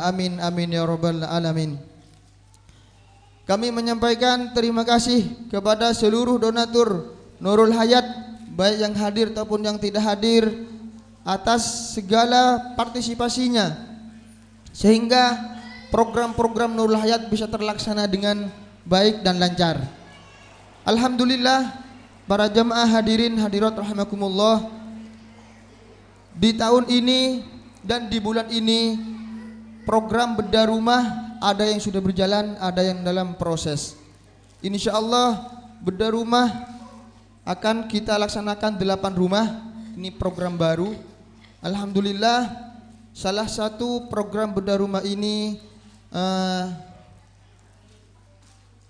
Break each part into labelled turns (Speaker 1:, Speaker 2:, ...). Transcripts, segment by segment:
Speaker 1: amin amin ya rabbal alamin. Kami menyampaikan terima kasih kepada seluruh donatur Nurul Hayat, baik yang hadir ataupun yang tidak hadir, atas segala partisipasinya sehingga program-program Nurul Hayat bisa terlaksana dengan baik dan lancar. Alhamdulillah, para jamaah hadirin hadirat rahimakumullah, di tahun ini dan di bulan ini program bedah rumah ada yang sudah berjalan, ada yang dalam proses. Insyaallah bedah rumah akan kita laksanakan 8 rumah. Ini program baru. Alhamdulillah, salah satu program bedah rumah ini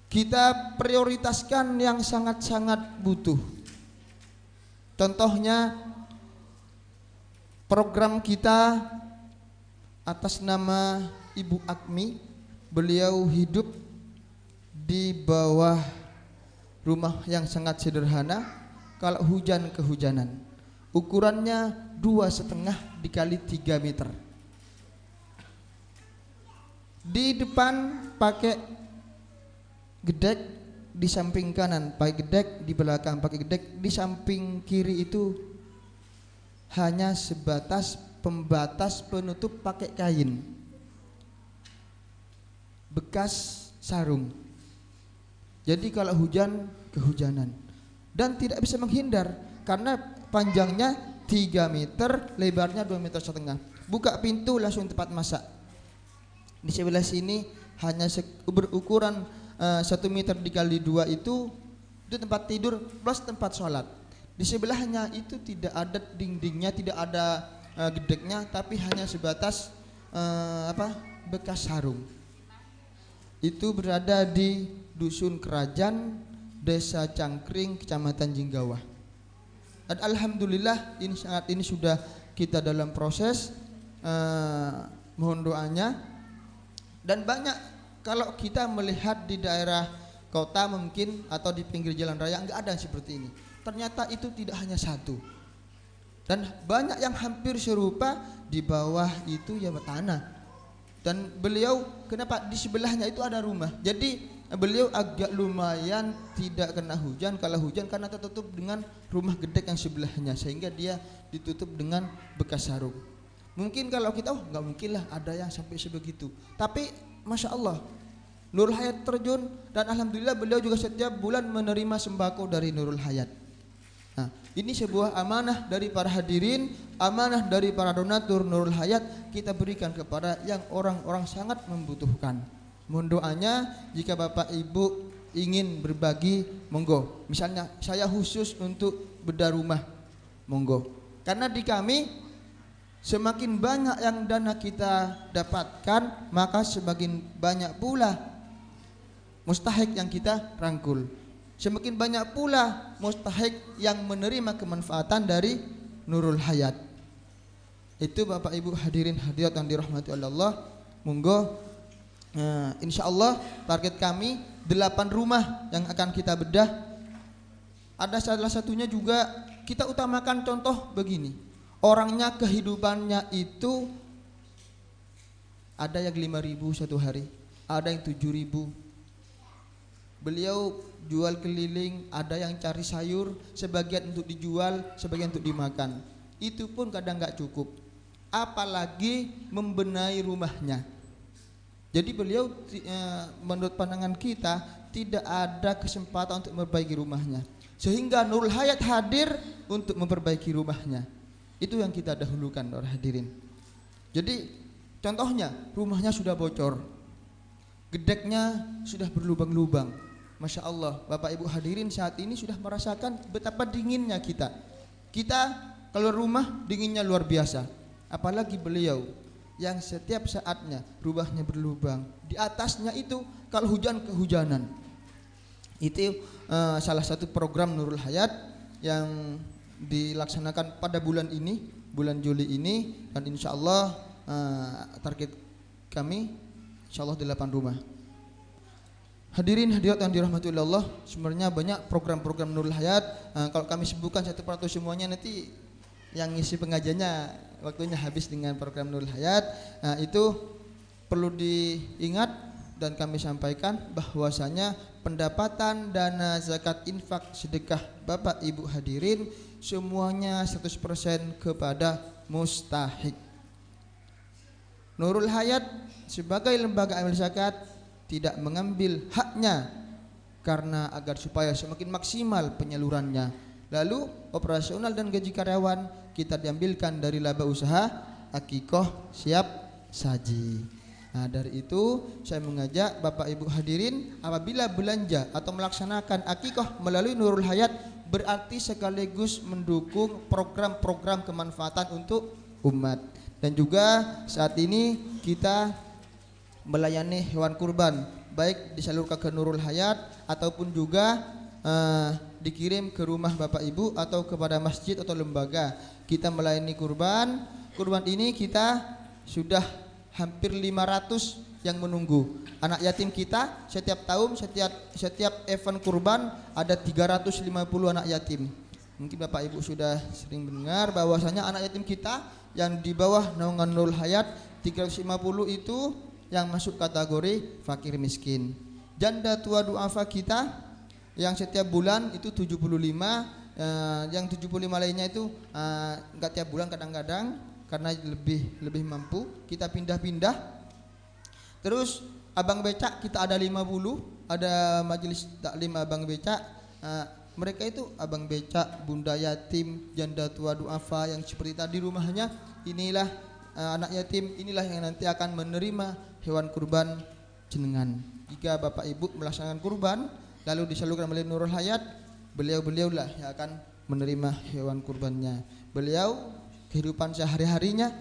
Speaker 1: kita prioritaskan yang sangat-sangat butuh. Contohnya program kita atas nama Ibu Akmi. Beliau hidup di bawah rumah yang sangat sederhana. Kalau hujan kehujanan, ukurannya 2,5 dikali 3 meter. Di depan pakai gedek, di samping kanan pakai gedek, di belakang pakai gedek, di samping kiri itu hanya sebatas pembatas penutup pakai kain bekas sarung. Jadi kalau hujan kehujanan dan tidak bisa menghindar karena panjangnya 3 meter, lebarnya 2,5 meter. Buka pintu langsung tempat masak. Di sebelah sini hanya berukuran 1 meter dikali 2 itu tempat tidur plus tempat sholat. Di sebelahnya itu tidak ada dindingnya, tidak ada gedeknya, tapi hanya sebatas bekas sarung. Itu berada di Dusun Kerajaan, Desa Cangkring, Kecamatan Jinggawah. Dan alhamdulillah ini sudah kita dalam proses, mohon doanya. Dan banyak kalau kita melihat di daerah kota mungkin atau di pinggir jalan raya enggak ada yang seperti ini. Ternyata itu tidak hanya satu. Dan banyak yang hampir serupa di bawah itu ya tanah. Dan beliau kenapa di sebelahnya itu ada rumah. Jadi beliau agak lumayan tidak kena hujan. Kalau hujan karena tertutup dengan rumah gedek yang sebelahnya, sehingga dia ditutup dengan bekas sarung. Mungkin kalau kita nggak mungkin lah ada yang sampai sebegitu. Tapi masya Allah, Nurul Hayat terjun dan alhamdulillah beliau juga setiap bulan menerima sembako dari Nurul Hayat. Nah, ini sebuah amanah dari para hadirin, amanah dari para donatur Nurul Hayat, kita berikan kepada yang orang-orang sangat membutuhkan. Mohon doanya jika Bapak Ibu ingin berbagi, monggo. Misalnya saya khusus untuk bedah rumah, monggo. Karena di kami semakin banyak yang dana kita dapatkan, maka semakin banyak pula mustahik yang kita rangkul. Semakin banyak pula mustahik yang menerima kemanfaatan dari Nurul Hayat. Itu Bapak Ibu hadirin hadirat yang dirahmati Allah. Monggo, insya Allah target kami 8 rumah yang akan kita bedah. Ada salah satunya juga kita utamakan contoh begini. Orangnya kehidupannya itu ada yang 5.000 satu hari, ada yang 7.000. Beliau jual keliling, ada yang cari sayur, sebagian untuk dijual, sebagian untuk dimakan. Itu pun kadang nggak cukup, apalagi membenahi rumahnya. Jadi beliau menurut pandangan kita tidak ada kesempatan untuk memperbaiki rumahnya, sehingga Nurul Hayat hadir untuk memperbaiki rumahnya. Itu yang kita dahulukan para hadirin. Jadi contohnya rumahnya sudah bocor, gedeknya sudah berlubang-lubang. Masya Allah, Bapak Ibu hadirin saat ini sudah merasakan betapa dinginnya kita. Kita keluar rumah dinginnya luar biasa. Apalagi beliau yang setiap saatnya rumahnya berlubang. Di atasnya itu kalau hujan kehujanan. Itu salah satu program Nurul Hayat yang dilaksanakan pada bulan ini, bulan Juli ini. Dan insya Allah target kami insya Allah 8 rumah. Hadirin hadirat yang dirahmati Allah, sebenarnya banyak program-program Nurul Hayat. Kalau kami sebutkan satu persatu semuanya, nanti yang ngisi pengajiannya waktunya habis dengan program Nurul Hayat. Itu perlu diingat dan kami sampaikan bahwasanya pendapatan dana zakat infak sedekah Bapak Ibu hadirin semuanya 100% kepada mustahik. Nurul Hayat sebagai lembaga amil zakat tidak mengambil haknya karena agar supaya semakin maksimal penyalurannya. Lalu operasional dan gaji karyawan kita diambilkan dari laba usaha akikoh siap saji. Nah, dari itu saya mengajak Bapak Ibu hadirin apabila belanja atau melaksanakan akikoh melalui Nurul Hayat berarti sekaligus mendukung program-program kemanfaatan untuk umat. Dan juga saat ini kita melayani hewan kurban baik disalurkan ke Nurul Hayat ataupun juga dikirim ke rumah Bapak Ibu atau kepada masjid atau lembaga. Kita melayani kurban. Kurban ini kita sudah hampir 500 yang menunggu. Anak yatim kita setiap tahun setiap event kurban ada 350 anak yatim. Mungkin Bapak Ibu sudah sering mendengar bahwasanya anak yatim kita yang di bawah naungan Nurul Hayat 350 itu yang masuk kategori fakir miskin. Janda tua duafa kita yang setiap bulan itu 75, yang 75 lainnya itu enggak tiap bulan, kadang-kadang karena lebih mampu kita pindah-pindah. Terus abang becak kita ada 50, ada majelis taklim abang becak. Mereka itu abang becak, bunda yatim, janda tua duafa yang seperti tadi rumahnya, inilah anak yatim, inilah yang nanti akan menerima hewan kurban jenengan. Jika Bapak Ibu melaksanakan kurban lalu disalurkan melalui Nurul Hayat, beliau-beliaulah yang akan menerima hewan kurbannya. Beliau kehidupan sehari-harinya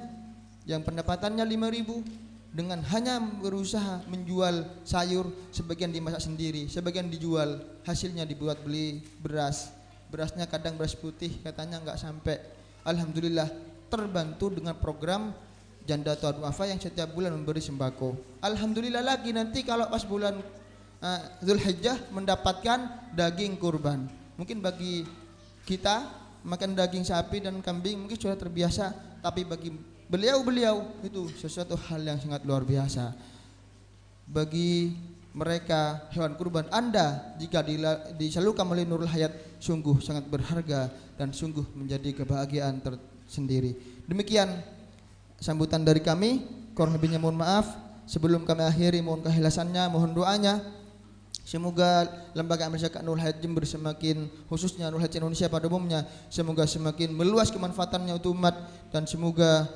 Speaker 1: yang pendapatannya 5.000 dengan hanya berusaha menjual sayur, sebagian dimasak sendiri, sebagian dijual, hasilnya dibuat beli beras. Berasnya kadang beras putih katanya enggak sampai. Alhamdulillah terbantu dengan program janda tua duafa yang setiap bulan memberi sembako. Alhamdulillah lagi nanti kalau pas bulan Zulhijjah mendapatkan daging kurban. Mungkin bagi kita makan daging sapi dan kambing mungkin sudah terbiasa, tapi bagi beliau-beliau itu sesuatu hal yang sangat luar biasa. Bagi mereka hewan kurban Anda jika disalurkan melalui Nurul Hayat sungguh sangat berharga dan sungguh menjadi kebahagiaan tersendiri. Demikian sambutan dari kami, kurang lebihnya mohon maaf. Sebelum kami akhiri mohon keikhlasannya, mohon doanya. Semoga lembaga amil zakat Nurul Hayat Jember semakin, khususnya Nurul Hayat Indonesia pada umumnya, semoga semakin meluas kemanfaatannya untuk umat, dan semoga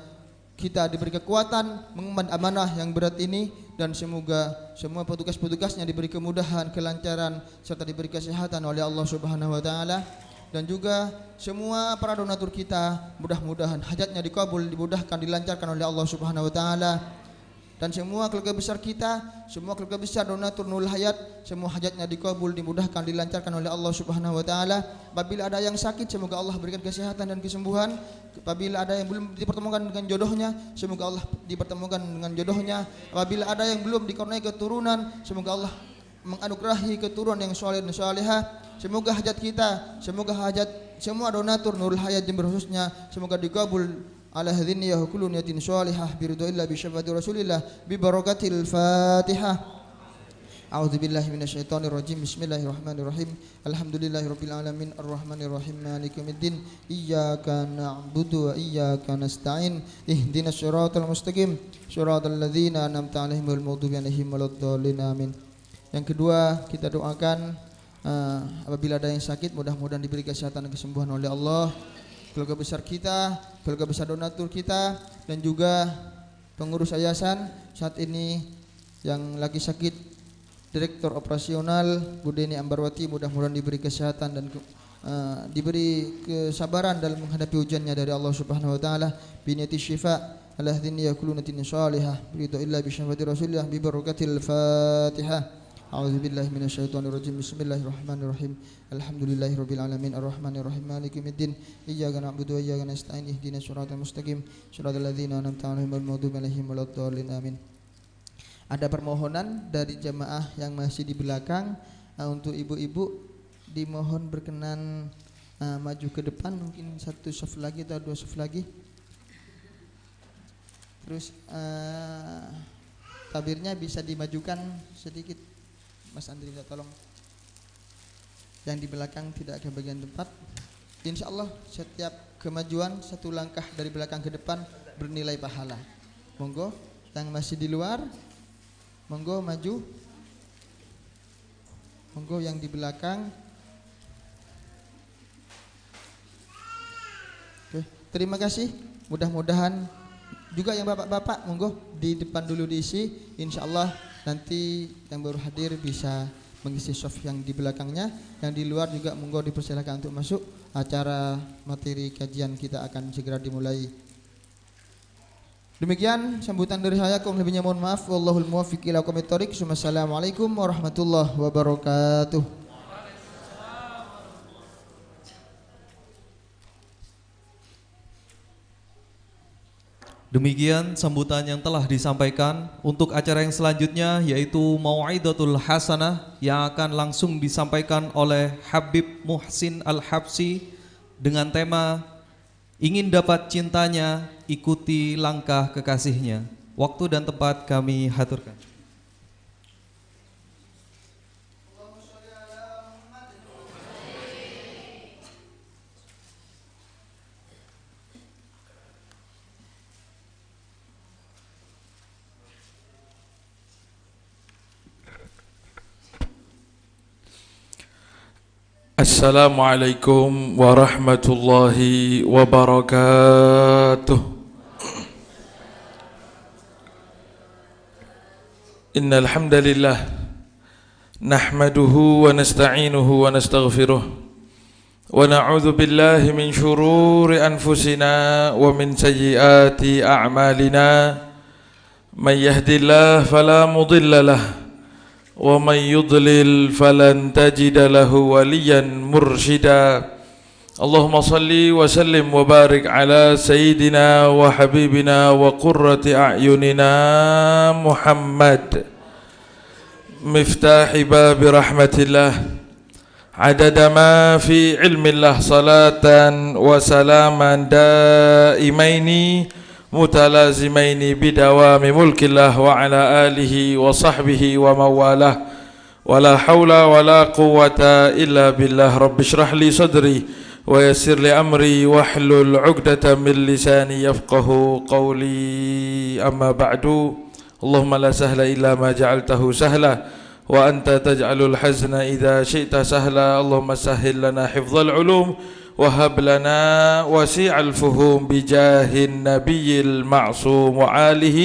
Speaker 1: kita diberi kekuatan mengemban amanah yang berat ini, dan semoga semua petugas-petugasnya diberi kemudahan, kelancaran, serta diberi kesehatan oleh Allah Subhanahu wa taala. Dan juga semua para donatur kita mudah-mudahan hajatnya dikabul, dimudahkan, dilancarkan oleh Allah Subhanahu wa taala. Dan semua keluarga besar kita, semua keluarga besar donatur Nurul Hayat, semua hajatnya dikabul, dimudahkan, dilancarkan oleh Allah Subhanahu wa taala. Apabila ada yang sakit, semoga Allah berikan kesehatan dan kesembuhan. Apabila ada yang belum dipertemukan dengan jodohnya, semoga Allah dipertemukan dengan jodohnya. Apabila ada yang belum dikaruniai keturunan, semoga Allah menganugerahi keturunan yang saleh dan salihah. Semoga hajat kita, semoga hajat semua donatur Nurul Hayat Jember khususnya, semoga dikabul ala hadhihi ya kullu niyatin salihah biridillah bi syafaati rasulillah bi barakatil Fatihah. A'udzu billahi minasyaitonir rajim. Bismillahirrahmanirrahim. Alhamdulillahirabbil alamin arrahmanir rahim maliki yaumiddin. Iyyaka na'budu wa iyyaka nasta'in. Ihdinas siratal mustaqim. Shiratal ladzina an'amta 'alaihim ghairil maghdubi 'alaihim waladdallin. Amin. Yang kedua, kita doakan apabila ada yang sakit mudah-mudahan diberi kesehatan dan kesembuhan oleh Allah. Keluarga besar kita, keluarga besar donatur kita, dan juga pengurus yayasan saat ini yang lagi sakit, Direktur Operasional Bu Deni Ambarwati, mudah-mudahan diberi kesehatan dan diberi kesabaran dalam menghadapi ujiannya dari Allah Subhanahu wa taala. Biniyati syifa ala hadhihi yakulunatin salihah biridha illa bi syafaati rasulillah bi barakatil Fatihah. A'udzu billahi minasyaitonir rajim. Bismillahirrahmanirrahim. Alhamdulillahirabbil alamin arrahmanir rahim maliki yaumiddin. Iyyaka na'budu wa iyyaka nasta'in. Ihdinas siratal mustaqim. Shiratal ladzina an'amta 'alaihim ghairil maghdubi 'alaihim waladdallin. Amin. Ada permohonan dari jemaah yang masih di belakang, untuk ibu-ibu dimohon berkenan maju ke depan, mungkin satu saf lagi atau dua saf lagi. Terus tabirnya bisa dimajukan sedikit, Mas Andri, minta tolong. Yang di belakang tidak ke bagian tempat. Insya Allah setiap kemajuan satu langkah dari belakang ke depan bernilai pahala. Monggo yang masih di luar, monggo maju. Monggo yang di belakang. Oke, terima kasih. Mudah-mudahan juga yang bapak-bapak monggo di depan dulu diisi. Insya Allah nanti yang baru hadir bisa mengisi soft yang di belakangnya. Yang di luar juga monggo dipersilakan untuk masuk. Acara materi kajian kita akan segera dimulai. Demikian sambutan dari saya. Kurang lebihnya mohon maaf. Wallahul muwaffiq ila aqwamit thoriq. Wassalamualaikum warahmatullahi wabarakatuh.
Speaker 2: Demikian sambutan yang telah disampaikan. Untuk acara yang selanjutnya yaitu Mau'idatul Hasanah yang akan langsung disampaikan oleh Habib Muhsin Al-Habsi dengan tema ingin dapat cintanya, ikuti langkah kekasihnya. Waktu dan tempat kami haturkan.
Speaker 3: Assalamualaikum warahmatullahi wabarakatuh. Innal hamdalillah nahmaduhu wa nasta'inuhu wa nastaghfiruh wa na'udzu billahi min shururi anfusina wa min sayyiati a'malina. May yahdihillahu fala mudilla lahu ومن يضلل فلن تجد له وليا مرشدا. اللهم صل وسلم وبارك على سيدنا وحبيبنا وقرة أعيننا محمد مفتاح باب رحمة الله عدد ما في علم الله صلاة وسلاما دائمين متلازمين بدوام ملك الله وعلى آله وصحبه ومواله ولا حول ولا قوة إلا بالله. رب اشرح لي صدري ويسر لي أمري واحلل عقدة من لساني يفقه قولي. أما بعد، اللهم لا سهل إلا ما جعلته سهلا وأنت تجعل الحزن إذا شئت سهلا. اللهم سهل لنا حفظ العلوم وهب لنا وسيع الفهوم بجاه النبي المعصوم وآله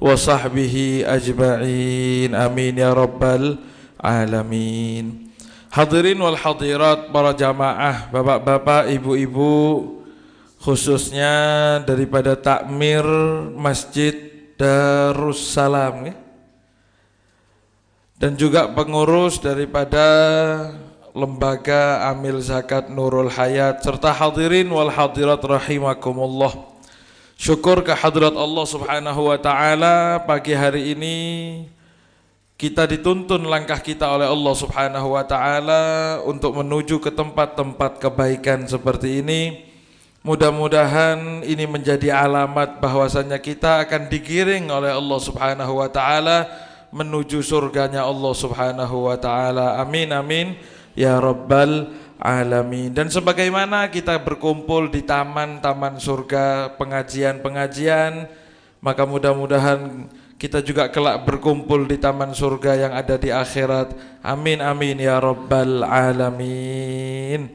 Speaker 3: وصحبه أجمعين آمين يا رب العالمين. Hadirin wal hadirat, para jamaah, bapak-bapak, ibu-ibu, khususnya daripada takmir Masjid Darussalam ya, dan juga pengurus daripada Lembaga Amil Zakat Nurul Hayat, serta hadirin wal hadirat rahimakumullah. Syukur kehadirat Allah Subhanahu wa taala, pagi hari ini kita dituntun langkah kita oleh Allah Subhanahu wa taala untuk menuju ke tempat-tempat kebaikan seperti ini. Mudah-mudahan ini menjadi alamat bahwasanya kita akan digiring oleh Allah Subhanahu wa taala menuju surganya Allah Subhanahu wa taala. Amin amin ya rabbal alamin. Dan sebagaimana kita berkumpul di taman-taman surga, pengajian-pengajian, maka mudah-mudahan kita juga kelak berkumpul di taman surga yang ada di akhirat. Amin amin ya rabbal alamin.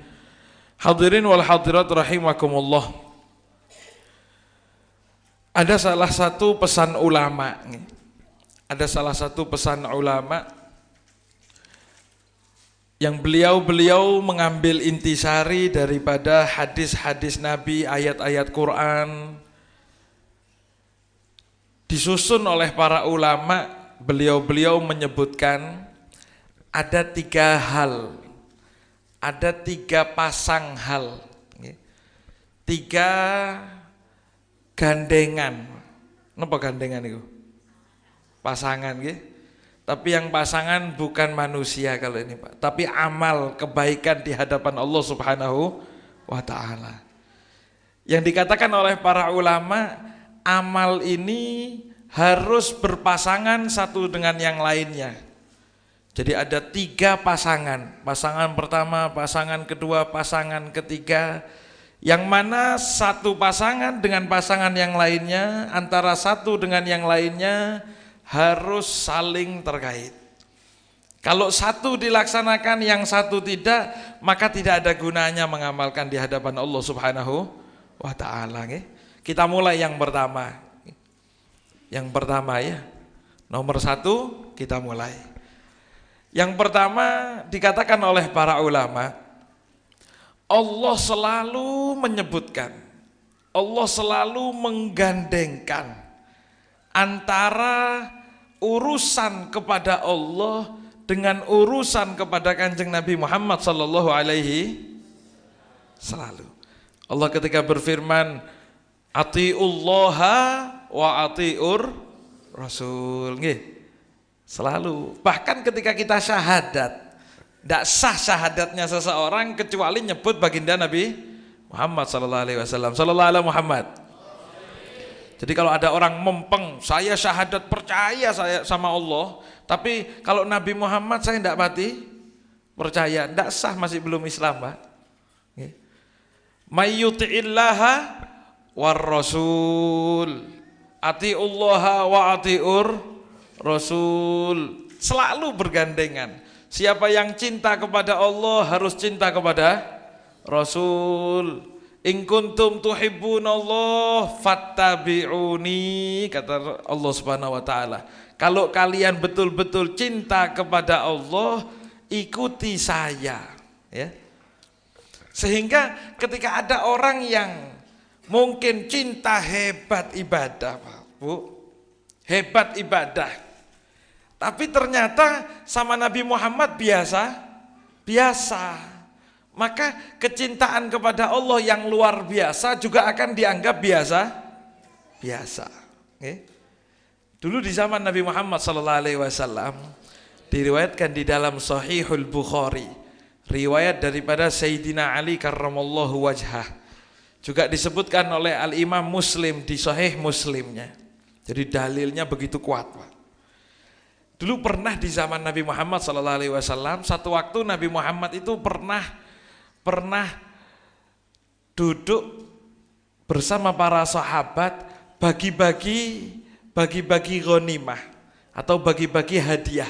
Speaker 3: Hadirin wal hadirat rahimakumullah. Ada salah satu pesan ulama. Ada salah satu pesan ulama yang beliau mengambil intisari daripada hadis-hadis Nabi, ayat-ayat Quran, disusun oleh para ulama. Beliau menyebutkan ada 3 hal, ada 3 pasang hal, 3 gandengan. Napa gandengan itu? Pasangan nggih. Tapi yang pasangan bukan manusia kalau ini Pak, tapi amal kebaikan di hadapan Allah Subhanahu wa taala. Yang dikatakan oleh para ulama, amal ini harus berpasangan satu dengan yang lainnya. Jadi ada 3 pasangan. Pasangan pertama, pasangan kedua, pasangan ketiga. Yang mana satu pasangan dengan pasangan yang lainnya, antara satu dengan yang lainnya harus saling terkait. Kalau satu dilaksanakan, yang satu tidak, maka tidak ada gunanya mengamalkan di hadapan Allah Subhanahu wa ta'ala. Kita mulai yang pertama. Yang pertama ya, nomor 1 kita mulai. Yang pertama dikatakan oleh para ulama, Allah selalu menyebutkan, Allah selalu menggandengkan antara urusan kepada Allah dengan urusan kepada Kanjeng Nabi Muhammad sallallahu alaihi selalu. Allah ketika berfirman, atiullaha wa atiur rasul, selalu. Bahkan ketika kita syahadat, tidak sah syahadatnya seseorang kecuali nyebut baginda Nabi Muhammad sallallahu alaihi wasallam. Sallallahu alaihi Muhammad. Jadi kalau ada orang mempeng, saya syahadat percaya saya sama Allah, tapi kalau Nabi Muhammad saya tidak mati percaya, tidak sah, masih belum Islam, Pak. May yuti'illaha war rasul, atiullaha wa atiur rasul, selalu bergandengan. Siapa yang cinta kepada Allah harus cinta kepada Rasul. In kuntum tuhibbunallah fattabi'uni, kata Allah Subhanahu wa taala. Kalau kalian betul-betul cinta kepada Allah, ikuti saya, ya. Sehingga ketika ada orang yang mungkin cinta hebat ibadah, Pak, Bu, hebat ibadah, tapi ternyata sama Nabi Muhammad biasa, maka kecintaan kepada Allah yang luar biasa juga akan dianggap biasa. Dulu di zaman Nabi Muhammad SAW diriwayatkan di dalam Sahihul Bukhari, riwayat daripada Sayyidina Ali karramallahu wajhah, juga disebutkan oleh Al-Imam Muslim di Sahih Muslimnya. Jadi dalilnya begitu kuat, Pak. Dulu pernah di zaman Nabi Muhammad SAW, satu waktu Nabi Muhammad itu pernah duduk bersama para sahabat bagi-bagi ghanimah atau bagi-bagi hadiah.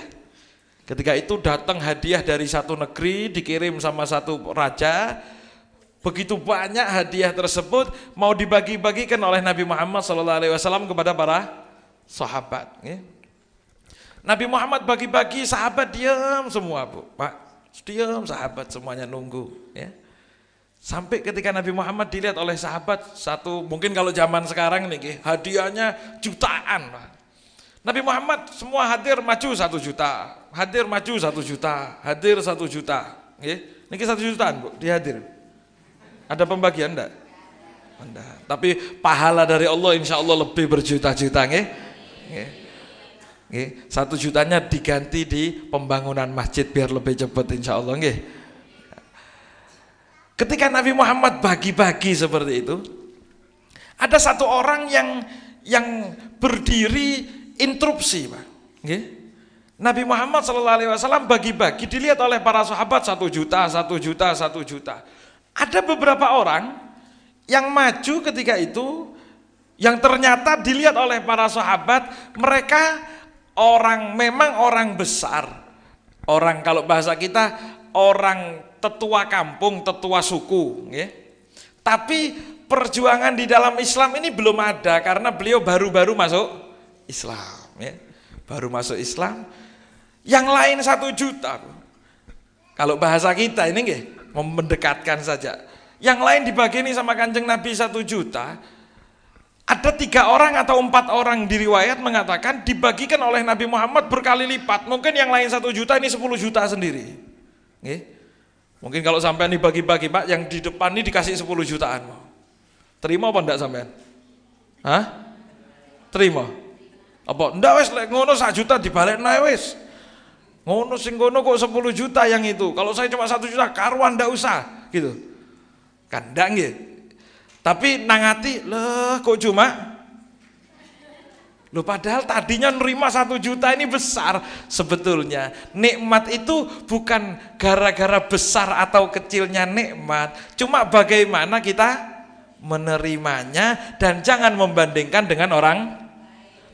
Speaker 3: Ketika itu datang hadiah dari satu negeri dikirim sama satu raja. Begitu banyak hadiah tersebut mau dibagi-bagikan oleh Nabi Muhammad SAW kepada para sahabat. Nabi Muhammad bagi-bagi, sahabat diam semua, Bu, Pak, diam, sahabat semuanya nunggu, ya. Sampai ketika Nabi Muhammad dilihat oleh sahabat satu, mungkin kalau zaman sekarang nih hadiahnya jutaan, Pak. Nabi Muhammad semua hadir maju 1 juta, hadir maju 1 juta, hadir 1 juta, ya. Niki 1 jutaan, Bu, dihadir. Ada pembagian enggak? Enggak. Tapi pahala dari Allah insya Allah lebih berjuta-juta, nggih. 1 jutanya diganti di pembangunan masjid biar lebih cepat insya Allah, nggih. Ketika Nabi Muhammad bagi-bagi seperti itu, ada satu orang yang berdiri interupsi, Pak. Nggih. Nabi Muhammad SAW bagi-bagi, dilihat oleh para sahabat 1 juta, 1 juta, 1 juta. Ada beberapa orang yang maju ketika itu, yang ternyata dilihat oleh para sahabat, mereka memang orang besar, orang, kalau bahasa kita, orang tetua kampung, tetua suku, ya. Tapi perjuangan di dalam Islam ini belum ada karena beliau baru-baru masuk Islam, ya. Baru masuk Islam. Yang lain 1 juta. Kalau bahasa kita ini nggih, mendekatkan saja. Yang lain dibagi ini sama Kanjeng Nabi 1 juta. Ada 3 orang atau 4 orang di riwayat mengatakan dibagikan oleh Nabi Muhammad berkali lipat. Mungkin yang lain 1 juta, ini 10 juta sendiri. Nggih. Mungkin kalau sampai dibagi-bagi, Pak, yang di depan ini dikasih 10 jutaan. Terima apa enggak sampean? Hah? Terima? Apa? Enggak wis, lek ngono 1 juta dibalekna wis. Ngono sing ngono kok 10 juta yang itu. Kalau saya cuma 1 juta karuan ndak usah, gitu. Kan ndak nggih. Tapi nang ati, leh kok cuma Loh padahal tadinya nerima 1 juta ini besar. Sebetulnya nikmat itu bukan gara-gara besar atau kecilnya nikmat, cuma bagaimana kita menerimanya dan jangan membandingkan dengan orang.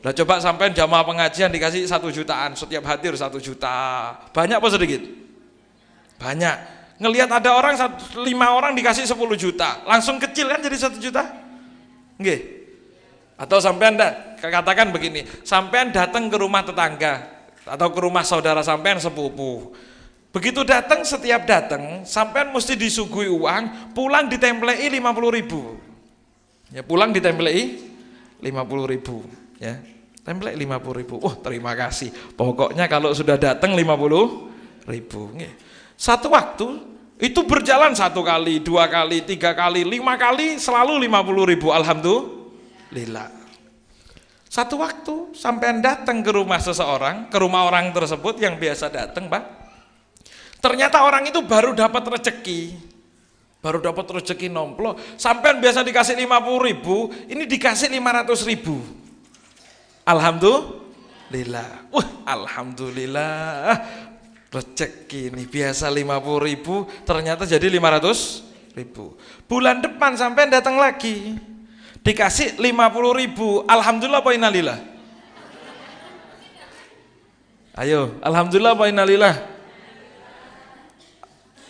Speaker 3: Lah coba sampai jamaah pengajian dikasih 1 jutaan, setiap hadir 1 juta. Banyak apa sedikit? Banyak. Ngelihat ada orang 5 orang dikasih 10 juta, langsung kecil kan jadi 1 juta? Nggih. Atau sampean katakan begini, sampean datang ke rumah tetangga atau ke rumah saudara sampean sepupu. Begitu datang, setiap datang sampean mesti disuguhi uang, pulang ditemplei 50.000. Ya, pulang ditemplei 50.000, ya. Templei 50.000. Oh, terima kasih. Pokoknya kalau sudah datang 50.000. Nggih. Satu waktu itu berjalan 1 kali, 2 kali, 3 kali, 5 kali selalu 50.000. Alhamdulillah. Satu waktu sampean datang ke rumah seseorang, ke rumah orang tersebut yang biasa datang, Pak. Ternyata orang itu baru dapat rezeki. Baru dapat rezeki nomplok. Sampean biasa dikasih 50.000, ini dikasih 500.000. Alhamdulillah. Alhamdulillah. Rezeki ini biasa 50.000, ternyata jadi 500.000. Bulan depan sampean datang lagi, dikasih 50.000. Alhamdulillah apa innalillah? Ayo, alhamdulillah apa innalillah?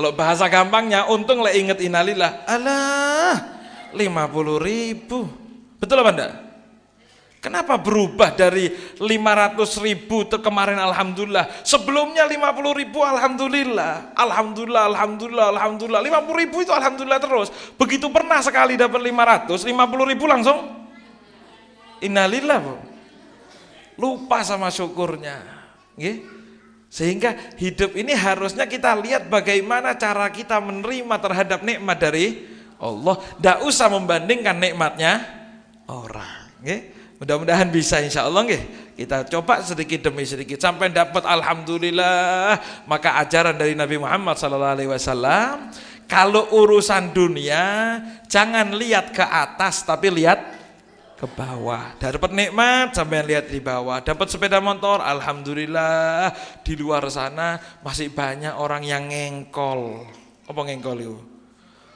Speaker 3: Kalau bahasa gampangnya, untung lek inget innalillah. Alah, 50.000. Betul apa enggak? Kenapa berubah dari 500.000 kemarin alhamdulillah, sebelumnya 50.000 alhamdulillah, alhamdulillah, alhamdulillah, alhamdulillah, 50.000 itu alhamdulillah terus. Begitu pernah sekali dapat 500, 50.000 langsung innalillah, Bu. Lupa sama syukurnya. Nggih? Sehingga hidup ini harusnya kita lihat bagaimana cara kita menerima terhadap nikmat dari Allah. Tidak usah membandingkan nikmatnya orang. Nggih? Mudah-mudahan bisa insya Allah nggih. Kita coba sedikit demi sedikit sampai dapat alhamdulillah. Maka ajaran dari Nabi Muhammad SAW, kalau urusan dunia jangan lihat ke atas tapi lihat ke bawah. Dapat nikmat sampai lihat di bawah. Dapat sepeda motor, alhamdulillah. Di luar sana masih banyak orang yang ngengkol. Apa ngengkol itu?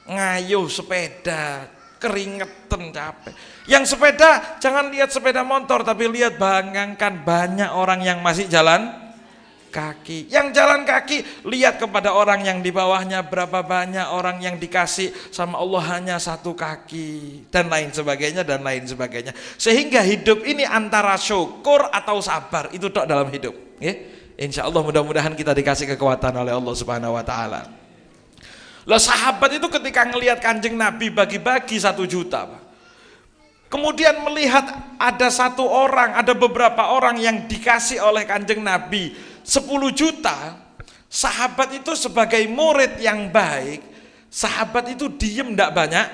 Speaker 3: Ngayuh sepeda, keringetan, capek. Yang sepeda jangan lihat sepeda motor tapi lihat bayangkan banyak orang yang masih jalan kaki. Yang jalan kaki lihat kepada orang yang di bawahnya, berapa banyak orang yang dikasih sama Allah hanya 1 kaki dan lain sebagainya dan lain sebagainya. Sehingga hidup ini antara syukur atau sabar, itu tok dalam hidup. Insya Allah mudah-mudahan kita dikasih kekuatan oleh Allah Subhanahu Wa Taala. Lah sahabat itu ketika ngelihat Kanjeng Nabi bagi-bagi 1 juta, Pak. Kemudian melihat ada 1 orang, ada beberapa orang yang dikasih oleh Kanjeng Nabi 10 juta. Sahabat itu sebagai murid yang baik, sahabat itu diem, tidak banyak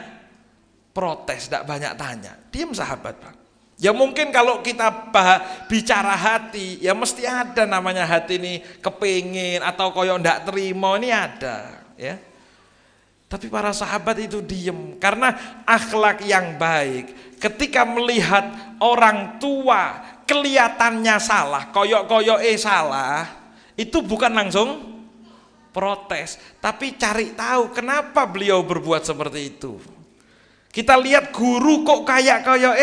Speaker 3: protes, tidak banyak tanya, diem sahabat, Pak. Ya mungkin kalau kita bicara hati, ya mesti ada namanya hati ini kepingin atau koyo ndak terima, ini ada, ya. Tapi para sahabat itu diem karena akhlak yang baik. Ketika melihat orang tua kelihatannya salah, koyok-koyok salah, itu bukan langsung protes, tapi cari tahu kenapa beliau berbuat seperti itu. Kita lihat guru kok kayak koyok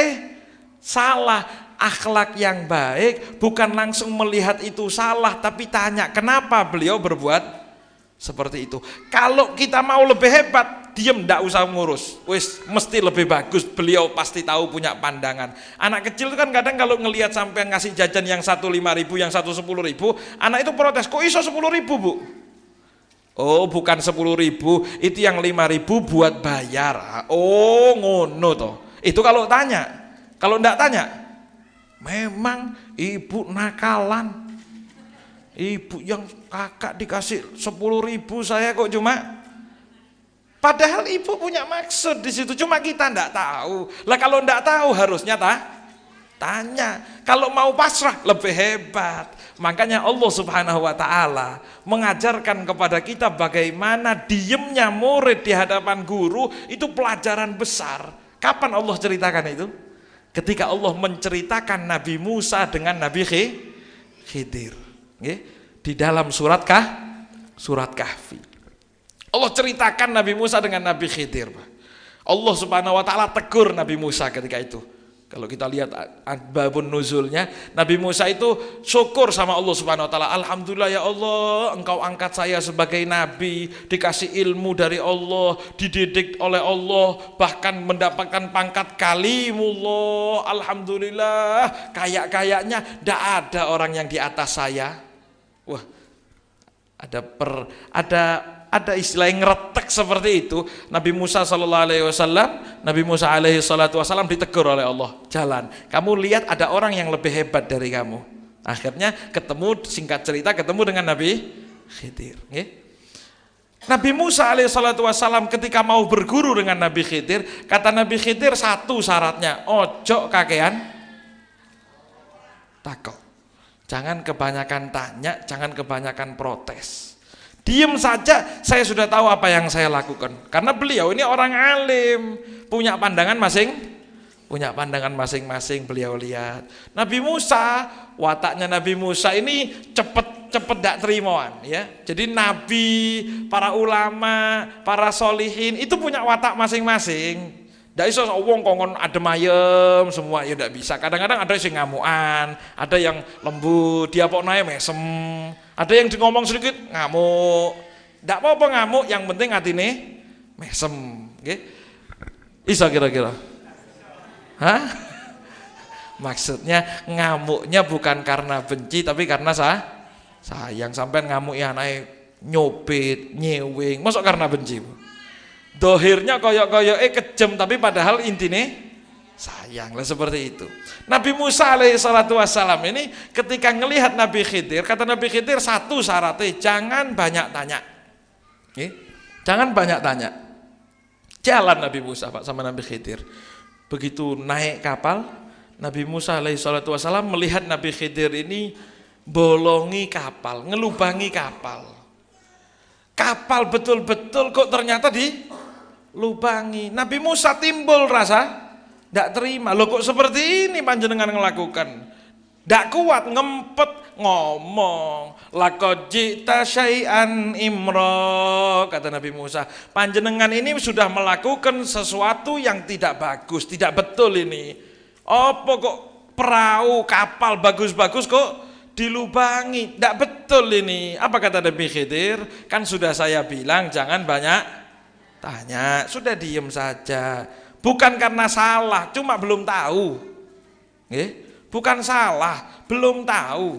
Speaker 3: salah. Akhlak yang baik bukan langsung melihat itu salah, tapi tanya kenapa beliau berbuat seperti itu. Kalau kita mau lebih hebat, diem, ndak usah ngurus. Wis mesti lebih bagus. Beliau pasti tahu, punya pandangan. Anak kecil itu kan kadang kalau ngelihat sampai ngasih jajan yang 1 5.000, yang 1 10.000, anak itu protes, kok iso 10.000, Bu? Oh, bukan 10.000, itu yang 5.000 buat bayar. Oh, ngono toh. Itu kalau tanya. Kalau ndak tanya, memang ibu nakalan. Ibu yang kakak dikasih 10.000, saya kok cuma. Padahal ibu punya maksud di situ, cuma kita ndak tahu. Lah kalau ndak tahu harusnya tanya. Kalau mau pasrah lebih hebat. Makanya Allah Subhanahu Wa Taala mengajarkan kepada kita bagaimana diemnya murid di hadapan guru itu pelajaran besar. Kapan Allah ceritakan itu? ketika Allah menceritakan Nabi Musa dengan Nabi Khidir, di dalam surat Kahfi. Allah ceritakan Nabi Musa dengan Nabi Khidir. Allah Subhanahu wa taala tegur Nabi Musa ketika itu. Kalau kita lihat babun nuzulnya, Nabi Musa itu syukur sama Allah Subhanahu wa taala. Alhamdulillah ya Allah, Engkau angkat saya sebagai nabi, dikasih ilmu dari Allah, dididik oleh Allah, bahkan mendapatkan pangkat kalimullah. Alhamdulillah, kayak-kayaknya tidak ada orang yang di atas saya. Wah, ada istilah yang ngeretek seperti itu. Nabi Musa alaihi salatu wasallam ditegur oleh Allah, jalan, kamu lihat ada orang yang lebih hebat dari kamu. Akhirnya ketemu, singkat cerita, ketemu dengan Nabi Khidir. Nabi Musa alaihi salatu wasallam ketika mau berguru dengan Nabi Khidir, kata Nabi Khidir, satu syaratnya, ojo kakean takut, jangan kebanyakan tanya, jangan kebanyakan protes. Diam saja, saya sudah tahu apa yang saya lakukan. Karena beliau ini orang alim, punya pandangan masing-masing. Beliau lihat Nabi Musa, wataknya Nabi Musa ini cepet tidak terimaan, ya. Jadi nabi, para ulama, para solihin itu punya watak masing-masing. Tidak bisa wong kongkon adem ayem semua, ya tidak bisa. Kadang-kadang ada yang ngamuan, ada yang lembut, dia pok naik mesem, ada yang ngomong sedikit ngamuk. Tidak apa-apa ngamuk, yang penting hatine mesem. Bisa kira-kira? Hah? Maksudnya ngamuknya bukan karena benci, tapi karena sayang. Sampai ngamuk ya naik nyopit, nyewing, masuk karena benci. Dohirnya koyok-koyok kejam, tapi padahal intinya sayang lah, seperti itu. Nabi Musa alaihi salatu wassalam ini ketika ngelihat Nabi Khidir, kata Nabi Khidir, satu syaratnya, jangan banyak tanya. Jangan banyak tanya. Jalan Nabi Musa Pak sama Nabi Khidir. Begitu naik kapal, Nabi Musa alaihi salatu wassalam melihat Nabi Khidir ini bolongi kapal, ngelubangi kapal. Kapal betul-betul kok ternyata dilubangi. Nabi Musa timbul rasa tidak terima. Loh kok seperti ini panjenengan ngelakukan? Tidak kuat, ngempet ngomong. Laqad ji'ta syai'an imra, kata Nabi Musa. Panjenengan ini sudah melakukan sesuatu yang tidak bagus, tidak betul ini. Apa kok perahu, kapal bagus-bagus kok dilubangi? Tidak betul ini. Apa kata Nabi Khidir? Kan sudah saya bilang jangan banyak tanya, sudah diem saja. Bukan karena salah, cuma belum tahu. Bukan salah, belum tahu.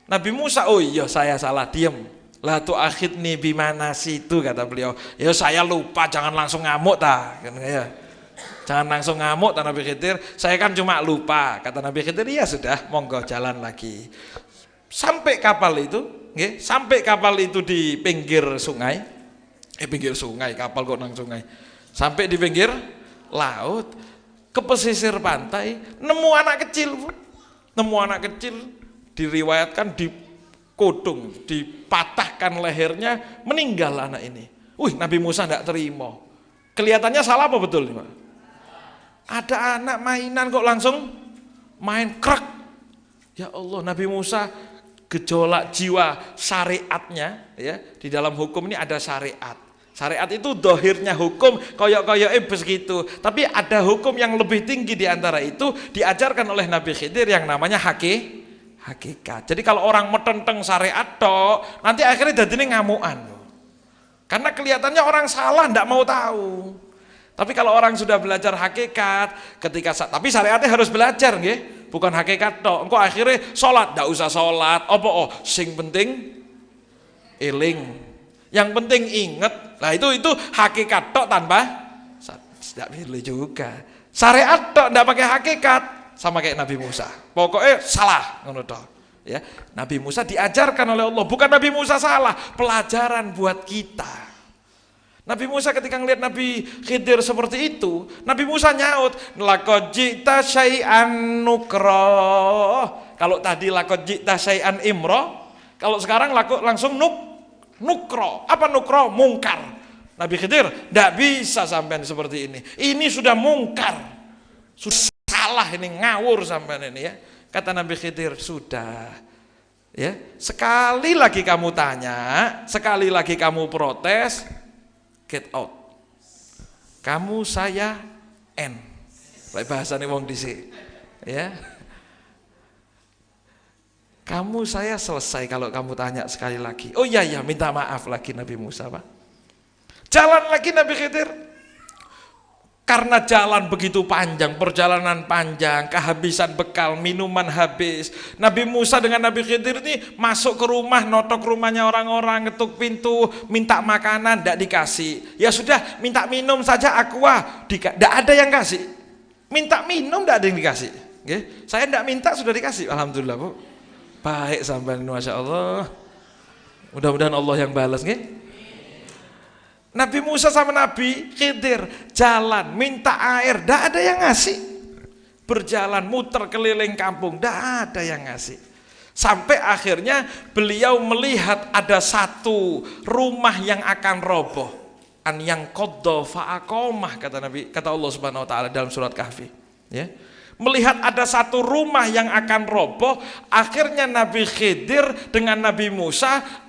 Speaker 3: Nabi Musa, oh iya saya salah, diem. La tu'akhidni bimana situ, kata beliau. Ya saya lupa, jangan langsung ngamuk ta. Jangan langsung ngamuk, kata Nabi Khidir. Saya kan cuma lupa, kata Nabi Khidir. Ya sudah, monggo jalan lagi. Sampai kapal itu, sampai kapal itu di pinggir sungai. Pinggir sungai, kapal kok nang sungai. Sampai di pinggir laut, ke pesisir pantai, nemu anak kecil, Bu. Nemu anak kecil, diriwayatkan dikodong, dipatahkan lehernya, meninggal anak ini. Nabi Musa tidak terima. Kelihatannya salah apa betul nih, Pak? Ada anak mainan kok langsung main krek. Ya Allah, Nabi Musa gejolak jiwa syariatnya, ya. Di dalam hukum ini ada syariat. Syariat itu dohirnya hukum, koyok-koyoknya begitu. Tapi ada hukum yang lebih tinggi di antara itu, diajarkan oleh Nabi Khidir yang namanya hakikat. Jadi kalau orang metenteng syariat tok, nanti akhirnya jadinya ngamuan. Karena kelihatannya orang salah, ndak mau tahu. Tapi kalau orang sudah belajar hakikat, tapi syariatnya harus belajar, nggih. Bukan hakikat tok. Engko akhirnya sholat, ndak usah sholat. Sing penting eling. Yang penting inget. Nah itu hakikat tok tanpa tidak boleh juga. Syariat tok tidak pakai hakikat, sama kayak Nabi Musa. Pokoknya salah ngono tok. Ya, Nabi Musa diajarkan oleh Allah, bukan Nabi Musa salah, pelajaran buat kita. Nabi Musa ketika ngelihat Nabi Khidir seperti itu, Nabi Musa nyaut, laqad ji'ta syai'an nukra. Kalau tadi laqad ji'ta syai'an imra, kalau sekarang langsung nukro. Apa nukro? Mungkar. Nabi Khidir tidak bisa sampai seperti ini. Ini sudah mungkar, sudah salah ini, ngawur sampean ini ya. Kata Nabi Khidir, sudah. Ya, sekali lagi kamu tanya, sekali lagi kamu protes, get out. Kamu saya N. Baik bahasane wong dhisik. Ya. Kamu saya selesai kalau kamu tanya sekali lagi. Oh iya ya, minta maaf lagi Nabi Musa, Pak. Jalan lagi Nabi Khidir. Karena jalan begitu panjang, perjalanan panjang, kehabisan bekal, minuman habis. Nabi Musa dengan Nabi Khidir ini masuk ke rumah, notok rumahnya orang-orang, ngetuk pintu, minta makanan, tidak dikasih. Ya sudah, minta minum saja aqua, tidak ada yang kasih. Minta minum tidak ada yang dikasih. Oke? Saya tidak minta sudah dikasih, alhamdulillah Bu. Baik sampai Masya Allah. Mudah-mudahan Allah yang balas. Nabi Musa sama Nabi Khidir jalan minta air, tidak ada yang ngasih. Berjalan muter keliling kampung, tidak ada yang ngasih. Sampai akhirnya beliau melihat ada satu rumah yang akan roboh. An yang qadda fa'aqamah, kata Nabi, kata Allah Subhanahu wa taala dalam surat Kahfi. Ya. Melihat ada satu rumah yang akan roboh, akhirnya Nabi Khidir dengan Nabi Musa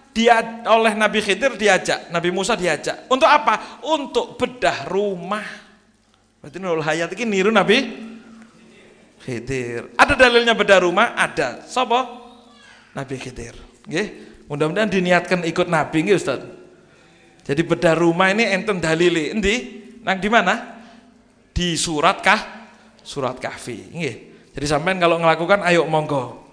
Speaker 3: oleh Nabi Khidir diajak, Nabi Musa diajak. Untuk apa? Untuk bedah rumah. Berarti Nurul Hayat ini niru Nabi Khidir. Ada dalilnya bedah rumah? Ada. Sopo? Nabi Khidir. Nggih. Mudah-mudahan diniatkan ikut Nabi nggih Ustaz. Jadi bedah rumah ini enten dalili. Endi? Nang di mana? Di surat Surat Kahfi. Nggih. Jadi sampean kalau ngelakukan ayo monggo.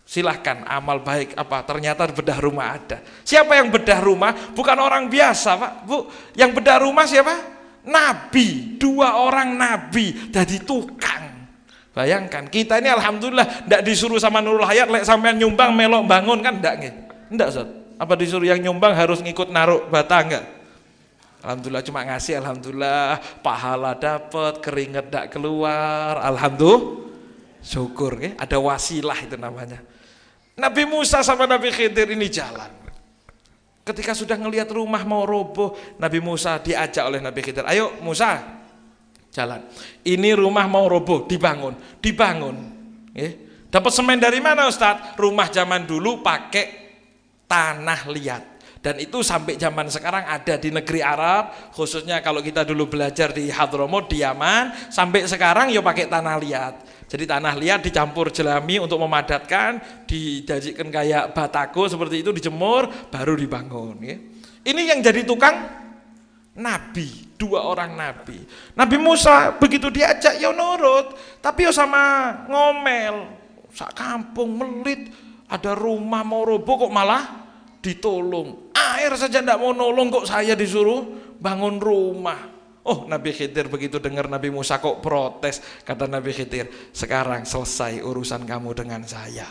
Speaker 3: Silahkan amal baik apa? Ternyata bedah rumah ada. Siapa yang bedah rumah? Bukan orang biasa, Pak. Bu, yang bedah rumah siapa? Nabi. 2 orang nabi jadi tukang. Bayangkan, kita ini alhamdulillah tidak disuruh sama Nurul Hayat lek sampean nyumbang melok bangun kan enggak nggih. Enggak, Ustaz. Apa disuruh yang nyumbang harus ngikut naruh bata enggak? Alhamdulillah cuma ngasih, alhamdulillah pahala dapat, keringat tidak keluar, alhamdulillah syukur ya, ada wasilah itu namanya. Nabi Musa sama Nabi Khidir ini jalan. Ketika sudah ngelihat rumah mau roboh, Nabi Musa diajak oleh Nabi Khidir, ayo Musa jalan. Ini rumah mau roboh, dibangun. Dapat semen dari mana Ustadz? Rumah zaman dulu pakai tanah liat. Dan itu sampai zaman sekarang ada di negeri Arab, khususnya kalau kita dulu belajar di Hadramut, di Yaman, sampai sekarang ya pakai tanah liat. Jadi tanah liat dicampur jelami untuk memadatkan, didajikan kayak batako seperti itu, dijemur, baru dibangun. Ya. Ini yang jadi tukang Nabi, 2 orang Nabi. Nabi Musa begitu diajak ya nurut, tapi ya sama ngomel, sak kampung melit, ada rumah mau roboh kok malah ditolong. Air saja tidak mau nolong kok saya disuruh bangun rumah. Oh, Nabi Khidir begitu dengar Nabi Musa kok protes, kata Nabi Khidir, sekarang selesai urusan kamu dengan saya.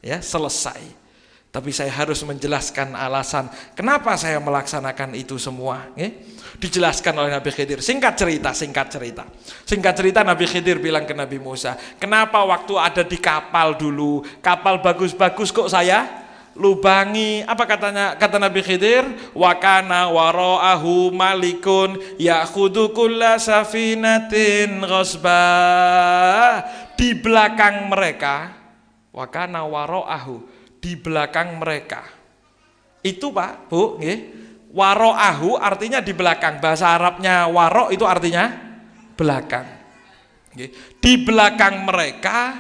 Speaker 3: Ya, selesai. Tapi saya harus menjelaskan alasan kenapa saya melaksanakan itu semua. Dijelaskan oleh Nabi Khidir. Singkat cerita Nabi Khidir bilang ke Nabi Musa, kenapa waktu ada di kapal dulu, kapal bagus-bagus kok saya lubangi? Apa kata Nabi Khidir? Wa kana wara'ahu malikun ya'khudhu kulla safinatin ghasba. Di belakang mereka, wa kana wara'ahu, di belakang mereka. Itu Pak, Bu, nggih. Wara'ahu artinya di belakang. Bahasa Arabnya waro' itu artinya belakang. Nggih. Di belakang mereka.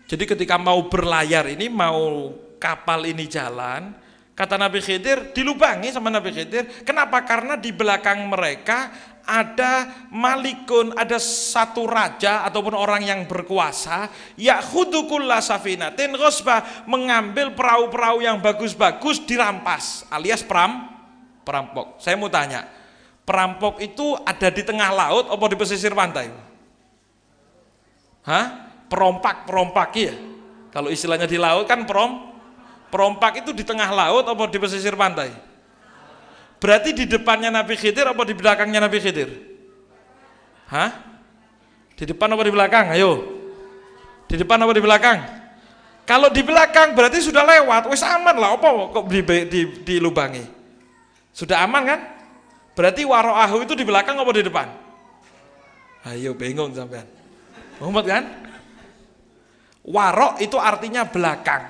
Speaker 3: Jadi ketika mau berlayar ini, mau kapal ini jalan, kata Nabi Khidir, dilubangi sama Nabi Khidir. Kenapa? Karena di belakang mereka ada malikun, ada satu raja ataupun orang yang berkuasa, ya'khudhu kulla safinatin ghasba, mengambil perahu-perahu yang bagus-bagus dirampas, alias perampok. Saya mau tanya, perampok itu ada di tengah laut atau di pesisir pantai? Hah? Perompak ya? Kalau istilahnya di laut kan perompak itu di tengah laut atau di pesisir pantai? Berarti di depannya Nabi Khidir atau di belakangnya Nabi Khidir? Hah? Di depan atau di belakang? Ayo. Di depan atau di belakang? Kalau di belakang berarti sudah lewat, wis aman lah, apa kok dilubangi? Sudah aman kan? Berarti waro'ahu itu di belakang atau di depan? Ayo bingung sampean. Muhammad kan? Warok itu artinya belakang.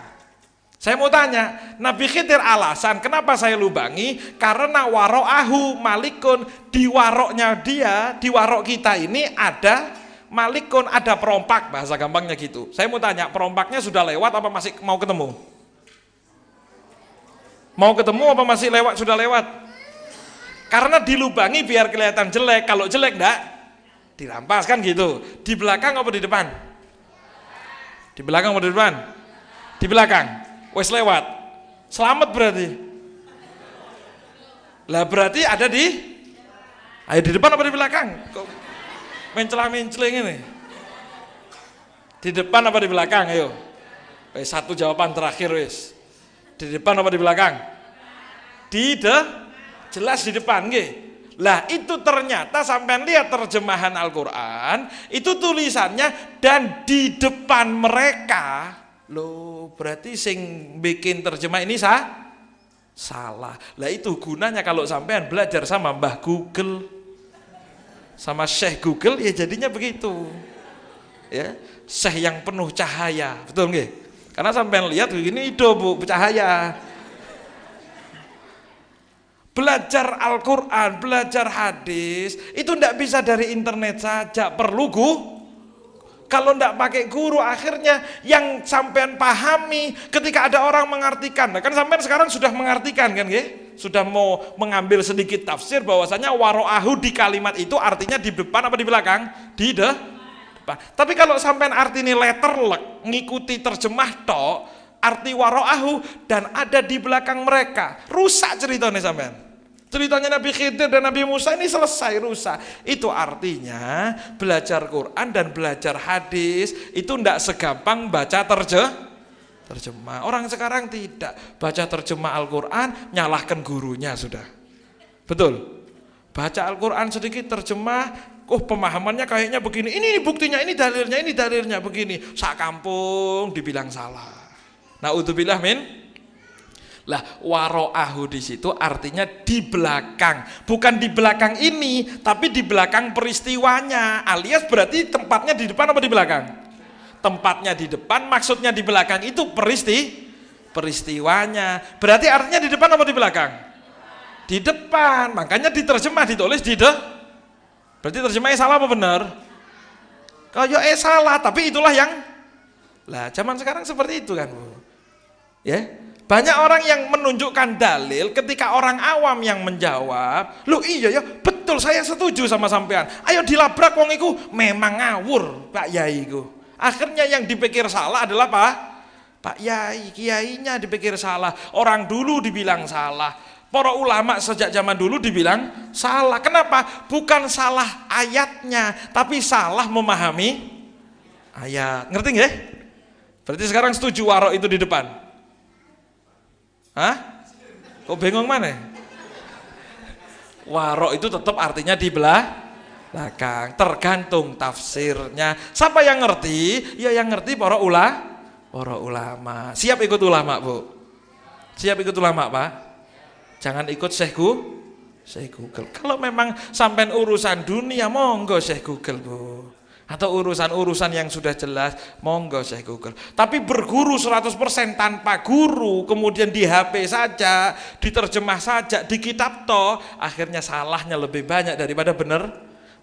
Speaker 3: Saya mau tanya, Nabi Khidir alasan kenapa saya lubangi? Karena waro'ahu malikun, di waroknya dia, di warok kita ini ada malikun, ada perompak, bahasa gampangnya gitu. Saya mau tanya, perompaknya sudah lewat apa masih mau ketemu? Mau ketemu apa masih lewat, sudah lewat? Karena dilubangi biar kelihatan jelek, kalau jelek enggak dirampas kan gitu. Di belakang apa di depan? Di belakang apa di depan? Di belakang. Wes lewat. Selamat berarti. Lah berarti ada di ayo di depan apa di belakang? Kok mencela-menceling ini? Di depan apa di belakang? Ayo. Wes satu jawaban terakhir wes. Di depan apa di belakang? Jelas di depan nggih. Lah itu ternyata sampean lihat terjemahan Al-Qur'an, itu tulisannya dan di depan mereka. Loh, berarti sing bikin terjemah ini salah. Lah itu gunanya kalau sampean belajar sama Mbah Google, sama Syekh Google, ya jadinya begitu. Ya, Syekh yang penuh cahaya, betul nggih? Karena sampean lihat begini hidup Bu, bercahaya. Belajar Al-Quran, belajar hadis, itu tidak bisa dari internet saja, perlu kalau tidak pakai guru, akhirnya yang sampean pahami ketika ada orang mengartikan. Nah, kan sampean sekarang sudah mengartikan kan, sudah mau mengambil sedikit tafsir bahwasanya waro'ahu di kalimat itu artinya di depan apa di belakang? Di depan. Tapi kalau sampean arti ini letterlek, ngikuti terjemah tok, arti waro'ahu dan ada di belakang mereka, rusak ceritanya sampean. Ceritanya Nabi Khidir dan Nabi Musa ini selesai rusak. Itu artinya belajar Quran dan belajar hadis itu tidak segampang baca terjemah. Orang sekarang tidak baca terjemah Al-Quran nyalahkan gurunya sudah. Betul. Baca Al-Quran sedikit terjemah, pemahamannya kayaknya begini. Ini buktinya, ini dalilnya begini. Sak kampung dibilang salah. Naudzubillah min. Lah waro'ahu di situ artinya di belakang, bukan di belakang ini, tapi di belakang peristiwanya, alias berarti tempatnya di depan apa di belakang? Tempatnya di depan, maksudnya di belakang itu peristiwanya, berarti artinya di depan apa di belakang? Di depan, makanya diterjemah ditulis berarti terjemahnya salah apa benar? Kayak salah, tapi itulah yang, lah zaman sekarang seperti itu kan Bu, ya. Banyak orang yang menunjukkan dalil ketika orang awam yang menjawab, "Loh iya ya, betul saya setuju sama sampean. Ayo dilabrak wong iku memang ngawur, Pak Yai iku." Akhirnya yang dipikir salah adalah Pak Yai, kiainya dipikir salah. Orang dulu dibilang salah. Para ulama sejak zaman dulu dibilang salah. Kenapa? Bukan salah ayatnya, tapi salah memahami ayat. Ngerti nggih? Berarti sekarang setuju warok itu di depan. Hah? Kok bingung mana? Warok itu tetap artinya di belakang, tergantung tafsirnya. Siapa yang ngerti? Ya yang ngerti para ulama. Siap ikut ulama Bu? Siap ikut ulama Pak? Jangan ikut Syekh Google. Kalau memang sampai urusan dunia, monggo Syekh Google Bu. Atau urusan-urusan yang sudah jelas, monggo Syekh Google. Tapi berguru 100% tanpa guru, kemudian di HP saja, diterjemah saja, di kitab toh, akhirnya salahnya lebih banyak daripada benar.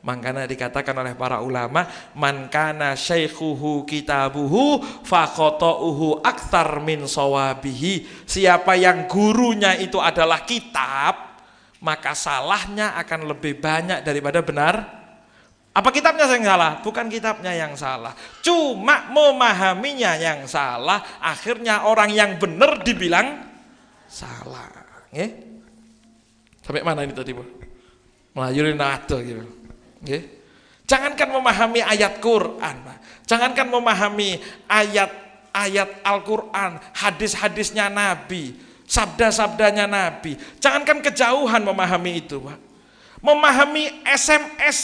Speaker 3: Makanya dikatakan oleh para ulama, man kana syaikhuhu kitabuhu fa khata'uhu aktsar min shawabihi. Siapa yang gurunya itu adalah kitab, maka salahnya akan lebih banyak daripada benar. Apa kitabnya yang salah? Bukan kitabnya yang salah, cuma memahaminya yang salah. Akhirnya orang yang benar dibilang salah. Sampai mana ini tadi Bu? Melayurin nado gitu. Jangankan memahami ayat Quran, jangankan memahami ayat Al-Quran, hadis-hadisnya Nabi, sabda-sabdanya Nabi, jangankan kejauhan memahami itu Pak. Memahami SMS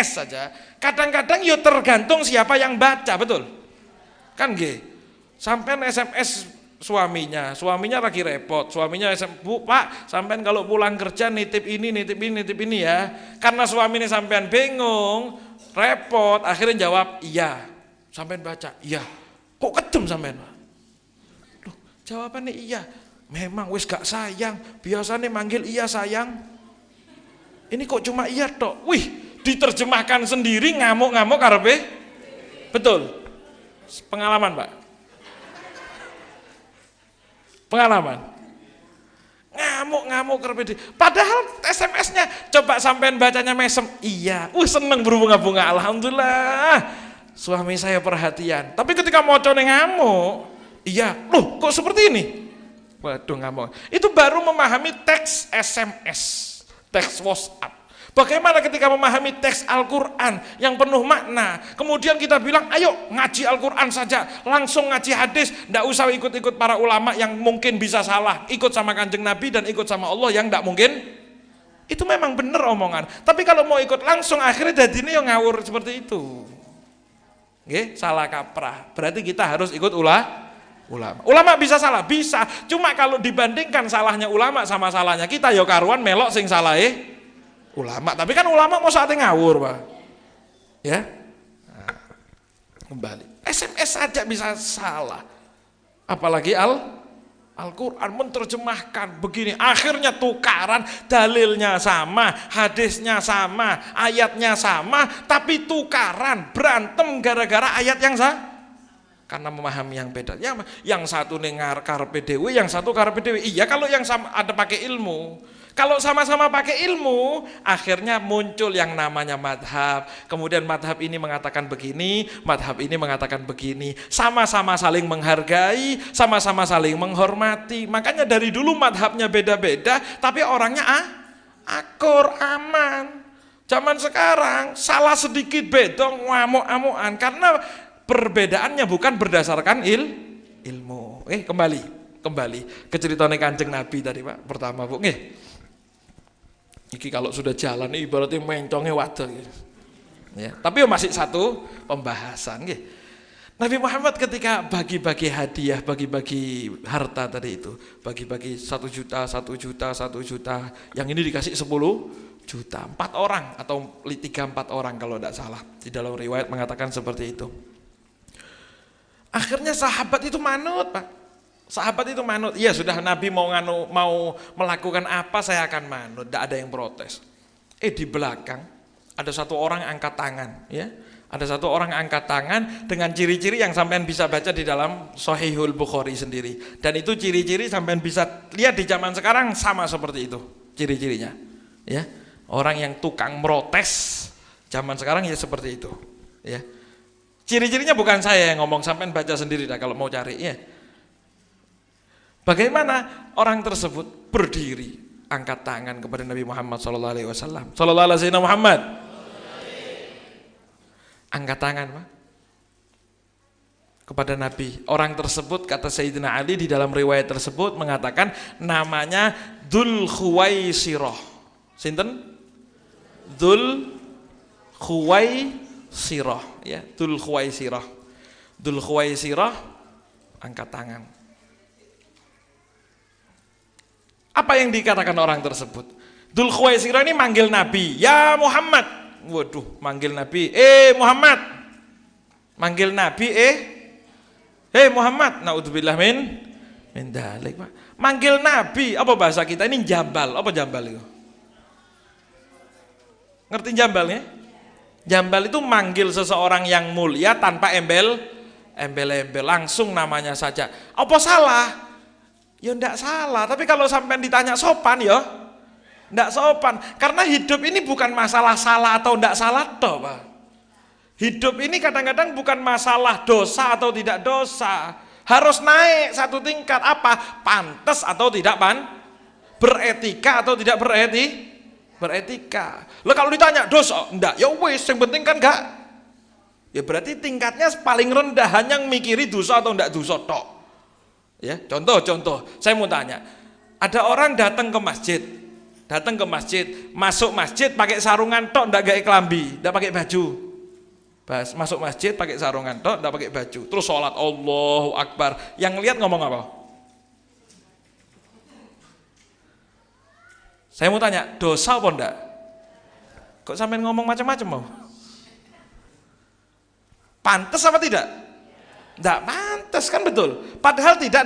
Speaker 3: saja, kadang-kadang ya tergantung siapa yang baca, betul? Kan nggih. Sampean SMS suaminya lagi repot, suaminya Bu Pak, sampean kalau pulang kerja nitip ini ya. Karena suaminya sampean bingung, repot, akhirnya jawab iya. Sampean baca, iya. Kok kedem sampean? Loh, jawabannya iya. Memang wis gak sayang. Biasanya manggil iya sayang. Ini kok cuma iya tok. Wih, diterjemahkan sendiri ngamuk-ngamuk karepe. Betul. Pengalaman, Pak. Pengalaman. Ngamuk-ngamuk karepe. Padahal SMS-nya coba sampean bacanya mesem. Iya. Seneng berbunga-bunga. Alhamdulillah. Suami saya perhatian. Tapi ketika mocone ngamuk, iya, loh kok seperti ini? Waduh ngamuk. Itu baru memahami teks SMS, teks WhatsApp. Bagaimana ketika memahami teks Al-Quran yang penuh makna, kemudian kita bilang, ayo ngaji Al-Quran saja, langsung ngaji hadis, tidak usah ikut-ikut para ulama yang mungkin bisa salah, ikut sama Kanjeng Nabi dan ikut sama Allah yang tidak mungkin. Itu memang benar omongan. Tapi kalau mau ikut langsung akhirnya jadinya yang ngawur seperti itu. Oke, salah kaprah. Berarti kita harus ikut ulama. Ulama bisa salah, bisa. Cuma kalau dibandingkan salahnya ulama sama salahnya kita, ya karuan melok sing salah ulama. Tapi kan ulama mau saatnya ngawur, Pak. Ya. Nah, kembali. SMS saja bisa salah. Apalagi Al-Quran menerjemahkan begini, akhirnya tukaran, dalilnya sama, hadisnya sama, ayatnya sama, tapi tukaran, berantem gara-gara ayat yang sama. Karena memahami yang beda. Yang satu dengar karepe dhewe, yang satu karepe dhewe. Iya kalau yang sama ada pakai ilmu. Kalau sama-sama pakai ilmu, akhirnya muncul yang namanya madhab. Kemudian madhab ini mengatakan begini, madhab ini mengatakan begini. Sama-sama saling menghargai, sama-sama saling menghormati. Makanya dari dulu madhabnya beda-beda, tapi orangnya akur, aman. Zaman sekarang salah sedikit beda, ngamuk-amukan. Karena perbedaannya bukan berdasarkan ilmu. Kembali ke ceritanya Kanjeng Nabi tadi, Pak. Pertama, Bu. Iki kalau sudah jalan ini ibaratnya mencongnya wadah gitu. Ya, tapi masih satu pembahasan gitu. Nabi Muhammad ketika bagi-bagi hadiah, bagi-bagi harta tadi itu, bagi-bagi 1 juta, 1 juta, 1 juta, yang ini dikasih 10 juta, 4 orang atau 3-4 orang kalau tidak salah. Di dalam riwayat mengatakan seperti itu. Akhirnya sahabat itu manut, Pak. Sahabat itu manut, iya sudah Nabi mau melakukan apa saya akan manut, tidak ada yang protes. Di belakang ada satu orang angkat tangan, ya, ada satu orang angkat tangan dengan ciri-ciri yang sampean bisa baca di dalam Sahihul Bukhari sendiri. Dan itu ciri-ciri sampean bisa lihat di zaman sekarang sama seperti itu ciri-cirinya, ya. Orang yang tukang protes zaman sekarang ya seperti itu, ya. Ciri-cirinya bukan saya yang ngomong, sampean baca sendiri dah kalau mau cari, ya. Bagaimana orang tersebut berdiri, angkat tangan kepada Nabi Muhammad SAW. Sallallahu alaihi Muhammad. Angkat tangan, Pak, kepada Nabi. Orang tersebut kata Sayyidina Ali di dalam riwayat tersebut mengatakan namanya Dzul Khuwaisirah. Sinten? Dzul Khuwaisirah, ya, Dzul Khuwaisirah. Dzul Khuwaisirah angkat tangan. Apa yang dikatakan orang tersebut? Dzul Khuwaisirah ini manggil Nabi, ya Muhammad. Waduh, manggil Nabi, Muhammad. Manggil Nabi, Muhammad. Naudzubillah min dalik, Pak. Manggil Nabi, apa bahasa kita ini jambal? Apa jambal itu? Ngerti jambalnya? Jambal itu manggil seseorang yang mulia tanpa embel-embel, langsung namanya saja. Apa salah? Ya enggak salah, tapi kalau sampai ditanya sopan ya enggak sopan. Karena hidup ini bukan masalah salah atau enggak salah toh, Pak. Hidup ini kadang-kadang bukan masalah dosa atau tidak dosa. Harus naik satu tingkat, apa? Pantas atau tidak beretika atau tidak beretika. Lah kalau ditanya dosa, enggak, ya wis, yang penting kan enggak. Ya berarti tingkatnya paling rendah, hanya mikiri dosa atau enggak dosa tok. Ya, contoh, saya mau tanya, ada orang datang ke masjid, masuk masjid pakai sarungan tok, ndak gawe klambi, ndak pakai baju. Masuk masjid pakai sarungan tok, ndak pakai baju. Terus sholat Allahu Akbar. Yang lihat ngomong apa? Saya mau tanya, dosa apa ndak? Kok sampean ngomong macam-macam mau? Pantas apa tidak? Tidak pantas kan, betul. Padahal tidak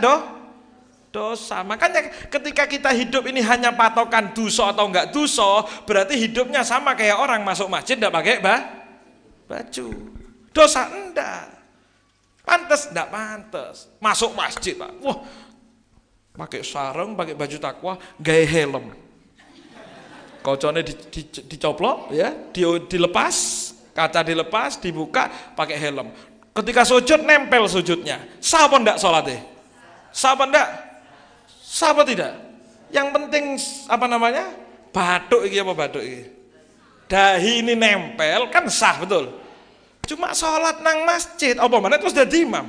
Speaker 3: dosa. Makanya ketika kita hidup ini hanya patokan dosa atau enggak dosa, berarti hidupnya sama kayak orang masuk masjid tidak pakai baju. Dosa enggak. Pantas enggak pantas. Masuk masjid, Pak. Wah, pakai sarung, pakai baju takwa, gaya helm. Kocone dicoplok ya, dilepas, kaca dilepas, dibuka, pakai helm. Ketika sujud nempel sujudnya. Sah apa enggak salatnya? Sah apa enggak? Sah apa tidak? Yang penting apa namanya? Bathuk iki apa bathuk iki? Dahi ini nempel kan sah, betul. Cuma salat nang masjid apa mana terus dadi imam.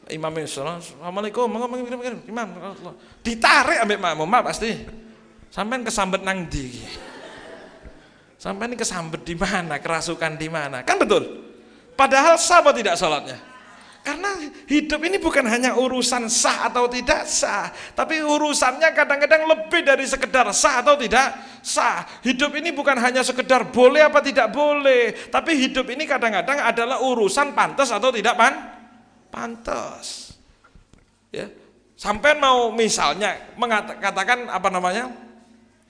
Speaker 3: Imam Assalamualaikum, imam ditarik ambek makmum pasti. Sampean kesambet nang ndi iki? Sampean ini kesambet di mana? Kerasukan di mana? Kan betul. Padahal sah apa tidak salatnya? Karena hidup ini bukan hanya urusan sah atau tidak sah, tapi urusannya kadang-kadang lebih dari sekedar sah atau tidak sah. Hidup ini bukan hanya sekedar boleh apa tidak boleh, tapi hidup ini kadang-kadang adalah urusan pantas atau tidak pantas. Ya, sampai mau misalnya mengatakan apa namanya,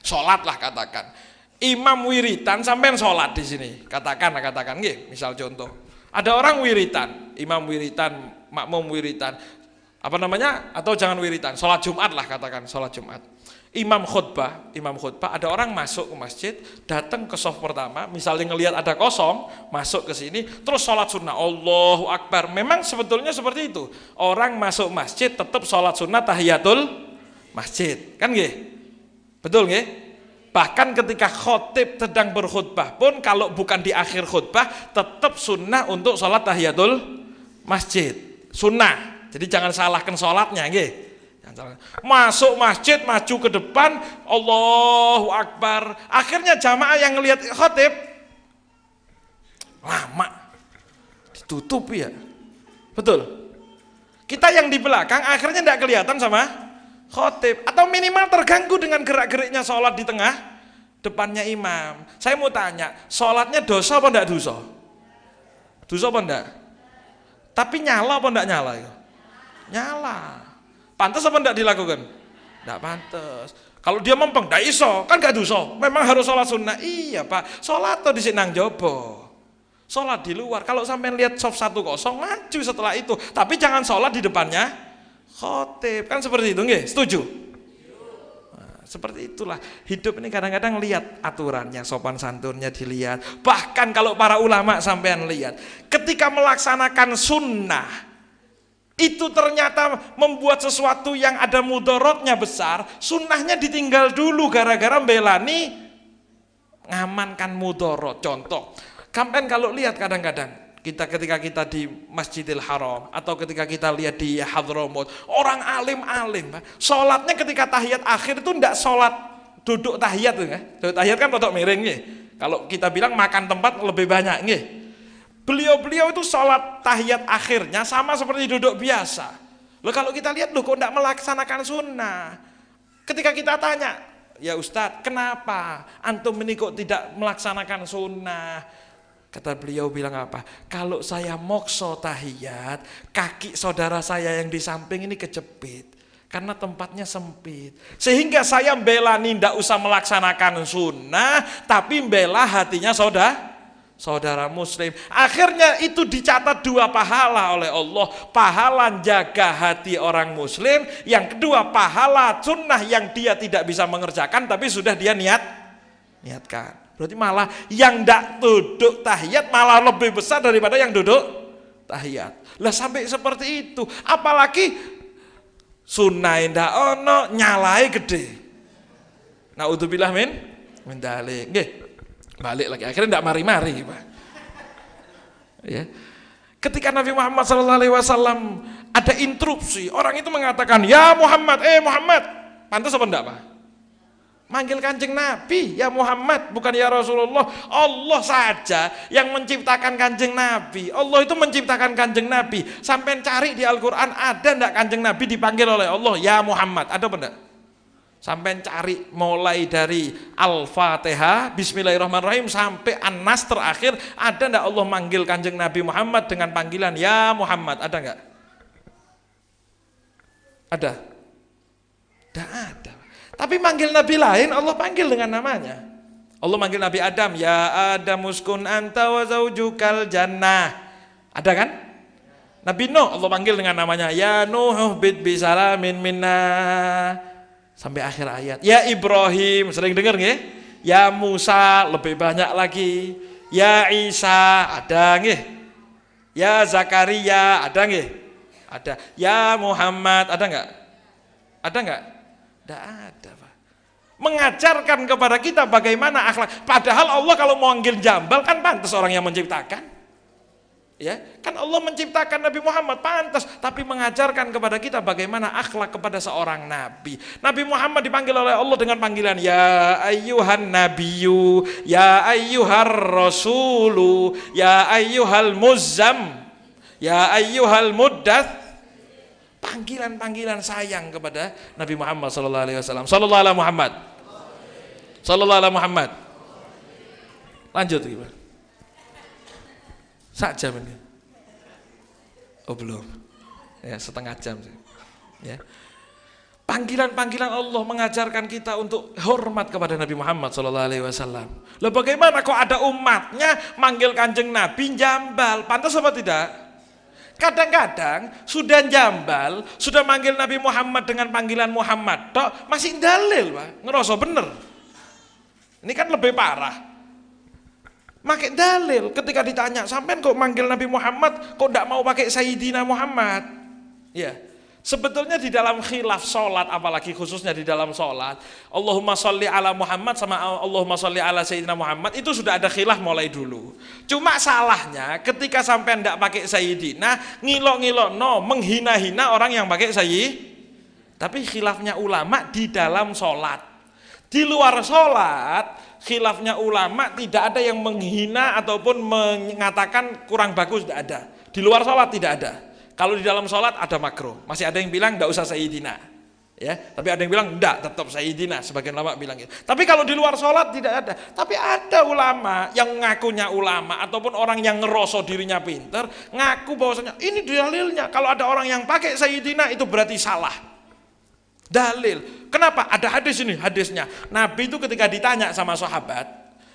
Speaker 3: sholat lah katakan, imam wiritan sampai sholat di sini, katakan nggih, misal contoh. Ada orang wiritan, imam wiritan, makmum wiritan, apa namanya? Atau jangan wiritan, sholat Jumat lah katakan, sholat Jumat. Imam khutbah, ada orang masuk ke masjid, datang ke shaf pertama, misalnya ngelihat ada kosong, masuk ke sini, terus sholat sunnah, Allahu Akbar. Memang sebetulnya seperti itu. Orang masuk masjid tetap sholat sunnah tahiyatul masjid, kan nggih? Betul nggih? Bahkan ketika khotib sedang berkhutbah pun kalau bukan di akhir khutbah tetap sunnah untuk sholat tahiyatul masjid, sunnah. Jadi jangan salahkan sholatnya, nggih. Masuk masjid maju ke depan, Allahu Akbar. Akhirnya jamaah yang ngelihat khotib lama, ditutup ya, betul. Kita yang di belakang akhirnya tidak kelihatan sama khotib, atau minimal terganggu dengan gerak-geriknya sholat di tengah depannya imam. Saya mau tanya, sholatnya dosa apa enggak dosa? Dosa apa enggak? Tapi nyala apa enggak nyala? Nyala. Pantas apa enggak dilakukan? Enggak pantas. Kalau dia mempeng, enggak iso, kan enggak dosa. Memang harus sholat sunnah. Iya Pak, sholat tuh di sini nang jobo. Sholat di luar. Kalau sampai lihat shaf 1-0 maju setelah itu. Tapi jangan sholat di depannya khotib, kan seperti itu, nggih? Setuju? Nah, seperti itulah hidup ini. Kadang-kadang lihat aturannya, sopan santunnya dilihat. Bahkan kalau para ulama sampean lihat, ketika melaksanakan sunnah itu ternyata membuat sesuatu yang ada mudorotnya besar, sunnahnya ditinggal dulu gara-gara belani ngamankan mudorot. Contoh, sampean kalau lihat kadang-kadang ketika kita di Masjidil Haram atau ketika kita lihat di Hadramut, orang alim-alim, sholatnya ketika tahiyat akhir itu tidak sholat duduk tahiyat, duduk tahiyat kan rodok miring nih. Kalau kita bilang makan tempat lebih banyak nih. Beliau itu sholat tahiyat akhirnya sama seperti duduk biasa. Loh kalau kita lihat loh kok tidak melaksanakan sunnah. Ketika kita tanya, ya Ustadz, kenapa antum ini kok tidak melaksanakan sunnah? Kata beliau bilang apa? Kalau saya mokso tahiyat, kaki saudara saya yang di samping ini kejepit karena tempatnya sempit. Sehingga saya bela tidak usah melaksanakan sunnah, tapi bela hatinya saudara muslim. Akhirnya itu dicatat 2 pahala oleh Allah. Pahala jaga hati orang muslim, yang kedua pahala sunnah yang dia tidak bisa mengerjakan tapi sudah dia niatkan. Berarti malah yang tidak duduk tahiyat malah lebih besar daripada yang duduk tahiyat. Lah sampai seperti itu, apalagi sunnah ndak ono nyalai gede. Naudzubillah min dzalik. Nggih. Balik lagi akhirnya ndak mari-mari, Pak. Ya. Ketika Nabi Muhammad SAW ada interupsi, orang itu mengatakan, "Ya Muhammad, Muhammad." Pantas apa enggak, Pak? Manggil Kanjeng Nabi, ya Muhammad, bukan ya Rasulullah. Allah saja yang menciptakan Kanjeng Nabi. Allah itu menciptakan Kanjeng Nabi. Sampai cari di Al-Quran ada enggak Kanjeng Nabi dipanggil oleh Allah, ya Muhammad? Ada apa enggak? Sampai cari mulai dari Al-Fatihah, Bismillahirrahmanirrahim sampai An-Nas terakhir, ada enggak Allah manggil Kanjeng Nabi Muhammad dengan panggilan ya Muhammad? Ada enggak? Ada? Tidak ada. Tapi manggil Nabi lain Allah panggil dengan namanya. Allah manggil Nabi Adam, ya Adam uskun anta wa zaujukal jannah. Ada kan? Nabi Nuh Allah panggil dengan namanya, ya Nuh bid bisalamin minna. Sampai akhir ayat. Ya Ibrahim, sering dengar nggih? Ya Musa, lebih banyak lagi. Ya Isa, ada nggih? Ya Zakaria, ada nggih? Ada. Ya Muhammad, ada enggak? Ada enggak? Tidak ada, Pak. Mengajarkan kepada kita bagaimana akhlak. Padahal Allah kalau mau manggil jambal kan pantas orang yang menciptakan. Ya, kan Allah menciptakan Nabi Muhammad pantas, tapi mengajarkan kepada kita bagaimana akhlak kepada seorang nabi. Nabi Muhammad dipanggil oleh Allah dengan panggilan ya ayyuhan nabiyyu, ya ayyuhar rasulu, ya ayyuhal muzzam, ya ayyuhal muddats. Panggilan-panggilan sayang kepada Nabi Muhammad sallallahu alaihi wasallam. Sallallahu alaihi Muhammad. Sallallahu alaihi Muhammad. Lanjut gimana? Sak jam ini. Oh belum. Ya, setengah jam sih. Ya. Panggilan-panggilan Allah mengajarkan kita untuk hormat kepada Nabi Muhammad SAW. Loh bagaimana kok ada umatnya manggil Kanjeng Nabi jambal? Pantas apa tidak? Kadang-kadang sudah jambal, sudah manggil Nabi Muhammad dengan panggilan Muhammad, tok masih dalil, Pak. Ngerasa bener. Ini kan lebih parah. Pakai dalil ketika ditanya, sampean kok manggil Nabi Muhammad, kok tidak mau pakai Sayyidina Muhammad? Ya, sebetulnya di dalam khilaf sholat, apalagi khususnya di dalam sholat, Allahumma sholli ala Muhammad sama Allahumma sholli ala Sayyidina Muhammad itu sudah ada khilaf mulai dulu. Cuma salahnya ketika sampean tidak pakai Sayyidina, ngilok-ngilok no, menghina-hina orang yang pakai Sayyid. Tapi khilafnya ulama di dalam sholat. Di luar sholat, khilafnya ulama tidak ada yang menghina ataupun mengatakan kurang bagus, tidak ada. Di luar sholat tidak ada. Kalau di dalam sholat ada makruh. Masih ada yang bilang tidak usah Sayyidina, ya. Tapi ada yang bilang tidak, tetap Sayyidina. Sebagian ulama bilang gitu. Tapi kalau di luar sholat tidak ada. Tapi ada ulama yang ngakunya ulama ataupun orang yang ngerosok dirinya pinter, ngaku bahwasanya ini dalilnya. Kalau ada orang yang pakai Sayyidina itu berarti salah. Dalil. Kenapa? Ada hadis ini, hadisnya. Nabi itu ketika ditanya sama sahabat,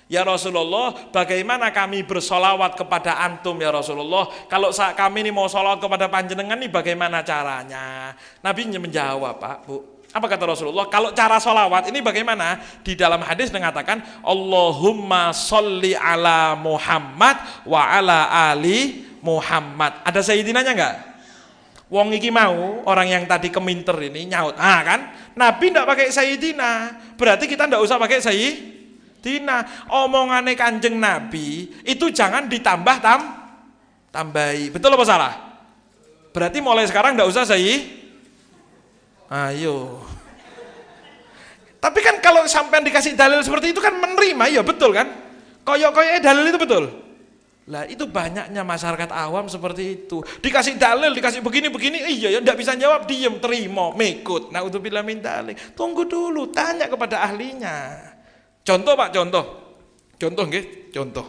Speaker 3: ya Rasulullah, bagaimana kami bersolawat kepada antum ya Rasulullah? Kalau kami ini mau solawat kepada panjenengan ini bagaimana caranya? Nabi menjawab, Pak, Bu. Apa kata Rasulullah? Kalau cara solawat ini bagaimana? Di dalam hadis mengatakan, Allahumma sholli ala Muhammad wa ala ali Muhammad. Ada sayyidinanya enggak? Wong iki mau, orang yang tadi keminter ini nyaut. Ah kan? Nabi tidak pakai sayyidina. Berarti kita tidak usah pakai sayyidina. Omongane Kanjeng Nabi itu jangan ditambah tambahi. Betul apa salah? Berarti mulai sekarang tidak usah ayo. Tapi kan kalau sampai dikasih dalil seperti itu kan menerima, ya betul kan? Koyok-koyoknya dalil itu betul. Lah itu banyaknya masyarakat awam seperti itu. Dikasih dalil, dikasih begini-begini, iya ya enggak bisa jawab, diem, terima, mekut. Nah untuk bila minta dalil, tunggu dulu, tanya kepada ahlinya. Contoh Pak, contoh nggih, contoh.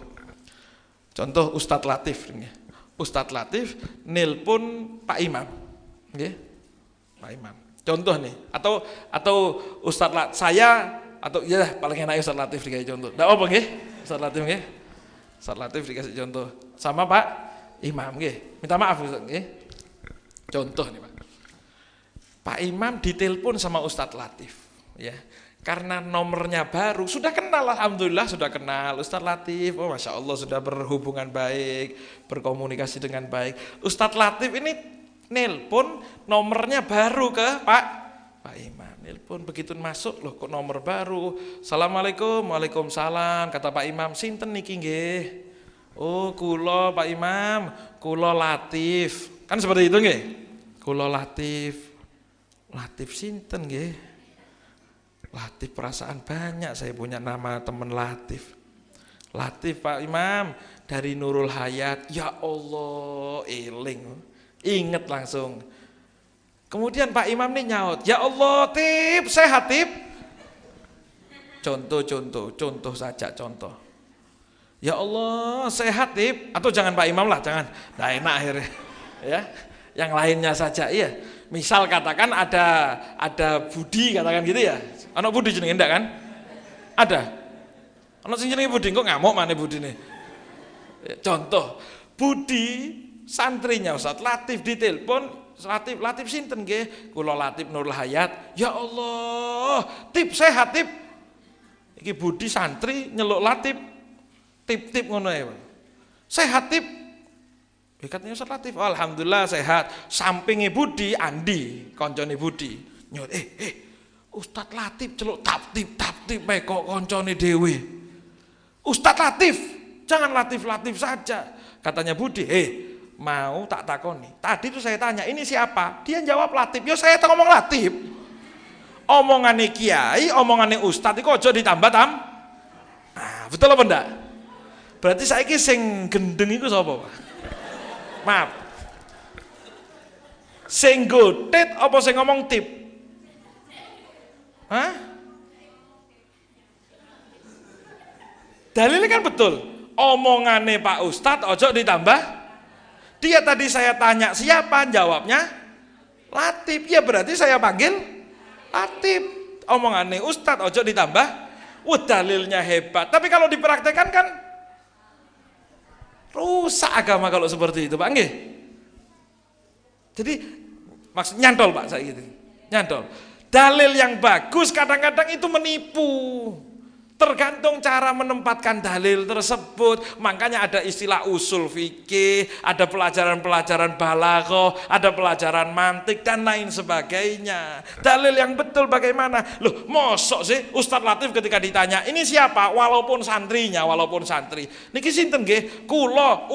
Speaker 3: Contoh Ustadz Latif nggih. Ustadz Latif nelpon Pak Imam. Nggih. Pak Imam. Contoh nih, atau Ustadz Latif saya atau ya paling enak Ustadz Latif dikasih contoh. Enggak apa nggih? Ustadz Latif nggih. Ustadz Latif dikasih contoh sama Pak Imam nggih. Minta maaf Ustadz nggih. Contoh nih Pak. Pak Imam ditelepon sama Ustadz Latif ya. Karena nomornya baru, sudah kenal alhamdulillah, sudah kenal Ustadz Latif. Oh Masya Allah sudah berhubungan baik, berkomunikasi dengan baik. Ustadz Latif ini nelpon nomornya baru ke Pak Imam. Nelpon begitu masuk, loh kok nomor baru. Assalamualaikum, waalaikumsalam. Kata Pak Imam, sinten niki nggih? Oh, kula Pak Imam, kula Latif. Kan seperti itu nggih? Kula Latif. Latif sinten nggih? Latif perasaan banyak saya punya nama teman Latif. Latif Pak Imam dari Nurul Hayat. Ya Allah, eling. Ingat langsung. Kemudian Pak Imam nih nyaut, ya Allah Tip, sehat Tip? Contoh saja contoh. Ya Allah, sehat Tip, atau jangan Pak Imam lah, jangan. Nah, enak akhirnya. Ya. Yang lainnya saja, iya. Misal katakan ada Budi katakan gitu ya. Anak Budi jenenge ndak kan? Ada. Anak sing jenenge Budi kok ngamuk maneh Budine. Contoh, Budi santrinya Ustaz Latif ditelepon, Latif sinten nggih? Kula Latif Nurul Hayat. Ya Allah, Tip sehat Tip. Iki Budi santri nyeluk Latif. Tip ngono ya. Sehat Tip. Katanya Ustaz Latif, alhamdulillah sehat. Sampingi Budi, Andi, koncone Budi. Nyot, Ustaz Latif celuk tap-tip bae kok koncone dhewe. Ustaz Latif, jangan Latif saja. Katanya Budi, mau tak takoni. Tadi tuh saya tanya, ini siapa? Dia jawab Latif. Ya saya ngomong Latif. Omongane kiai, omongane ustaz iku aja ditambah Nah, betul apa ndak? Berarti saiki sing gendeng iku sapa, Pak? Maaf. Sing gotit apa sing ngomong tip? Hah? Dalilnya kan betul. Omongane Pak Ustadz ojo ditambah. Dia tadi saya tanya siapa, jawabnya Latif. Ya berarti saya panggil Latif. Omongane Ustadz ojo ditambah. Dalilnya hebat. Tapi kalau dipraktekkan kan rusak agama kalau seperti itu, Pak. Nggih. Jadi maksud nyantol, Pak, saya gitu. Nyantol. Dalil yang bagus kadang-kadang itu menipu. Tergantung cara menempatkan dalil tersebut. Makanya ada istilah usul fikih, ada pelajaran-pelajaran balaghah, ada pelajaran mantik dan lain sebagainya. Dalil yang betul bagaimana? Loh, mosok sih Ustadz Latif ketika ditanya, "Ini siapa?" Walaupun santrinya, walaupun santri. Niki sinten nggih? Kula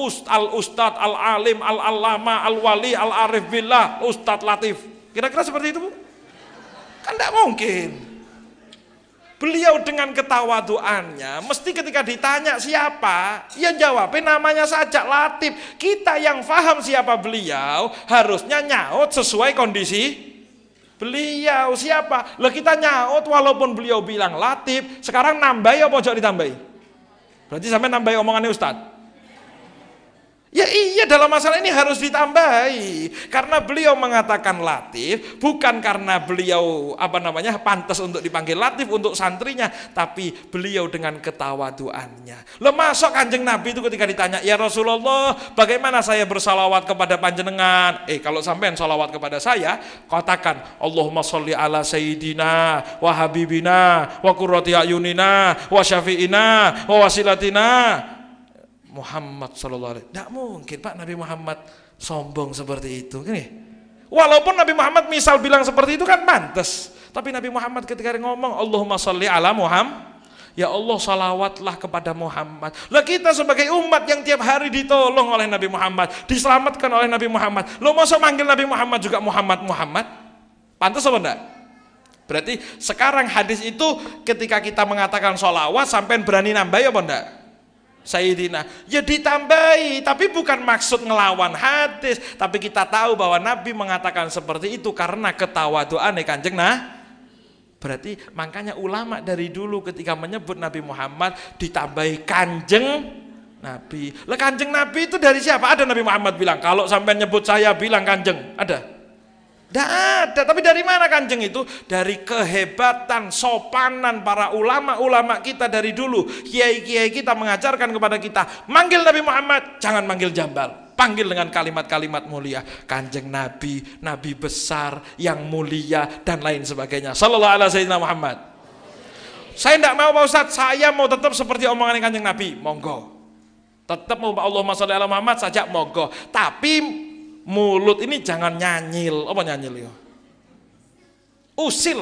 Speaker 3: Ustadz Al-Alim Al-Allama Al-Wali Al-Arif Billah Ustadz Latif. Kira-kira seperti itu, Bu? Kan tidak mungkin. Beliau dengan ketawaduannya, mesti ketika ditanya siapa, ya jawabnya namanya saja Latif. Kita yang paham siapa beliau, harusnya nyaut sesuai kondisi beliau. Siapa? Lah kita nyaut walaupun beliau bilang Latif, sekarang nambahi apa ojo ditambahi? Berarti sampai nambahi omongannya Ustadz. Ya iya, dalam masalah ini harus ditambahi. Karena beliau mengatakan Latif bukan karena beliau pantas untuk dipanggil Latif untuk santrinya, tapi beliau dengan ketawaduannya. Loh, masuk Kanjeng Nabi itu ketika ditanya, "Ya Rasulullah, bagaimana saya bersalawat kepada panjenengan?" Kalau sampean salawat kepada saya, katakan Allahumma sholli ala sayyidina wa habibina wa qurrati ayunina wa syafi'ina wa wasilatina Muhammad sallallahu alaihi. Tidak mungkin Pak Nabi Muhammad sombong seperti itu. Gini. Walaupun Nabi Muhammad misal bilang seperti itu kan pantas, tapi Nabi Muhammad ketika ngomong Allahumma sholli ala Muhammad, ya Allah salawatlah kepada Muhammad. Lah kita sebagai umat yang tiap hari ditolong oleh Nabi Muhammad, diselamatkan oleh Nabi Muhammad, lo masa manggil Nabi Muhammad juga Muhammad? Pantas apa enggak? Berarti sekarang hadis itu ketika kita mengatakan sholawat sampai berani nambah apa enggak? Sayyidina, ya ditambahi, tapi bukan maksud ngelawan hadis, tapi kita tahu bahwa Nabi mengatakan seperti itu karena ketawaduan Kanjeng. Berarti makanya ulama dari dulu ketika menyebut Nabi Muhammad ditambahi Kanjeng Nabi. Lah Kanjeng Nabi itu dari siapa? Ada Nabi Muhammad bilang, "Kalau sampai nyebut saya bilang Kanjeng." Ada? Tidak ada, tapi dari mana Kanjeng itu? Dari kehebatan, sopanan para ulama-ulama kita dari dulu. Kiai-kiai kita mengajarkan kepada kita, manggil Nabi Muhammad, jangan manggil jambal. Panggil dengan kalimat-kalimat mulia. Kanjeng Nabi, Nabi besar, yang mulia, dan lain sebagainya. Sallallahu alaihi wasallam Muhammad. Saya tidak mau Pak Ustadz, saya mau tetap seperti omongan Kanjeng Nabi. Monggo. Tetap mau Allahumma sholli ala Muhammad saja, monggo. Tapi mulut ini jangan nyanyil. Apa nyanyil ya? Usil.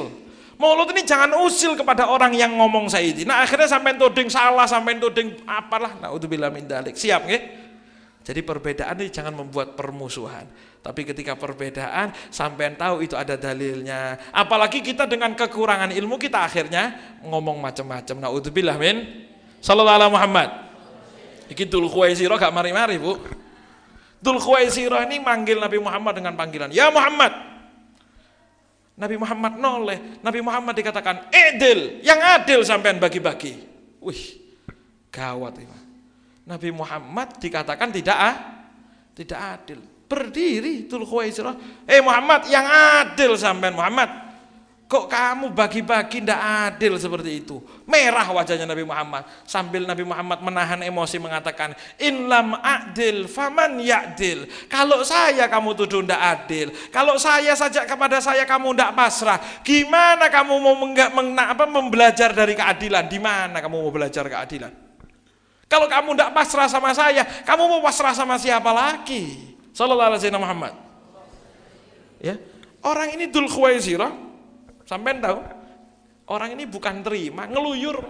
Speaker 3: Mulut ini jangan usil kepada orang yang ngomong Sayyidina. Akhirnya sampai tuding salah, sampai tuding apalah. Naudzubillah min dzalik. Siap nggih? Jadi perbedaan ini jangan membuat permusuhan. Tapi ketika perbedaan sampai tahu itu ada dalilnya. Apalagi kita dengan kekurangan ilmu kita akhirnya ngomong macam-macam. Naudzubillah min. Sallallahu alaihi Muhammad. Iki Dzul Khuwaisirah gak mari-mari, Bu. Dzul Khuwaisirah ini manggil Nabi Muhammad dengan panggilan, "Ya Muhammad." Nabi Muhammad noleh, Nabi Muhammad dikatakan adil, yang adil sampean bagi-bagi. Wih, gawat ini. Nabi Muhammad dikatakan tidak adil. Berdiri Dzul Khuwaisirah, Muhammad, yang adil sampean Muhammad. Kok kamu bagi-bagi tidak adil seperti itu? Merah wajahnya Nabi Muhammad. Sambil Nabi Muhammad menahan emosi mengatakan, in lam adil faman ya'dil. Kalau saya kamu tuduh tidak adil, kalau saya saja kepada saya kamu tidak pasrah, gimana kamu mau belajar dari keadilan? Di mana kamu mau belajar keadilan? Kalau kamu tidak pasrah sama saya, kamu mau pasrah sama siapa lagi? Sallallahu alaihi wasallam Muhammad. Ya, orang ini Dzul Khuwaisirah, sampean tahu? Orang ini bukan terima, ngeluyur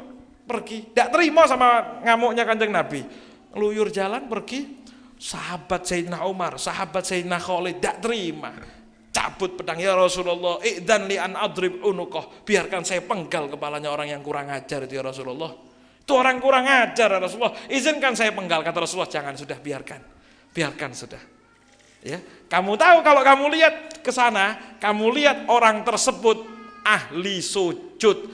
Speaker 3: pergi. Tidak terima sama ngamuknya Kanjeng Nabi. Ngeluyur jalan pergi. Sahabat Sayyidina Umar, sahabat Sayyidina Khalid tidak terima. Cabut pedang, ya Rasulullah, idzan li an adrib unuqah. Biarkan saya penggal kepalanya orang yang kurang ajar itu ya Rasulullah. Itu orang kurang ajar ya Rasulullah. Izinkan saya penggal, kata Rasulullah. Jangan, sudah, biarkan. Biarkan sudah. Ya, kamu tahu kalau kamu lihat ke sana, kamu lihat orang tersebut ahli sujud,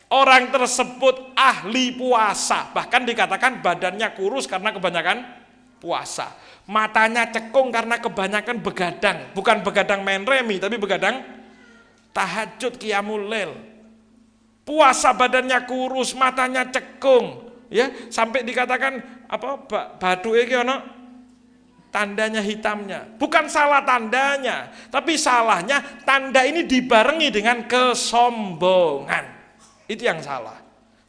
Speaker 3: orang tersebut ahli puasa, bahkan dikatakan badannya kurus karena kebanyakan puasa, matanya cekung karena kebanyakan begadang, bukan begadang main remi tapi begadang tahajud qiyamul lail. Puasa badannya kurus, matanya cekung, ya, sampai dikatakan apa, batu iki ana tandanya hitamnya. Bukan salah tandanya, tapi salahnya tanda ini dibarengi dengan kesombongan. Itu yang salah.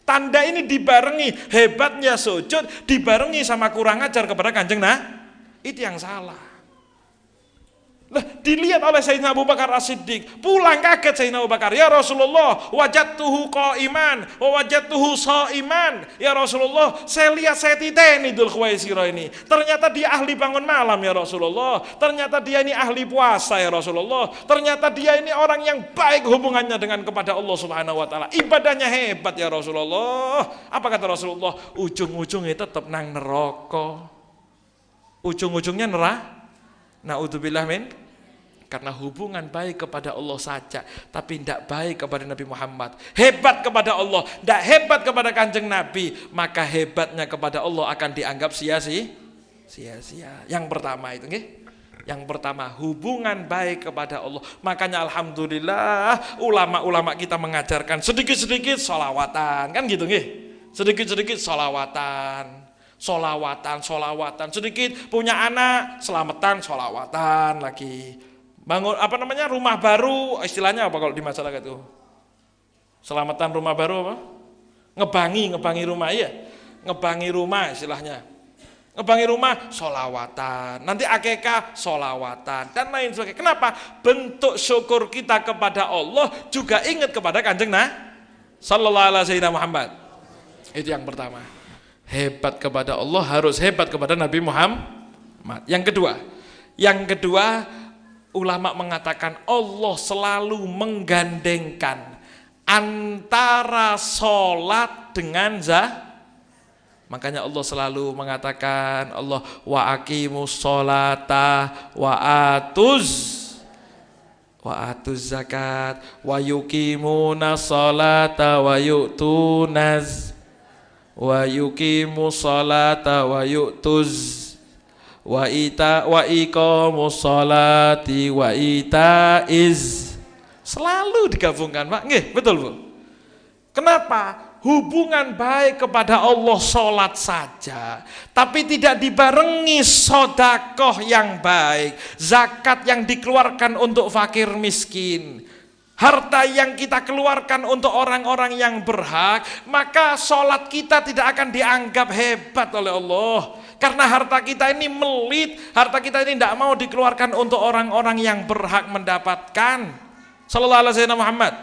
Speaker 3: Tanda ini dibarengi hebatnya sujud, dibarengi sama kurang ajar kepada Kanjeng itu yang salah. Lah, dilihat oleh Sayyidina Abu Bakar As-Siddiq, pulang kaget Sayyidina Abu Bakar, ya Rasulullah, wajadtuhu qa'iman wa wajadtuhu sha'iman. Ya Rasulullah, saya lihat saya titeni Dzul Khuwaisirah ini. Ternyata dia ahli bangun malam ya Rasulullah. Ternyata dia ini ahli puasa ya Rasulullah. Ternyata dia ini orang yang baik hubungannya dengan kepada Allah Subhanahu wa taala. Ibadahnya hebat ya Rasulullah. Apa kata Rasulullah? Ujung-ujungnya tetap nang neraka. Ujung-ujungnya neraka. Na'udzubillah min, karena hubungan baik kepada Allah saja tapi tidak baik kepada Nabi Muhammad, hebat kepada Allah, tidak hebat kepada Kanjeng Nabi, maka hebatnya kepada Allah akan dianggap sia-sia. Yang pertama itu nggih. Yang pertama, hubungan baik kepada Allah. Makanya alhamdulillah ulama-ulama kita mengajarkan sedikit-sedikit sholawatan, kan gitu nggih. Sedikit-sedikit sholawatan, sedikit punya anak, selamatan, sholawatan lagi. Bangun rumah baru, istilahnya apa kalau di masyarakat itu? Selamatan rumah baru apa? Ngebangi rumah, iya. Ngebangi rumah istilahnya. Ngebangi rumah, sholawatan. Nanti akikah, sholawatan dan lain sebagainya. Kenapa? Bentuk syukur kita kepada Allah juga ingat kepada Kanjeng sallallahu alaihi Muhammad. Itu yang pertama. Hebat kepada Allah harus hebat kepada Nabi Muhammad. Yang kedua, ulama mengatakan Allah selalu menggandengkan antara sholat dengan makanya Allah selalu mengatakan Allah wa aqimus sholata wa atuz zakat wa yuqimuna sholata wa yu'tunaz wa yuqimu sholata wa yu'tuz wa iqamu sholati wa itaiz. Selalu digabungkan, Pak. Nggih, betul, Bu. Kenapa? Hubungan baik kepada Allah sholat saja, tapi tidak dibarengi sodakoh yang baik, zakat yang dikeluarkan untuk fakir miskin, harta yang kita keluarkan untuk orang-orang yang berhak, maka sholat kita tidak akan dianggap hebat oleh Allah. Karena harta kita ini melit, harta kita ini tidak mau dikeluarkan untuk orang-orang yang berhak mendapatkan. Sallallahu alaihi wasallam Muhammad.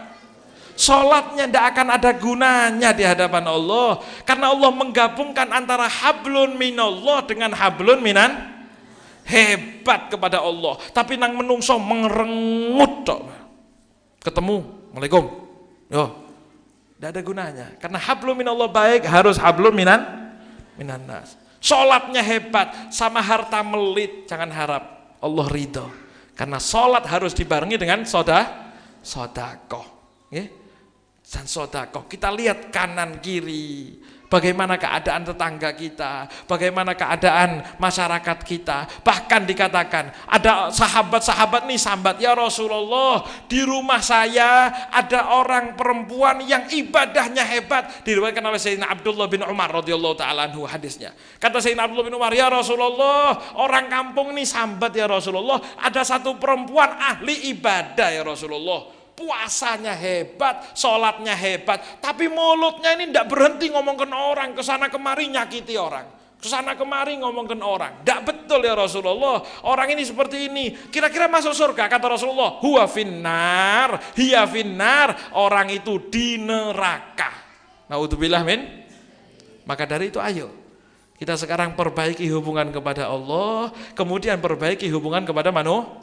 Speaker 3: Sholatnya tidak akan ada gunanya di hadapan Allah. Karena Allah menggabungkan antara hablun minallah dengan hablun minan. Hebat kepada Allah, tapi nang menungso mengerengut tok. Ketemu, Assalamualaikum. Yo, tidak ada gunanya. Karena hablum minallah baik, harus hablum minan nas. Sholatnya hebat, sama harta melit, jangan harap Allah ridho. Karena sholat harus dibarengi dengan sodakoh, dan sodakoh. Kita lihat kanan kiri, bagaimana keadaan tetangga kita, bagaimana keadaan masyarakat kita. Bahkan dikatakan ada sahabat-sahabat nih sambat, ya Rasulullah, di rumah saya ada orang perempuan yang ibadahnya hebat. Diriwayatkan oleh Sayyidina Abdullah bin Umar radhiyallahu taala anhu hadisnya. Kata Sayyidina Abdullah bin Umar, ya Rasulullah, orang kampung nih sambat ya Rasulullah, ada satu perempuan ahli ibadah ya Rasulullah. Puasanya hebat, sholatnya hebat, tapi mulutnya ini tidak berhenti ngomongkan orang, kesana kemari nyakiti orang, kesana kemari ngomongkan orang. Tidak betul ya Rasulullah, orang ini seperti ini, kira-kira masuk surga? Kata Rasulullah, huwa finnar, hiya finnar, orang itu di neraka. Naudzubillah min. Maka dari itu ayo kita sekarang perbaiki hubungan kepada Allah, kemudian perbaiki hubungan kepada manusia.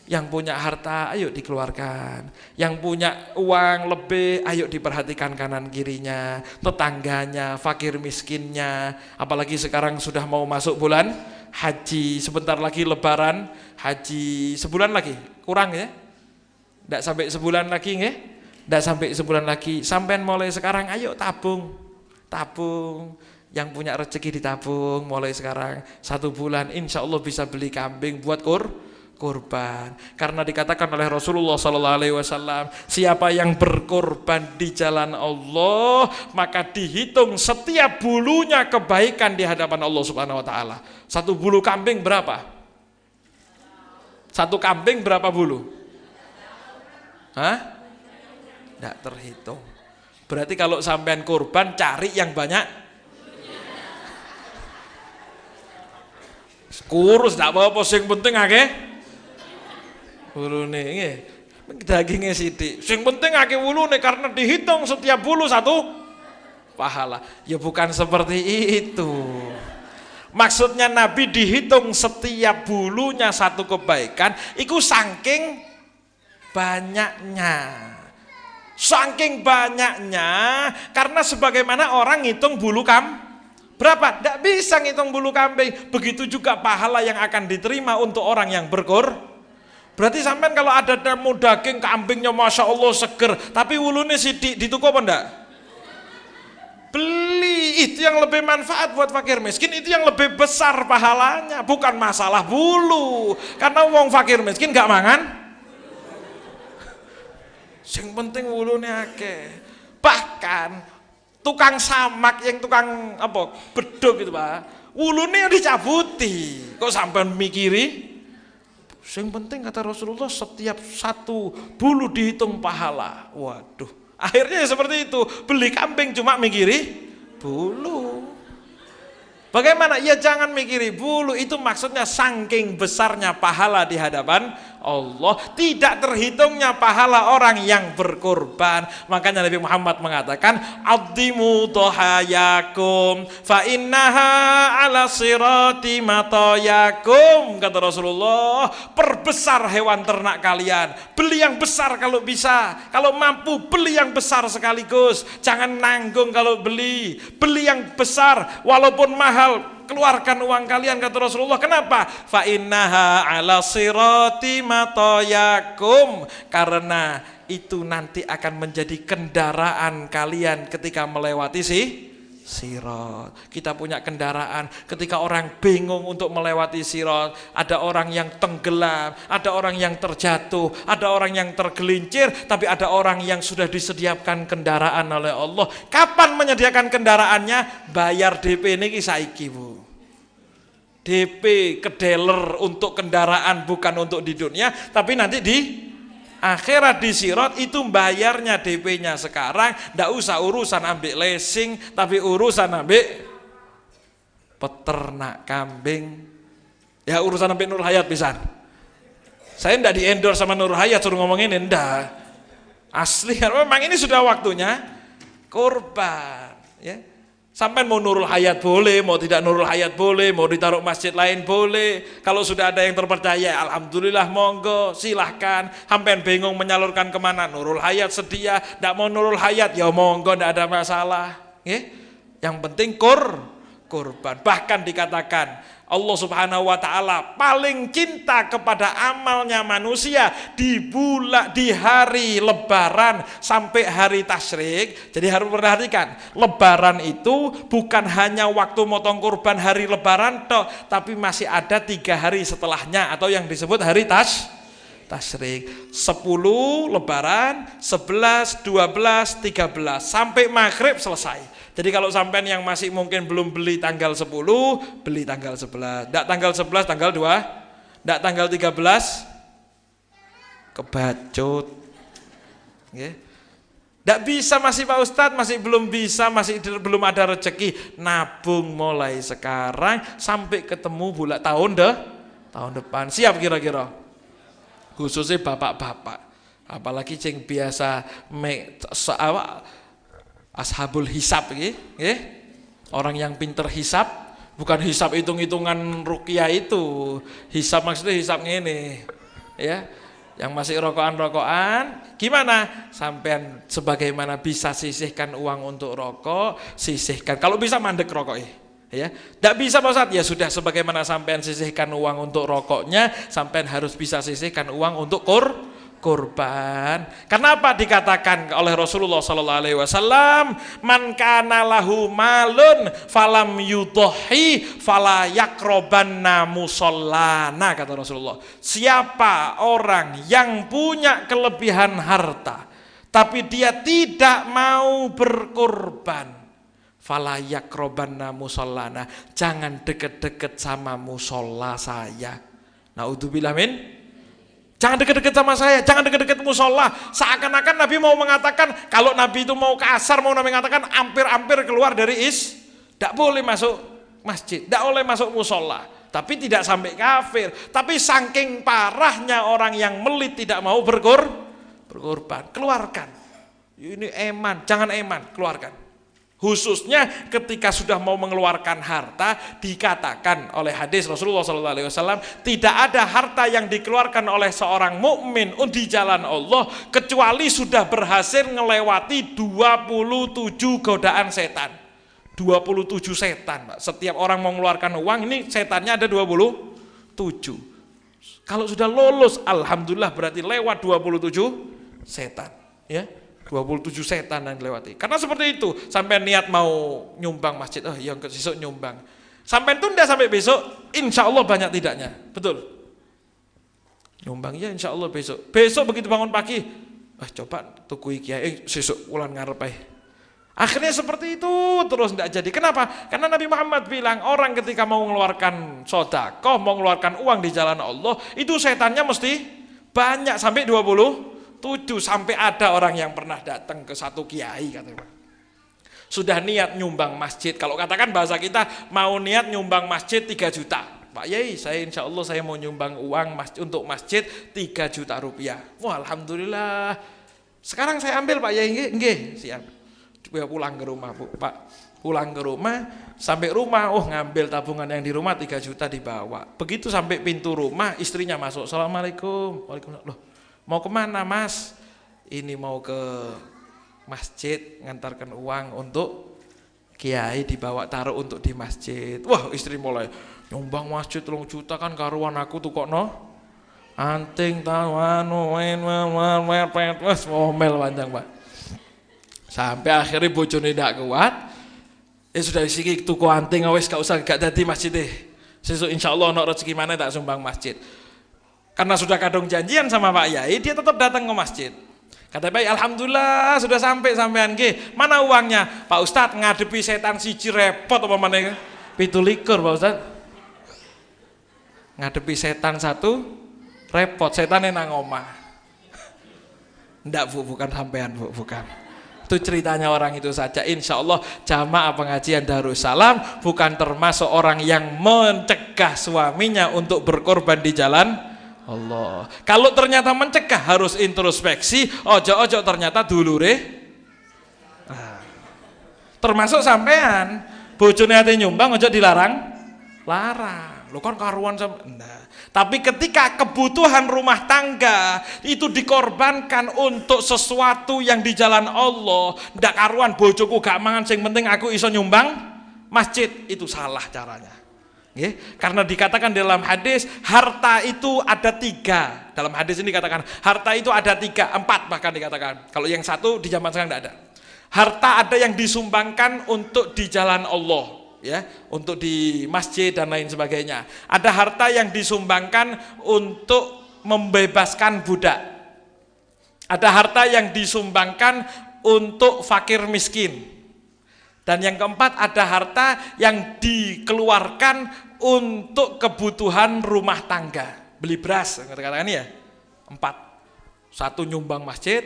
Speaker 3: Yang punya harta, ayo dikeluarkan. Yang punya uang lebih, ayo diperhatikan kanan kirinya, tetangganya, fakir miskinnya. Apalagi sekarang sudah mau masuk bulan haji, sebentar lagi lebaran haji, sebulan lagi, kurang ya? Tidak sampai sebulan lagi ya? Tidak sampai sebulan lagi. Sampai mulai sekarang, ayo tabung. Yang punya rezeki ditabung mulai sekarang. 1 bulan, insya Allah bisa beli kambing buat kurban. Karena dikatakan oleh Rasulullah SAW, siapa yang berkorban di jalan Allah, maka dihitung setiap bulunya kebaikan di hadapan Allah Subhanahu Wa Taala. 1 bulu kambing berapa? 1 kambing berapa bulu? Hah? Tidak terhitung. Berarti kalau sampean kurban, cari yang banyak. Kurus tidak apa-apa, yang penting akeh wulune nggih. Dagingnya sithik. Sing penting akeh wulune karena dihitung setiap bulu 1 pahala. Ya bukan seperti itu. Maksudnya Nabi dihitung setiap bulunya 1 kebaikan, iku saking banyaknya. Saking banyaknya, karena sebagaimana orang ngitung bulu berapa? Tidak bisa ngitung bulu kambing. Begitu juga pahala yang akan diterima untuk orang yang berarti sampean kalau ada temu daging kambingnya Masya Allah seger, tapi wulunya sidik, dituku apa enggak? Beli, itu yang lebih manfaat buat fakir miskin, itu yang lebih besar pahalanya, bukan masalah bulu. Karena wong fakir miskin gak mangan. Yang penting wulunya akeh. Bahkan tukang samak yang tukang beduk gitu Pak, wulunya dicabuti. Kok sampean mikiri? Yang penting kata Rasulullah setiap 1 bulu dihitung pahala. Waduh, akhirnya seperti itu. Beli kambing cuma mikiri bulu. Bagaimana? Ya jangan mikiri bulu, itu maksudnya saking besarnya pahala di hadapan Allah, tidak terhitungnya pahala orang yang berkorban. Makanya Nabi Muhammad mengatakan, "Addimu dhahayakum fa innaha ala sirati matayakum." Kata Rasulullah, perbesar hewan ternak kalian. Beli yang besar kalau bisa. Kalau mampu beli yang besar sekaligus. Jangan nanggung kalau beli. Beli yang besar walaupun mahal. Keluarkan uang kalian, kata Rasulullah. Kenapa? Fa innaha ala sirati matayakum, karena itu nanti akan menjadi kendaraan kalian ketika melewati sirat. Kita punya kendaraan, ketika orang bingung untuk melewati sirat, ada orang yang tenggelam, ada orang yang terjatuh, ada orang yang tergelincir, tapi ada orang yang sudah disediakan kendaraan oleh Allah. Kapan menyediakan kendaraannya? Bayar DP niki saiki, Bu. DP ke dealer untuk kendaraan, bukan untuk di dunia, tapi nanti di akhirat di sirat itu bayarnya DP-nya sekarang. Ndak usah urusan ambil leasing, tapi urusan ambil peternak kambing. Ya urusan ambil Nur Hayat pisan. Saya ndak di endorse sama Nur Hayat suruh ngomongin, ndak. Asli, memang ini sudah waktunya kurban, ya. Sampai mau Nurul Hayat boleh, mau tidak Nurul Hayat boleh, mau ditaruh masjid lain boleh. Kalau sudah ada yang terpercaya, alhamdulillah monggo, silahkan. Sampai bingung menyalurkan kemana, Nurul Hayat sedia. Tidak mau Nurul Hayat, ya monggo, tidak ada masalah. Yang penting kurban. Bahkan dikatakan Allah Subhanahu wa taala paling cinta kepada amalnya manusia di hari Lebaran sampai hari Tasyrik. Jadi harus perhatikan, Lebaran itu bukan hanya waktu motong kurban hari Lebaran toh, tapi masih ada 3 hari setelahnya atau yang disebut hari Tasyrik. 10 Lebaran, 11, 12, 13 sampai maghrib selesai. Jadi kalau sampean yang masih mungkin belum beli tanggal 10, beli tanggal 11. Ndak tanggal 11, tanggal 2. Ndak tanggal 13, kebacut. Nggih. Ndak bisa masih Pak Ustadz, masih belum bisa, masih belum ada rezeki. Nabung mulai sekarang sampai ketemu bulan tahun depan. Siap kira-kira? Khususnya bapak-bapak. Apalagi yang biasa ashabul hisab nggih. Orang yang pinter hisab, bukan hisab hitung-hitungan ruqyah itu. Hisab maksudnya hisab ngene. Ya. Yang masih rokokan-rokokan, gimana? Sampean sebagaimana bisa sisihkan uang untuk rokok, sisihkan. Kalau bisa mandek rokoknya. Ya, tidak bisa Pak Ustadz, ya sudah sebagaimana sampean sisihkan uang untuk rokoknya, sampean harus bisa sisihkan uang untuk kurban. Kenapa dikatakan oleh Rasulullah SAW, man kana lahu malun falam yudhi fala yakrobanna musallana, kata Rasulullah. Siapa orang yang punya kelebihan harta tapi dia tidak mau berkurban, fala yakrobanna musallana, jangan deket-deket sama musola saya. Naudzubillah min. Jangan deket-deket sama saya, jangan deket-deket musola. Seakan-akan Nabi mau mengatakan, kalau Nabi itu mau ke asar, mau Nabi mengatakan hampir-hampir keluar dari tidak boleh masuk masjid, tidak boleh masuk musola. Tapi tidak sampai kafir. Tapi saking parahnya orang yang melit tidak mau berkorban, keluarkan. Ini eman, jangan eman, keluarkan. Khususnya ketika sudah mau mengeluarkan harta, dikatakan oleh hadis Rasulullah SAW, tidak ada harta yang dikeluarkan oleh seorang mukmin di jalan Allah kecuali sudah berhasil melewati 27 godaan setan. 27 setan, Pak. Setiap orang mau mengeluarkan uang, ini setannya ada 27. Kalau sudah lolos, alhamdulillah berarti lewat 27 setan, ya. 27 setan yang dilewati. Karena seperti itu, sampai niat mau nyumbang masjid, yang besok nyumbang. Sampai tunda sampai besok, insya Allah banyak tidaknya. Betul? Nyumbang ya insya Allah besok. Besok begitu bangun pagi, coba tukui kiai, besok ulang ngarep. Akhirnya seperti itu terus tidak jadi. Kenapa? Karena Nabi Muhammad bilang, orang ketika mau mengeluarkan sedekah, mau mengeluarkan uang di jalan Allah, itu setannya mesti banyak sampai 27. Sampai ada orang yang pernah datang ke satu kiai, katanya, sudah niat nyumbang masjid. Kalau katakan bahasa kita, mau niat nyumbang masjid 3 juta. Pak Yai, saya insya Allah saya mau nyumbang uang untuk masjid 3 juta rupiah. Wah, alhamdulillah. Sekarang saya ambil Pak Yai, nggih, siap. Dia pulang ke rumah, Pak. Pulang ke rumah, sampai rumah, ngambil tabungan yang di rumah 3 juta dibawa. Begitu sampai pintu rumah, istrinya masuk. Assalamualaikum. Waalaikumsalam. Loh, mau kemana Mas? Ini mau ke masjid, ngantarkan uang untuk kiai, dibawa taruh untuk di masjid. Wah, istri mulai nyumbang masjid 3 juta kan karuan aku tuh kok anting tawan ngomel panjang Pak. Sampai akhirnya bojone ndak kuat. Sudah siki tuku anting wis gak usah gak dadi masjid deh. Sesuk insyaallah ono rezeki mana tak sumbang masjid. Karena sudah kadung janjian sama Pak Yai, dia tetap datang ke masjid. Kata Pak Yai, alhamdulillah sudah sampean nggih. Mana uangnya? Pak Ustadz ngadepi setan siji repot apa maneh? 17 Pak Ustadz. Ngadepi setan 1 repot, setane nang omah. Ndak Bu, bukan sampean Bu, bukan. Itu ceritanya orang itu saja. Insya Allah jamaah pengajian Darussalam bukan termasuk orang yang mencegah suaminya untuk berkorban di jalan Allah. Kalau ternyata mencegah harus introspeksi, ojo ternyata dulure. Termasuk sampean, bojone ate nyumbang ojo larang. Lo kan karuan sama. Nah. Tapi ketika kebutuhan rumah tangga itu dikorbankan untuk sesuatu yang di jalan Allah, ndak karuan bojoku gak mangan, sing penting aku iso nyumbang masjid, itu salah caranya. Karena dikatakan dalam hadis harta itu ada 3. Dalam hadis ini dikatakan harta itu ada 3, 4 bahkan dikatakan. Kalau yang 1 di zaman sekarang tidak ada. Harta ada yang disumbangkan untuk di jalan Allah, untuk di masjid dan lain sebagainya. Ada harta yang disumbangkan untuk membebaskan budak. Ada harta yang disumbangkan untuk fakir miskin. Dan yang keempat, ada harta yang dikeluarkan untuk kebutuhan rumah tangga, beli beras, katakan ya. 4. 1 nyumbang masjid,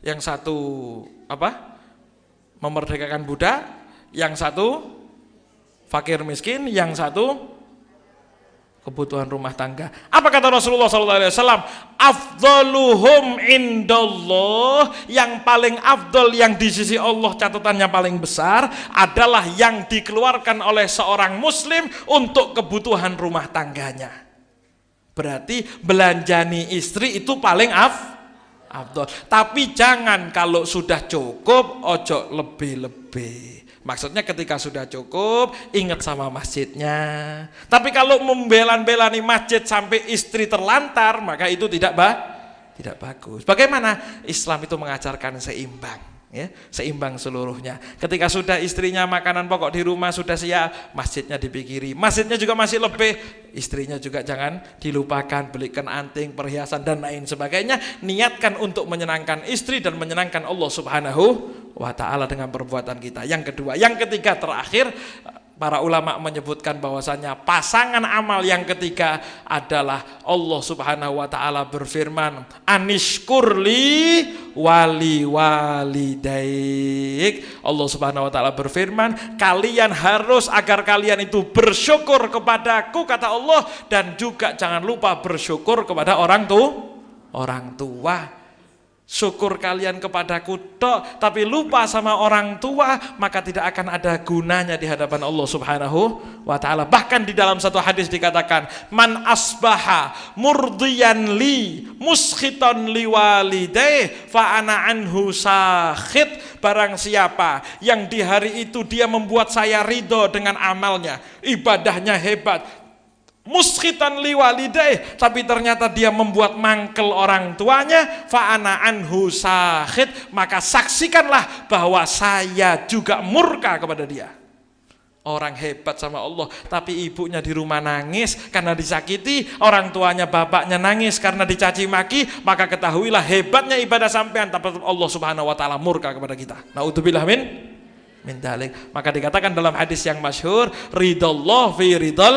Speaker 3: yang 1 memerdekakan budak, yang 1 fakir miskin, yang 1 kebutuhan rumah tangga. Apa kata Rasulullah SAW? Afdaluhum indallah, yang paling afdal, yang di sisi Allah catatannya paling besar adalah yang dikeluarkan oleh seorang muslim untuk kebutuhan rumah tangganya. Berarti belanjani istri itu paling afdal. Tapi jangan kalau sudah cukup ojo lebih-lebih. Maksudnya ketika sudah cukup, ingat sama masjidnya. Tapi kalau membela-belani masjid sampai istri terlantar, maka itu tidak bagus. Bagaimana? Islam itu mengajarkan seimbang, seimbang seluruhnya. Ketika sudah istrinya makanan pokok di rumah sudah siap, masjidnya dipikiri. Masjidnya juga masih lebih, istrinya juga jangan dilupakan, belikan anting, perhiasan dan lain sebagainya. Niatkan untuk menyenangkan istri dan menyenangkan Allah Subhanahu wa ta'ala dengan perbuatan kita. Yang kedua, yang ketiga terakhir, para ulama menyebutkan bahwasanya pasangan amal yang ketiga adalah Allah Subhanahu wa ta'ala berfirman, anishkurli wali walidaik. Allah Subhanahu wa ta'ala berfirman, kalian harus agar kalian itu bersyukur kepadaku, kata Allah, dan juga jangan lupa bersyukur kepada orang tua. Syukur kalian kepadaku tok, tapi lupa sama orang tua, maka tidak akan ada gunanya di hadapan Allah Subhanahu wa ta'ala. Bahkan di dalam satu hadis dikatakan, man asbaha murdiyan li muskhitan li walidayh fa ana anhu sakhit. Barang siapa yang di hari itu dia membuat saya ridho dengan amalnya, ibadahnya hebat, muskhitan liwalidayh, tapi ternyata dia membuat mangkel orang tuanya, fa ana anhu sakhit, maka saksikanlah bahwa saya juga murka kepada dia. Orang hebat sama Allah, tapi ibunya di rumah nangis karena disakiti, orang tuanya bapaknya nangis karena dicaci maki, maka ketahuilah hebatnya ibadah sampean, tapi Allah Subhanahu wa ta'ala murka kepada kita. Naudzubillah min dalik. Maka dikatakan dalam hadis yang masyhur, ridallah fi ridal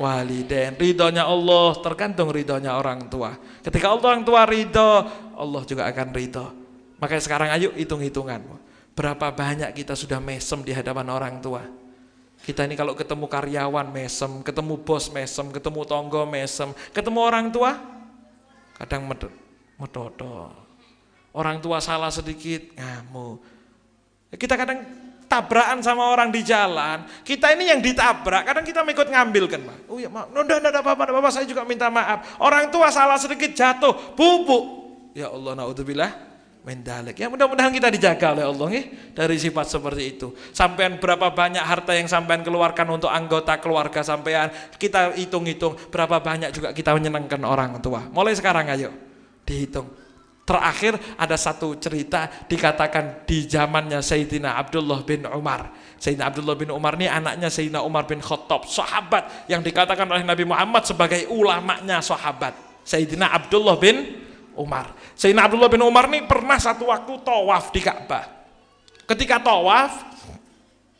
Speaker 3: walidain, ridhonya Allah tergantung ridhonya orang tua. Ketika orang tua ridho, Allah juga akan ridho. Makanya sekarang ayo hitung-hitungan, berapa banyak kita sudah mesem di hadapan orang tua. Kita ini kalau ketemu karyawan mesem, ketemu bos mesem, ketemu tonggo mesem, ketemu orang tua kadang medodo. Orang tua salah sedikit ngamuk. Kita kadang tabrakan sama orang di jalan, kita ini yang ditabrak, kadang kita ikut ngambil kan, Pak. Oh ya, maaf, enggak apa-apa, saya juga minta maaf. Orang tua salah sedikit jatuh, bubuk. Ya Allah, naudzubillah min dzalik. Ya mudah-mudahan kita dijaga oleh Allah dari sifat seperti itu. Sampean berapa banyak harta yang sampean keluarkan untuk anggota keluarga sampean, kita hitung-hitung berapa banyak juga kita menyenangkan orang tua. Mulai sekarang ayo dihitung. Terakhir ada satu cerita dikatakan di zamannya Sayyidina Abdullah bin Umar. Sayyidina Abdullah bin Umar ini anaknya Sayyidina Umar bin Khattab, sahabat yang dikatakan oleh Nabi Muhammad sebagai ulamanya sahabat. Sayyidina Abdullah bin Umar. Sayyidina Abdullah bin Umar ini pernah satu waktu tawaf di Ka'bah. Ketika tawaf,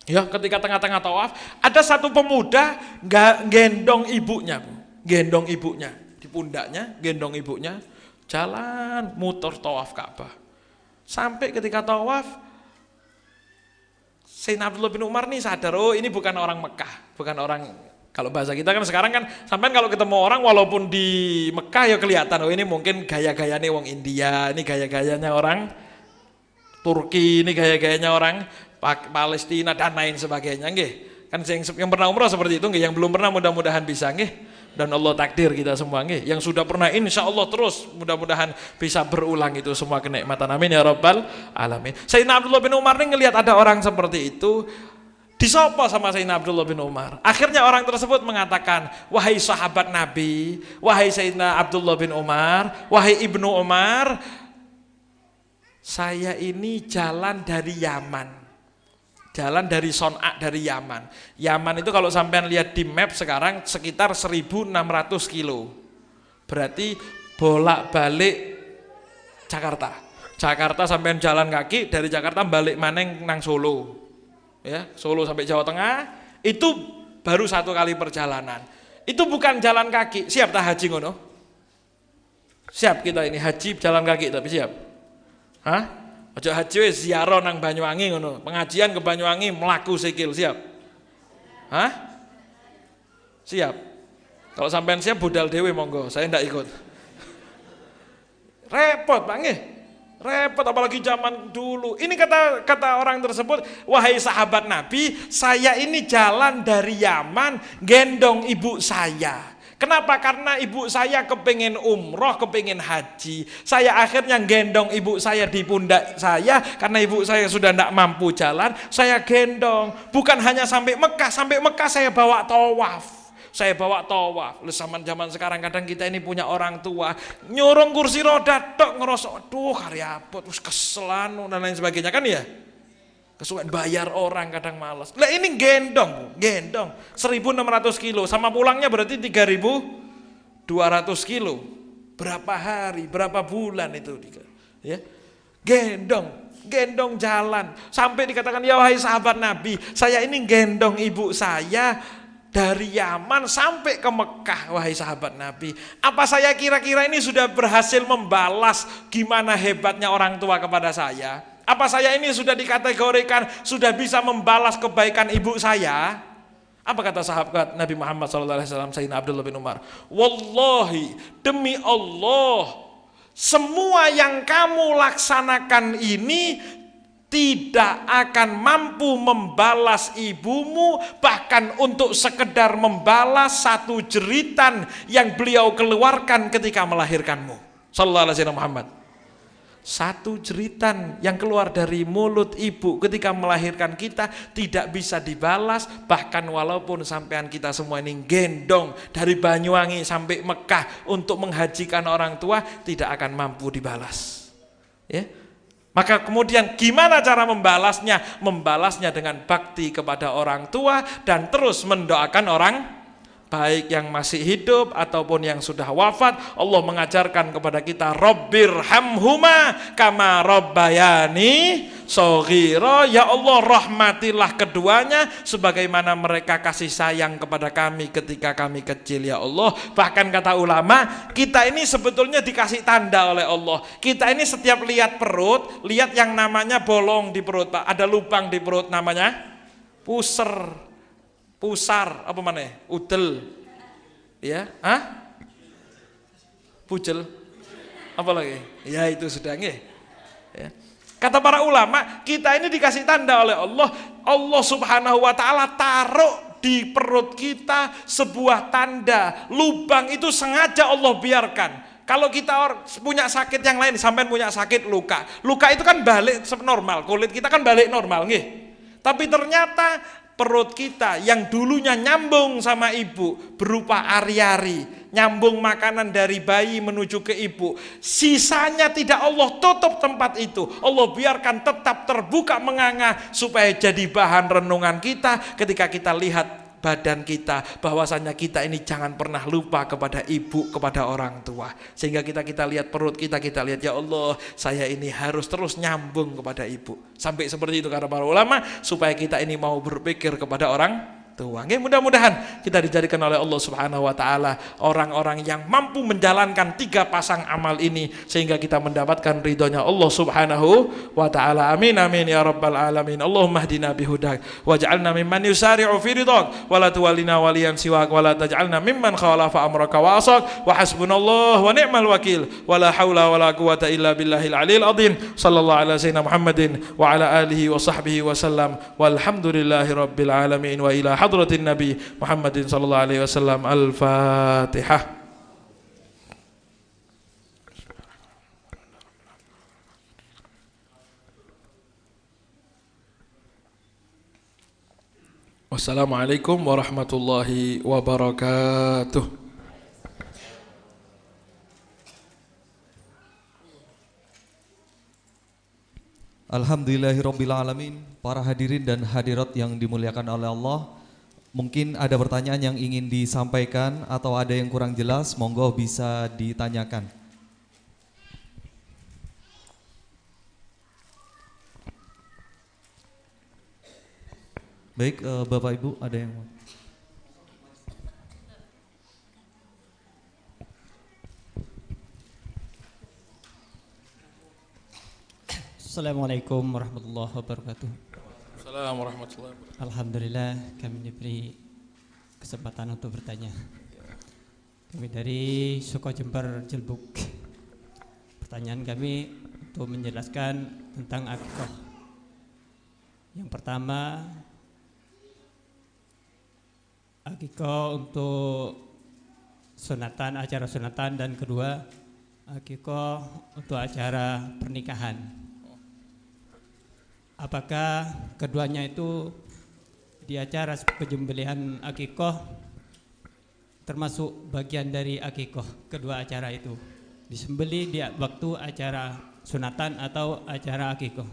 Speaker 3: ketika tengah-tengah tawaf, ada satu pemuda gendong ibunya, di pundaknya, gendong ibunya. Jalan muter tawaf Ka'bah. Sampai ketika tawaf, Sayyidina Abdullah bin Umar nih sadar, oh ini bukan orang Mekah, bukan orang, kalau bahasa kita kan sekarang kan sampean kalau ketemu orang walaupun di Mekah ya kelihatan, oh ini mungkin gaya-gayanya orang India, ini gaya-gayanya orang Turki, ini gaya-gayanya orang Palestina dan lain sebagainya nggih. Kan yang pernah umrah seperti itu nggih, yang belum pernah mudah-mudahan bisa nggih. Dan Allah takdir kita semua nggih. Yang sudah pernah insya Allah terus mudah-mudahan bisa berulang itu semua kenikmatan. Amin ya rabbal alamin. Sayyidina Abdullah bin Umar ini ngelihat ada orang seperti itu, Disopo sama Sayyidina Abdullah bin Umar. Akhirnya orang tersebut mengatakan, wahai sahabat Nabi, wahai Sayyidina Abdullah bin Umar, wahai Ibnu Umar, saya ini jalan dari Yaman. Jalan dari Son'a, dari Yaman. Yaman itu kalau sampean lihat di map sekarang sekitar 1.600 kilo. Berarti bolak-balik Jakarta. Jakarta sampean jalan kaki, dari Jakarta balik maneng nang Solo. Ya, Solo sampai Jawa Tengah itu baru 1 kali perjalanan. Itu bukan jalan kaki. Siap tak haji ngono? Siap kita ini haji jalan kaki tapi siap? Hah? Ojo haji wis ziarah nang Banyuwangi ngono. Pengajian ke Banyuwangi mlaku sikil, siap? Hah? Siap. Kalau sampean siap budal dewe monggo, saya ndak ikut. Repot Pak nggih. Repot apalagi zaman dulu. Ini kata orang tersebut, wahai sahabat Nabi, saya ini jalan dari Yaman gendong ibu saya. Kenapa? Karena ibu saya kepingin umroh, kepingin haji. Saya akhirnya gendong ibu saya di pundak saya, karena ibu saya sudah tidak mampu jalan, saya gendong. Bukan hanya sampai Mekah saya bawa tawaf. Saya bawa tawaf. Zaman sekarang kadang kita ini punya orang tua nyurung kursi roda tok ngerosok, aduh karya apa terus keselan dan lain sebagainya kan ya. Kesukaan bayar orang kadang malas. Lah ini gendong 1.600 kilo sama pulangnya berarti 3.200 kilo. Berapa hari, berapa bulan itu ya. Gendong jalan sampai dikatakan ya wahai sahabat Nabi, saya ini gendong ibu saya dari Yaman sampai ke Mekah, wahai sahabat Nabi. Apa saya kira-kira ini sudah berhasil membalas gimana hebatnya orang tua kepada saya? Apa saya ini sudah dikategorikan sudah bisa membalas kebaikan ibu saya? Apa kata sahabat Nabi Muhammad SAW, Sayyidina Abdullah bin Umar? Wallahi, demi Allah, semua yang kamu laksanakan ini tidak akan mampu membalas ibumu, bahkan untuk sekedar membalas satu jeritan yang beliau keluarkan ketika melahirkanmu. Sallallahu alaihi Muhammad. Satu jeritan yang keluar dari mulut ibu ketika melahirkan kita tidak bisa dibalas, bahkan walaupun sampean kita semua ini gendong dari Banyuwangi sampai Mekah untuk menghajikan orang tua, tidak akan mampu dibalas. Ya. Maka kemudian gimana cara membalasnya? Membalasnya dengan bakti kepada orang tua dan terus mendoakan orang baik yang masih hidup ataupun yang sudah wafat. Allah mengajarkan kepada kita, Rabbirhamhuma kama rabbayani shaghira. Ya Allah, rahmatilah keduanya sebagaimana mereka kasih sayang kepada kami ketika kami kecil ya Allah. Bahkan kata ulama, kita ini sebetulnya dikasih tanda oleh Allah. Kita ini setiap lihat perut, lihat yang namanya bolong di perut, Pak. Ada lubang di perut namanya pusar, apa mana? Udel. Ya, Bujel. Apa lagi? Ya itu sudah nggih. Ya. Kata para ulama, kita ini dikasih tanda oleh Allah. Allah Subhanahu wa taala taruh di perut kita sebuah tanda. Lubang itu sengaja Allah biarkan. Kalau kita punya sakit yang lain, sampai punya sakit luka itu kan balik normal, kulit kita kan balik normal nggih. Tapi ternyata perut kita yang dulunya nyambung sama ibu berupa ari-ari, nyambung makanan dari bayi menuju ke ibu, sisanya tidak Allah tutup tempat itu, Allah biarkan tetap terbuka menganga supaya jadi bahan renungan kita ketika kita lihat badan kita, bahwasanya kita ini jangan pernah lupa kepada ibu, kepada orang tua. Sehingga kita lihat perut kita lihat, ya Allah, saya ini harus terus nyambung kepada ibu. Sampai seperti itu kata para ulama, supaya kita ini mau berpikir kepada orang tua. Mudah-mudahan kita dijadikan oleh Allah Subhanahu wa taala orang-orang yang mampu menjalankan 3 pasang amal ini sehingga kita mendapatkan ridhonya Allah Subhanahu wa taala. Amin amin ya rabbal alamin. Allahumma hdina bihudak waj'alna mimman yusari'u fi ridhak wa la tuwallina waliyan siwak wa la taj'alna mimman khalafa amraka wa asak wa hasbunallahu wa ni'mal wakil wa la haula wa la quwata illa billahil aliyil azim. Sallallahu ala sayyidina Muhammadin wa ala alihi wa sahbihi wa sallam walhamdulillahi rabbil alamin wa ila hadratin Nabi Muhammadin sallallahu alaihi wasallam. Al-Fatihah. Wassalamualaikum warahmatullahi wabarakatuh.
Speaker 2: Alhamdulillahirabbil alamin. Para hadirin dan hadirat yang dimuliakan oleh Allah, mungkin ada pertanyaan yang ingin disampaikan atau ada yang kurang jelas, monggo bisa ditanyakan. Baik, Bapak Ibu, ada yang mau?
Speaker 4: Assalamualaikum warahmatullahi wabarakatuh.
Speaker 3: Assalamualaikum warahmatullahi wabarakatuh.
Speaker 4: Alhamdulillah kami diberi kesempatan untuk bertanya. Kami dari Suko Jember Jelbuk. Pertanyaan kami untuk menjelaskan tentang akikah. Yang pertama, akikah untuk sunatan, acara sunatan, dan kedua akikah untuk acara pernikahan. Apakah keduanya itu di acara penyembelihan akikah termasuk bagian dari akikah, kedua acara itu disembelih di waktu acara sunatan atau acara akikah?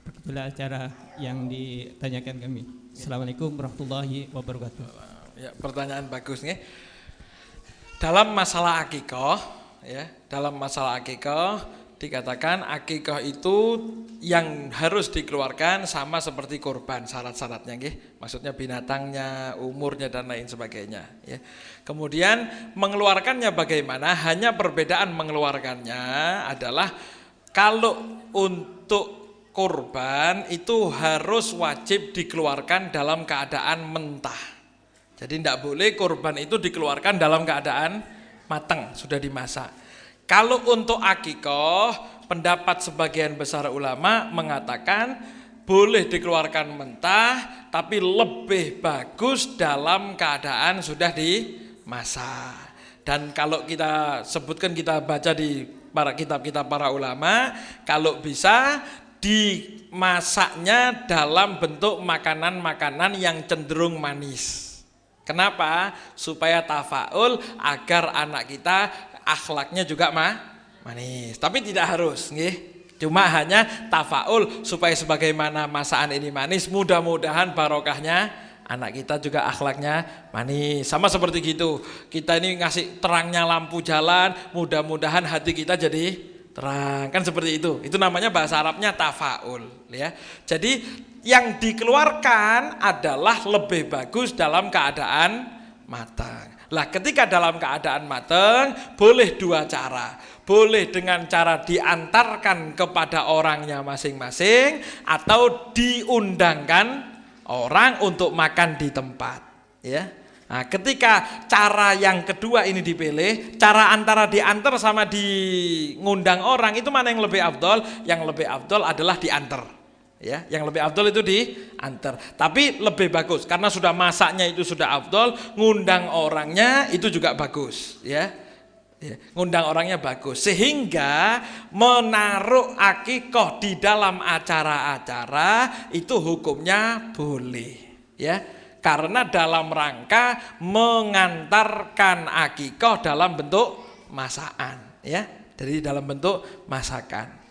Speaker 4: Begitulah acara yang ditanyakan kami. Assalamualaikum warahmatullahi wabarakatuh.
Speaker 3: Ya, pertanyaan bagus nih. Dalam masalah akikah, ya, dalam masalah akikah dikatakan akikah itu yang harus dikeluarkan sama seperti kurban, syarat-syaratnya nggih. Maksudnya binatangnya, umurnya dan lain sebagainya, ya. Kemudian mengeluarkannya bagaimana? Hanya perbedaan mengeluarkannya adalah kalau untuk kurban itu harus wajib dikeluarkan dalam keadaan mentah. Jadi tidak boleh kurban itu dikeluarkan dalam keadaan matang, sudah dimasak. Kalau untuk akikah, pendapat sebagian besar ulama mengatakan boleh dikeluarkan mentah, tapi lebih bagus dalam keadaan sudah dimasak. Dan kalau kita sebutkan, kita baca di para kitab-kitab para ulama, kalau bisa dimasaknya dalam bentuk makanan-makanan yang cenderung manis. Kenapa? Supaya tafaul agar anak kita akhlaknya juga manis. Tapi tidak harus, nggih. Cuma hanya tafaul supaya sebagaimana masakan ini manis, mudah-mudahan barokahnya anak kita juga akhlaknya manis. Sama seperti gitu. Kita ini ngasih terangnya lampu jalan, mudah-mudahan hati kita jadi terang. Kan seperti itu. Itu namanya bahasa Arabnya tafaul, ya. Jadi yang dikeluarkan adalah lebih bagus dalam keadaan matang. Lah ketika dalam keadaan matang boleh dua cara. Boleh dengan cara diantarkan kepada orangnya masing-masing atau diundangkan orang untuk makan di tempat, ya. Nah, ketika cara yang kedua ini dipilih, cara antara diantar sama ngundang orang itu mana yang lebih afdol? Yang lebih afdol adalah diantar. Ya, yang lebih afdol itu diantar. Tapi lebih bagus karena sudah masaknya itu sudah afdol, ngundang orangnya itu juga bagus, ya. Ya, ngundang orangnya bagus sehingga menaruh akikah di dalam acara-acara itu hukumnya boleh, ya. Karena dalam rangka mengantarkan akikah dalam bentuk masakan, ya. Jadi dalam bentuk masakan.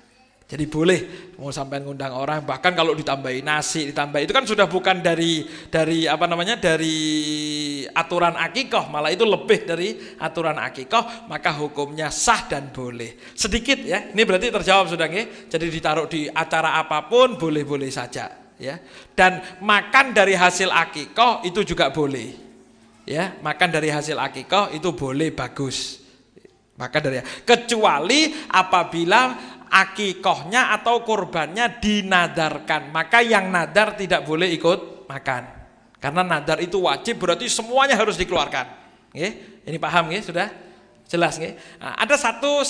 Speaker 3: Jadi boleh mau sampai ngundang orang, bahkan kalau ditambahi nasi, ditambah itu kan sudah bukan dari apa namanya, dari aturan akikah, malah itu lebih dari aturan akikah, maka hukumnya sah dan boleh. Sedikit, ya. Ini berarti terjawab sudah, nggih. Jadi ditaruh di acara apapun boleh-boleh saja, ya. Dan makan dari hasil akikah itu juga boleh. Ya, makan dari hasil akikah itu boleh, bagus. Makan dari, kecuali apabila akikahnya atau kurbannya dinadarkan, maka yang nadar tidak boleh ikut makan. Karena nadar itu wajib, berarti semuanya harus dikeluarkan. Nggih, ini paham nggih, sudah jelas nggih. Nah, ada satu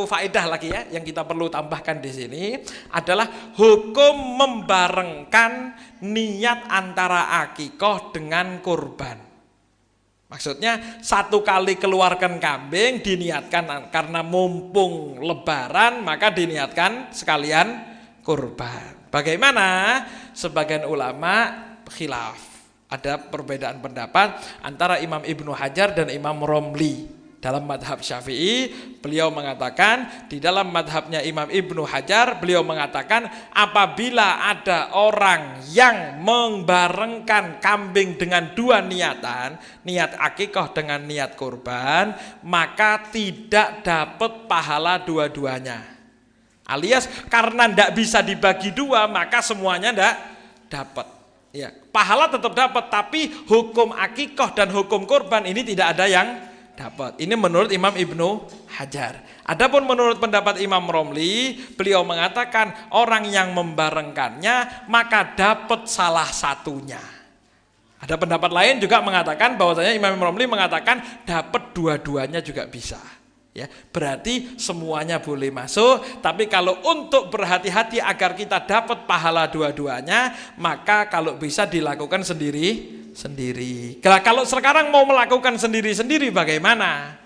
Speaker 3: faedah lagi, ya, yang kita perlu tambahkan di sini adalah hukum membarengkan niat antara akikah dengan kurban. Maksudnya satu kali keluarkan kambing diniatkan karena mumpung lebaran maka diniatkan sekalian kurban. Bagaimana? Sebagian ulama khilaf, Ada perbedaan pendapat antara Imam Ibnu Hajar dan Imam Romli. Dalam madhab Syafi'i, beliau mengatakan, di dalam madhabnya Imam Ibnu Hajar, beliau mengatakan apabila ada orang yang membarengkan kambing dengan dua niatan, niat akikah dengan niat kurban, maka tidak dapat pahala dua-duanya. Alias karena tidak bisa dibagi dua, maka semuanya tidak dapat. Ya, pahala tetap dapat, tapi hukum akikah dan hukum kurban ini tidak ada yang dapat. Ini menurut Imam Ibnu Hajar. Adapun menurut pendapat Imam Romli, beliau mengatakan orang yang membarengkannya maka dapat salah satunya. Ada pendapat lain juga mengatakan bahwasanya Imam Romli mengatakan dapat dua-duanya juga bisa. Ya, berarti semuanya boleh masuk, tapi kalau untuk berhati-hati agar kita dapat pahala dua-duanya, maka kalau bisa dilakukan sendiri. Kalau sekarang mau melakukan sendiri-sendiri bagaimana?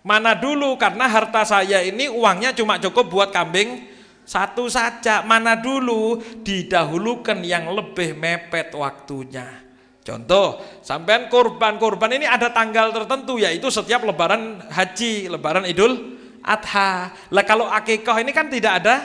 Speaker 3: Mana dulu, karena harta saya ini uangnya cuma cukup buat kambing satu saja. Mana dulu, didahulukan yang lebih mepet waktunya. Contoh, sampean kurban ini ada tanggal tertentu, yaitu setiap lebaran haji, lebaran Idul Adha. Lah kalau akikah ini kan tidak ada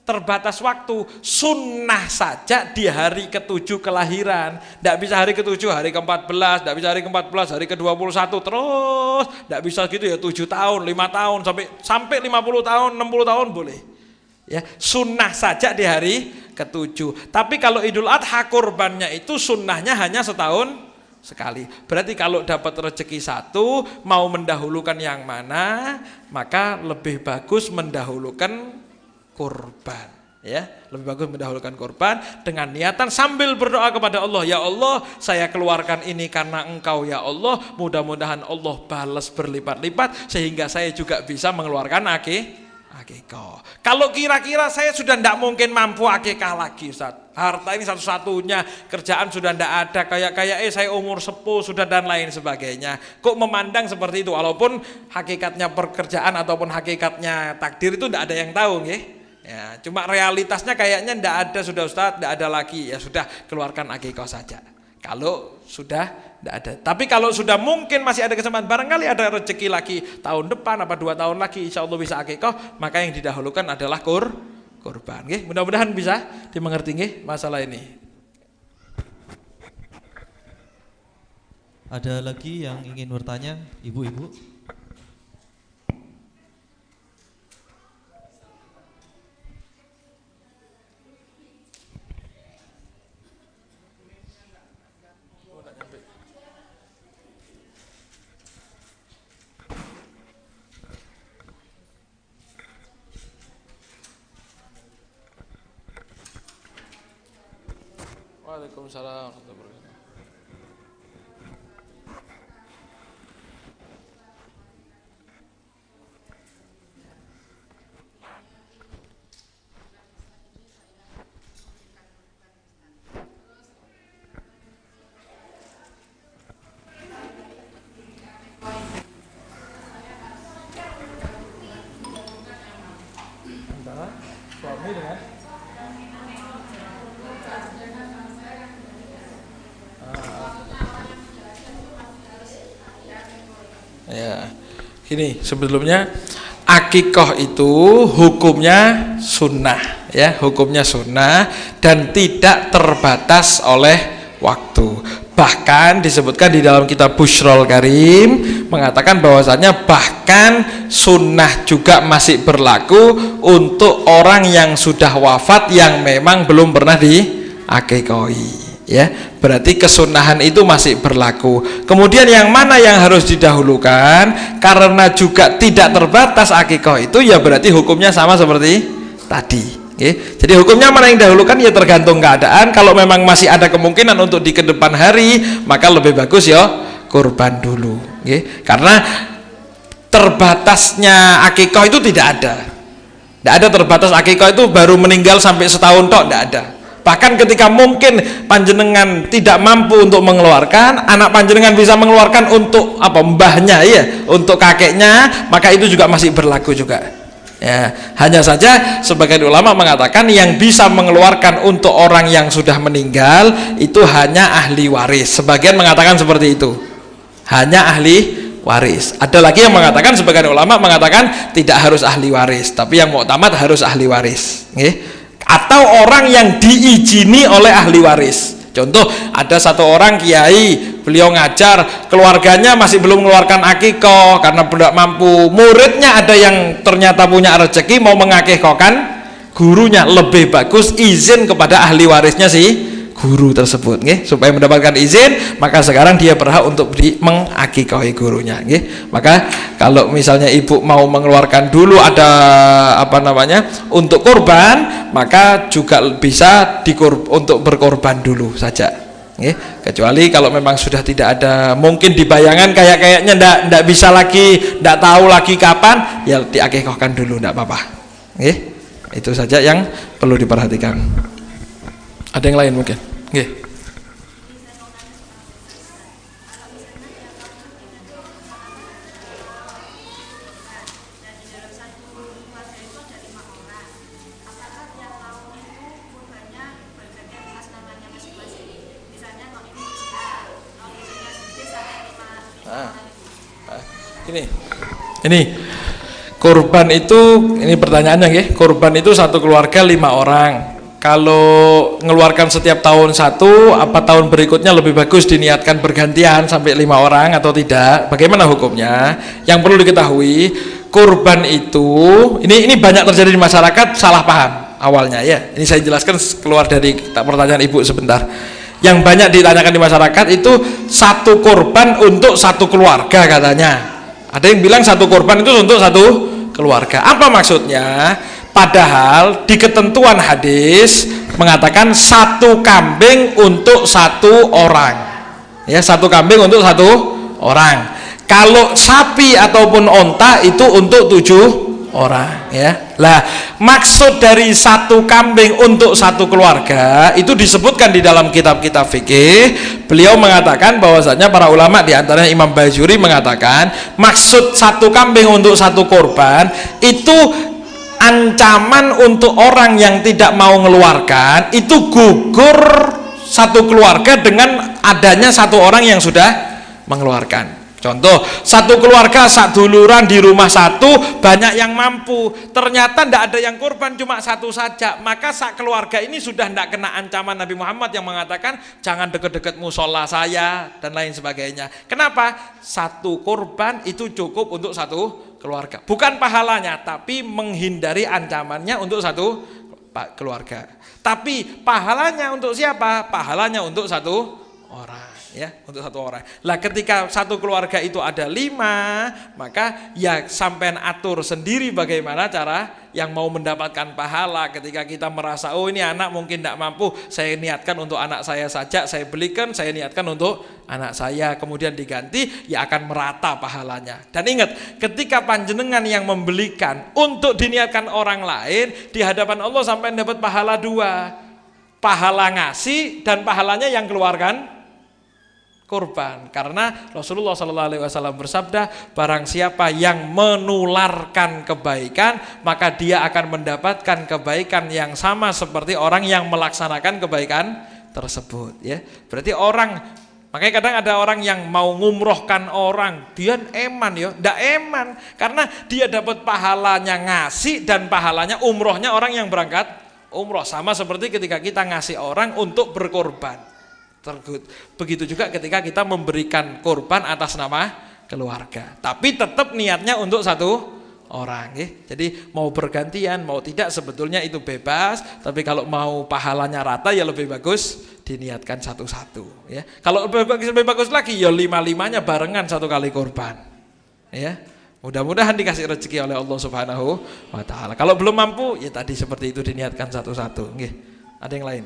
Speaker 3: terbatas waktu, sunnah saja di hari ke-7 kelahiran. Tidak bisa hari ke-7, hari ke-14, tidak bisa hari ke-14, hari ke-21, terus tidak bisa gitu ya, 7 tahun, 5 tahun, sampai 50 tahun, 60 tahun boleh. Ya, sunnah saja di hari ke-7. Tapi kalau Idul Adha kurbannya itu sunnahnya hanya setahun sekali. Berarti kalau dapat rezeki satu, mau mendahulukan yang mana, maka lebih bagus mendahulukan kurban. Ya, lebih bagus mendahulukan kurban dengan niatan sambil berdoa kepada Allah, ya Allah, saya keluarkan ini karena Engkau ya Allah, mudah-mudahan Allah balas berlipat-lipat sehingga saya juga bisa mengeluarkan akikah. Kalau kira-kira saya sudah tidak mungkin mampu akikah lagi, Ustaz, harta ini satu-satunya, kerjaan sudah tidak ada, kayak saya umur sepuh sudah dan lain sebagainya, kok memandang seperti itu, walaupun hakikatnya pekerjaan ataupun hakikatnya takdir itu tidak ada yang tahu, ya, cuma realitasnya kayaknya tidak ada sudah, Ustaz, tidak ada lagi, ya sudah, keluarkan akikah saja. Kalau sudah tidak ada. Tapi kalau sudah mungkin masih ada kesempatan, barangkali ada rezeki lagi tahun depan apa 2 tahun lagi, insya Allah bisa akikah, maka yang didahulukan adalah kurban. Mudah-mudahan bisa dimengerti masalah ini.
Speaker 2: Ada lagi yang ingin bertanya, ibu-ibu?
Speaker 3: Waalaikumsalam. Antara suami dengan ya, gini, sebelumnya akikah itu hukumnya sunnah, ya, hukumnya sunnah dan tidak terbatas oleh waktu. Bahkan disebutkan di dalam kitab Bushrul Karim mengatakan bahwasanya bahkan sunnah juga masih berlaku untuk orang yang sudah wafat yang memang belum pernah diakikahi. Ya, berarti kesunahan itu masih berlaku. Kemudian yang mana yang harus didahulukan? Karena juga tidak terbatas akikah itu, ya berarti hukumnya sama seperti tadi. Jadi hukumnya mana yang didahulukan ya tergantung keadaan. Kalau memang masih ada kemungkinan untuk di kedepan hari, maka lebih bagus ya kurban dulu. Karena terbatasnya akikah itu tidak ada. Tidak ada terbatas akikah itu baru meninggal sampai setahun tok, tidak ada. Bahkan ketika mungkin panjenengan tidak mampu untuk mengeluarkan, anak panjenengan bisa mengeluarkan untuk mbahnya, ya, untuk kakeknya, maka itu juga masih berlaku juga. Ya, hanya saja sebagian ulama mengatakan yang bisa mengeluarkan untuk orang yang sudah meninggal itu hanya ahli waris. Sebagian mengatakan seperti itu, hanya ahli waris. Ada lagi yang mengatakan, sebagian ulama mengatakan tidak harus ahli waris, tapi yang muktamad harus ahli waris, atau orang yang diizini oleh ahli waris. Contoh, ada satu orang kiai, beliau ngajar, keluarganya masih belum mengeluarkan akikoh karena tidak mampu. Muridnya ada yang ternyata punya rezeki mau mengakikohkan gurunya, lebih bagus izin kepada ahli warisnya sih guru tersebut, supaya mendapatkan izin, maka sekarang dia berhak untuk mengakikohi gurunya. Maka kalau misalnya ibu mau mengeluarkan dulu ada untuk korban, maka juga bisa untuk berkorban dulu saja. Kecuali kalau memang sudah tidak ada, mungkin di bayangan kayaknya ndak bisa lagi, ndak tahu lagi kapan, ya diakikohkan dulu, ndak apa-apa. Itu saja yang perlu diperhatikan. Ada yang lain mungkin? Ini korban itu, ini pertanyaannya, korban itu satu keluarga 5 orang. Kalau mengeluarkan setiap tahun satu, apa tahun berikutnya lebih bagus diniatkan bergantian sampai 5 orang atau tidak? Bagaimana hukumnya? Yang perlu diketahui, korban itu, ini banyak terjadi di masyarakat, salah paham awalnya ya. Ini saya jelaskan keluar dari pertanyaan ibu sebentar. Yang banyak ditanyakan di masyarakat itu satu korban untuk satu keluarga katanya. Ada yang bilang satu korban itu untuk satu keluarga. Apa maksudnya? Padahal di ketentuan hadis mengatakan satu kambing untuk satu orang. Ya, satu kambing untuk satu orang. Kalau sapi ataupun onta itu untuk 7 orang, ya. Lah, maksud dari satu kambing untuk satu keluarga itu disebutkan di dalam kitab-kitab fikih. Beliau mengatakan bahwasanya para ulama, di antaranya Imam Bajuri mengatakan maksud satu kambing untuk satu korban itu ancaman untuk orang yang tidak mau mengeluarkan, itu gugur satu keluarga dengan adanya satu orang yang sudah mengeluarkan. Contoh, satu keluarga sak duluran di rumah satu, banyak yang mampu, ternyata tidak ada yang korban, cuma satu saja, maka sak keluarga ini sudah tidak kena ancaman Nabi Muhammad yang mengatakan jangan dekat-dekat musola saya dan lain sebagainya. Kenapa? Satu korban itu cukup untuk satu keluarga, bukan pahalanya, tapi menghindari ancamannya untuk satu keluarga. Tapi pahalanya untuk siapa? Pahalanya untuk satu orang, ya, untuk satu orang. Lah, ketika satu keluarga itu ada 5, maka ya sampean atur sendiri bagaimana cara yang mau mendapatkan pahala. Ketika kita merasa, oh ini anak mungkin tidak mampu, saya niatkan untuk anak saya saja, saya belikan, saya niatkan untuk anak saya, kemudian diganti, ya akan merata pahalanya. Dan ingat, ketika panjenengan yang membelikan untuk diniatkan orang lain, di hadapan Allah sampai dapat pahala 2, pahala ngasih dan pahalanya yang keluarkan korban. Karena Rasulullah SAW bersabda, barang siapa yang menularkan kebaikan, maka dia akan mendapatkan kebaikan yang sama seperti orang yang melaksanakan kebaikan tersebut, ya. Berarti makanya kadang ada orang yang mau ngumrohkan orang, dia eman ya, ndak eman, karena dia dapat pahalanya ngasih dan pahalanya umrohnya orang yang berangkat umroh. Sama seperti ketika kita ngasih orang untuk berkorban. Begitu juga ketika kita memberikan korban atas nama keluarga, tapi tetap niatnya untuk satu orang, ya. Jadi mau bergantian mau tidak sebetulnya itu bebas, tapi kalau mau pahalanya rata ya lebih bagus diniatkan satu-satu, ya. Kalau lebih bagus lagi ya 5-5-nya barengan satu kali korban, ya. Mudah-mudahan dikasih rezeki oleh Allah Subhanahu wa taala. Kalau belum mampu ya tadi seperti itu diniatkan satu-satu, nggih. Ada yang lain?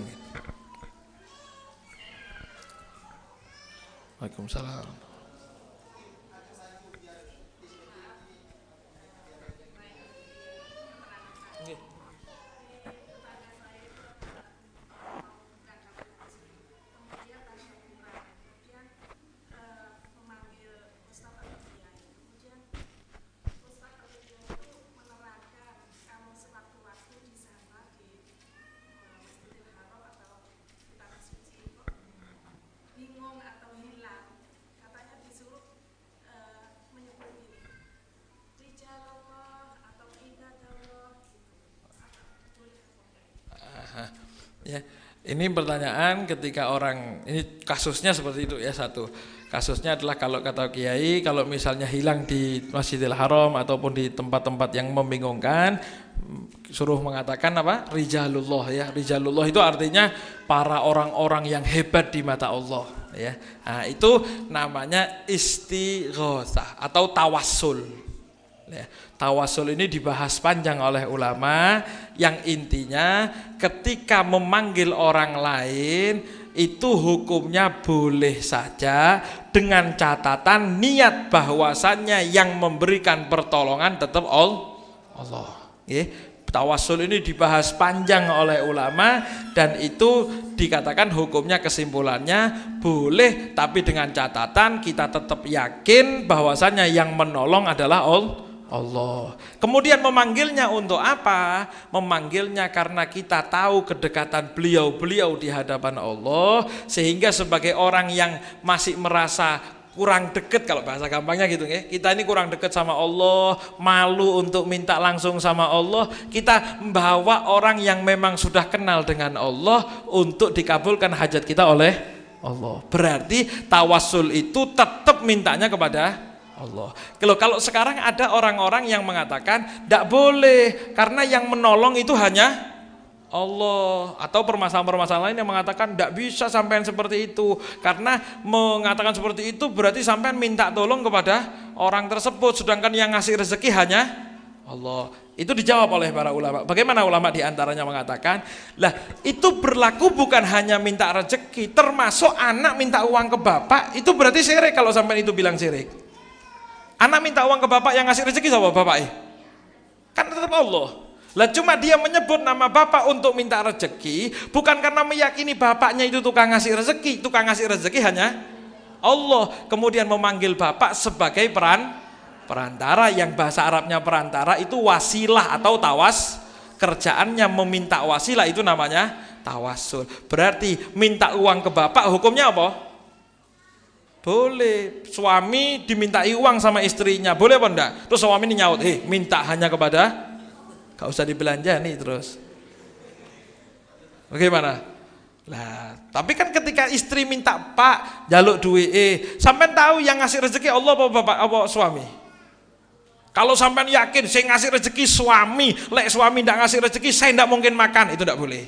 Speaker 3: Waalaikumsalam. Ya. Ini pertanyaan ketika orang, ini kasusnya seperti itu ya, satu. Kasusnya adalah kalau kata Kiai, kalau misalnya hilang di Masjidil Haram ataupun di tempat-tempat yang membingungkan, suruh mengatakan apa? Rijalullah ya. Rijalullah itu artinya para orang-orang yang hebat di mata Allah ya. Nah, itu namanya istighosah atau tawassul. Ya, tawassul ini dibahas panjang oleh ulama, yang intinya ketika memanggil orang lain itu hukumnya boleh saja dengan catatan niat bahwasannya yang memberikan pertolongan tetap Allah. Ya, tawassul ini dibahas panjang oleh ulama dan itu dikatakan hukumnya kesimpulannya boleh, tapi dengan catatan kita tetap yakin bahwasannya yang menolong adalah Allah. Kemudian memanggilnya untuk apa? Memanggilnya karena kita tahu kedekatan beliau di hadapan Allah, sehingga sebagai orang yang masih merasa kurang dekat, kalau bahasa gampangnya gitu ya, kita ini kurang dekat sama Allah, malu untuk minta langsung sama Allah, kita membawa orang yang memang sudah kenal dengan Allah untuk dikabulkan hajat kita oleh Allah. Berarti tawassul itu tetap mintanya kepada Allah. Kalau sekarang ada orang-orang yang mengatakan tidak boleh karena yang menolong itu hanya Allah, atau permasalahan-permasalahan lain yang mengatakan tidak bisa sampean seperti itu, karena mengatakan seperti itu berarti sampean minta tolong kepada orang tersebut, sedangkan yang ngasih rezeki hanya Allah. Itu dijawab oleh para ulama. Bagaimana ulama diantaranya mengatakan, lah itu berlaku bukan hanya minta rezeki, termasuk anak minta uang ke bapak, itu berarti syirik kalau sampean itu bilang syirik. Anak minta uang ke bapak, yang ngasih rezeki sama bapak kan tetap Allah. Lah cuma dia menyebut nama bapak untuk minta rezeki bukan karena meyakini bapaknya itu tukang ngasih rezeki. Tukang ngasih rezeki hanya Allah. Kemudian memanggil bapak sebagai perantara, yang bahasa Arabnya perantara itu wasilah atau tawas. Kerjaannya meminta wasilah, itu namanya tawassul. Berarti minta uang ke bapak hukumnya apa? Boleh. Suami dimintai uang sama istrinya, boleh apa enggak? Terus suami ini nyaut, minta hanya kepada, gak usah dibelanja nih terus. Bagaimana? Lah, tapi kan ketika istri minta, Pak, jaluk duit, sampean tahu yang ngasih rezeki Allah apa bapak apa suami? Kalau sampean yakin saya ngasih rezeki suami, lek suami ndak ngasih rezeki saya ndak mungkin makan, itu ndak boleh.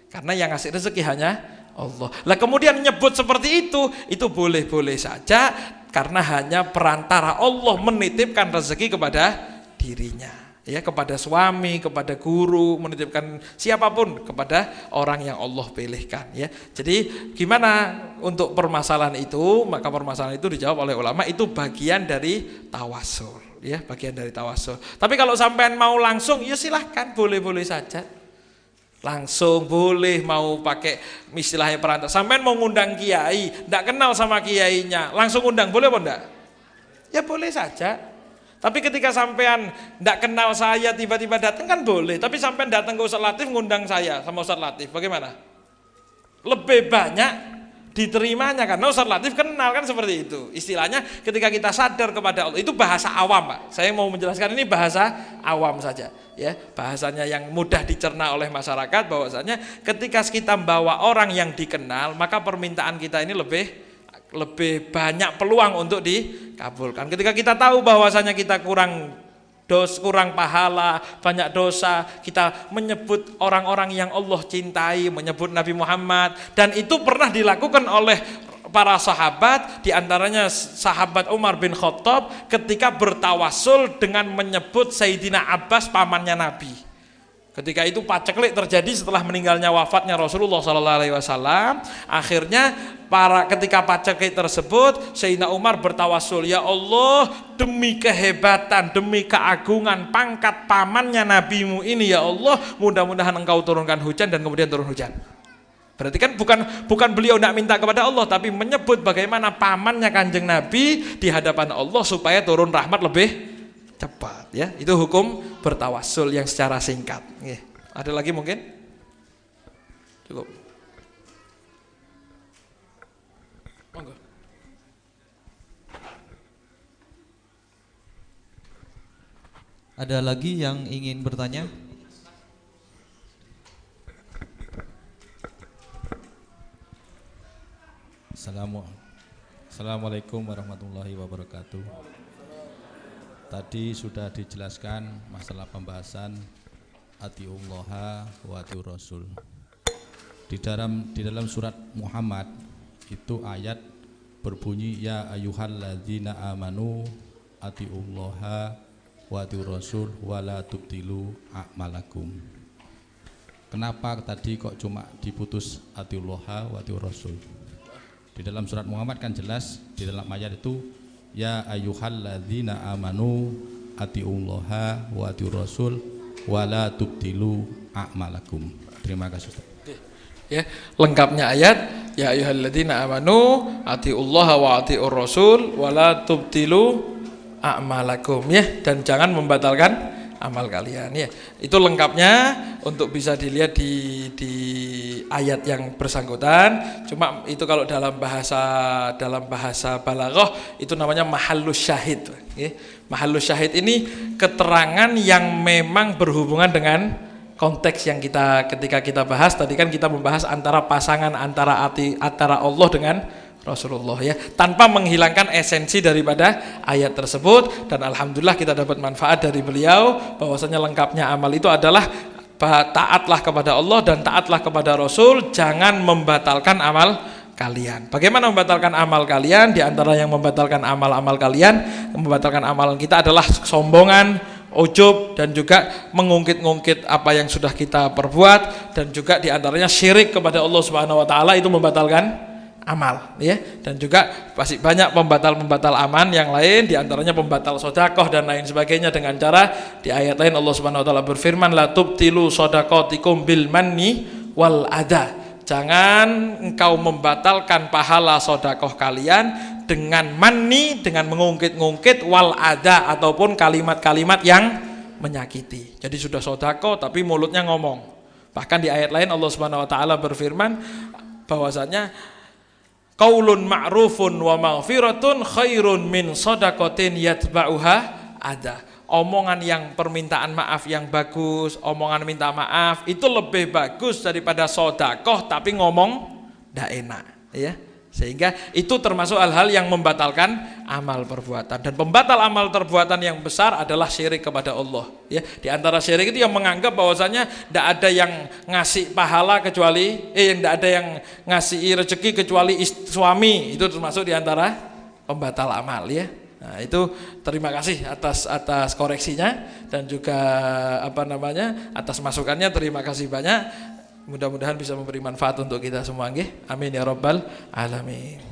Speaker 3: Karena yang ngasih rezeki hanya Allah. Lah kemudian nyebut seperti itu boleh-boleh saja karena hanya perantara, Allah menitipkan rezeki kepada dirinya, ya, kepada suami, kepada guru, menitipkan siapapun kepada orang yang Allah pilihkan, ya. Jadi gimana untuk permasalahan itu? Maka permasalahan itu dijawab oleh ulama, itu bagian dari tawassul, ya, bagian dari tawassul. Tapi kalau sampean mau langsung, ya silahkan, boleh-boleh saja. Langsung boleh, mau pakai istilahnya perantara. Sampean mau ngundang kiai, ndak kenal sama kiainya, langsung undang, boleh apa enggak? Ya boleh saja. Tapi ketika sampean ndak kenal saya tiba-tiba datang kan boleh. Tapi sampean datang ke Ustaz Latif ngundang saya sama Ustaz Latif, bagaimana? Lebih banyak diterimanya karena Ustaz Latif kenal, kan seperti itu. Istilahnya ketika kita sadar kepada Allah, itu bahasa awam, Pak. Saya mau menjelaskan ini bahasa awam saja, ya, bahasanya yang mudah dicerna oleh masyarakat, bahwasanya ketika kita membawa orang yang dikenal, maka permintaan kita ini lebih banyak peluang untuk dikabulkan. Ketika kita tahu bahwasanya kita kurang pahala, banyak dosa, kita menyebut orang-orang yang Allah cintai, menyebut Nabi Muhammad, dan itu pernah dilakukan oleh para sahabat, diantaranya sahabat Umar bin Khattab ketika bertawassul dengan menyebut Sayyidina Abbas, pamannya Nabi. Ketika itu paceklik terjadi setelah meninggalnya wafatnya Rasulullah SAW. Akhirnya ketika paceklik tersebut, Sayyidina Umar bertawassul, ya Allah, demi kehebatan, demi keagungan pangkat pamannya Nabimu ini, ya Allah, mudah-mudahan engkau turunkan hujan, dan kemudian turun hujan. Berarti kan bukan beliau tidak minta kepada Allah, tapi menyebut bagaimana pamannya Kanjeng Nabi di hadapan Allah supaya turun rahmat lebih cepat, ya. Itu hukum bertawassul yang secara singkat. Ada lagi mungkin? Cukup. Monggo.
Speaker 2: Ada lagi yang ingin bertanya?
Speaker 5: Assalamualaikum warahmatullahi wabarakatuh. Tadi sudah dijelaskan masalah pembahasan atiullaha wa atiur rasul. Di dalam surat Muhammad itu ayat berbunyi ya ayyuhalladzina amanu atiullaha wa atiur rasul wala tubtilu a'malakum. Kenapa tadi kok cuma diputus atiullaha wa atiur rasul? Di dalam surat Muhammad kan jelas di dalam ayat itu ya ayyuhalladzina amanu atiullaha wa atiur rasul wala tubtilu a'malakum. Terima kasih Ustaz.
Speaker 3: Ya, lengkapnya ayat ya ayyuhalladzina amanu atiullaha wa atiur rasul wala tubtilu a'malakum ya, dan jangan membatalkan amal kalian ya. Itu lengkapnya untuk bisa dilihat di ayat yang bersangkutan. Cuma itu kalau dalam bahasa balaghah itu namanya mahallus syahid ya. Mahallus syahid ini keterangan yang memang berhubungan dengan konteks yang ketika kita bahas tadi kan kita membahas antara pasangan antara Allah dengan Rasulullah ya, tanpa menghilangkan esensi daripada ayat tersebut. Dan alhamdulillah kita dapat manfaat dari beliau bahwasanya lengkapnya amal itu adalah taatlah kepada Allah dan taatlah kepada Rasul, jangan membatalkan amal kalian. Bagaimana membatalkan amal kalian? Di antara yang membatalkan amal-amal kalian, membatalkan amalan kita adalah kesombongan, ujub, dan juga mengungkit-ungkit apa yang sudah kita perbuat, dan juga di antaranya syirik kepada Allah Subhanahu wa taala itu membatalkan amal ya. Dan juga pasti banyak pembatal aman yang lain, di antaranya pembatal sedekah dan lain sebagainya dengan cara di ayat lain Allah Subhanahu wa taala berfirman la tubtilu shadaqatikum bil manni wal adha. Jangan engkau membatalkan pahala sedekah kalian dengan manni, dengan mengungkit-ungkit, wal adha ataupun kalimat-kalimat yang menyakiti. Jadi sudah sedekah tapi mulutnya ngomong. Bahkan di ayat lain Allah Subhanahu wa taala berfirman bahwasanya qaulun ma'rufun wa maghfiratun khairun min shadaqatin yatba'uha ada. Omongan yang permintaan maaf yang bagus, omongan minta maaf itu lebih bagus daripada sedekah tapi ngomong ndak enak ya. Sehingga itu termasuk hal-hal yang membatalkan amal perbuatan. Dan pembatal amal perbuatan yang besar adalah syirik kepada Allah ya. Di antara syirik itu yang menganggap bahwasanya tidak ada yang ngasih pahala kecuali tidak ada yang ngasih rezeki kecuali suami. Itu termasuk di antara pembatal amal ya. Nah, itu terima kasih atas koreksinya dan juga atas masukannya, terima kasih banyak. Mudah-mudahan bisa memberi manfaat untuk kita semua nggih. Amin ya rabbal alamin.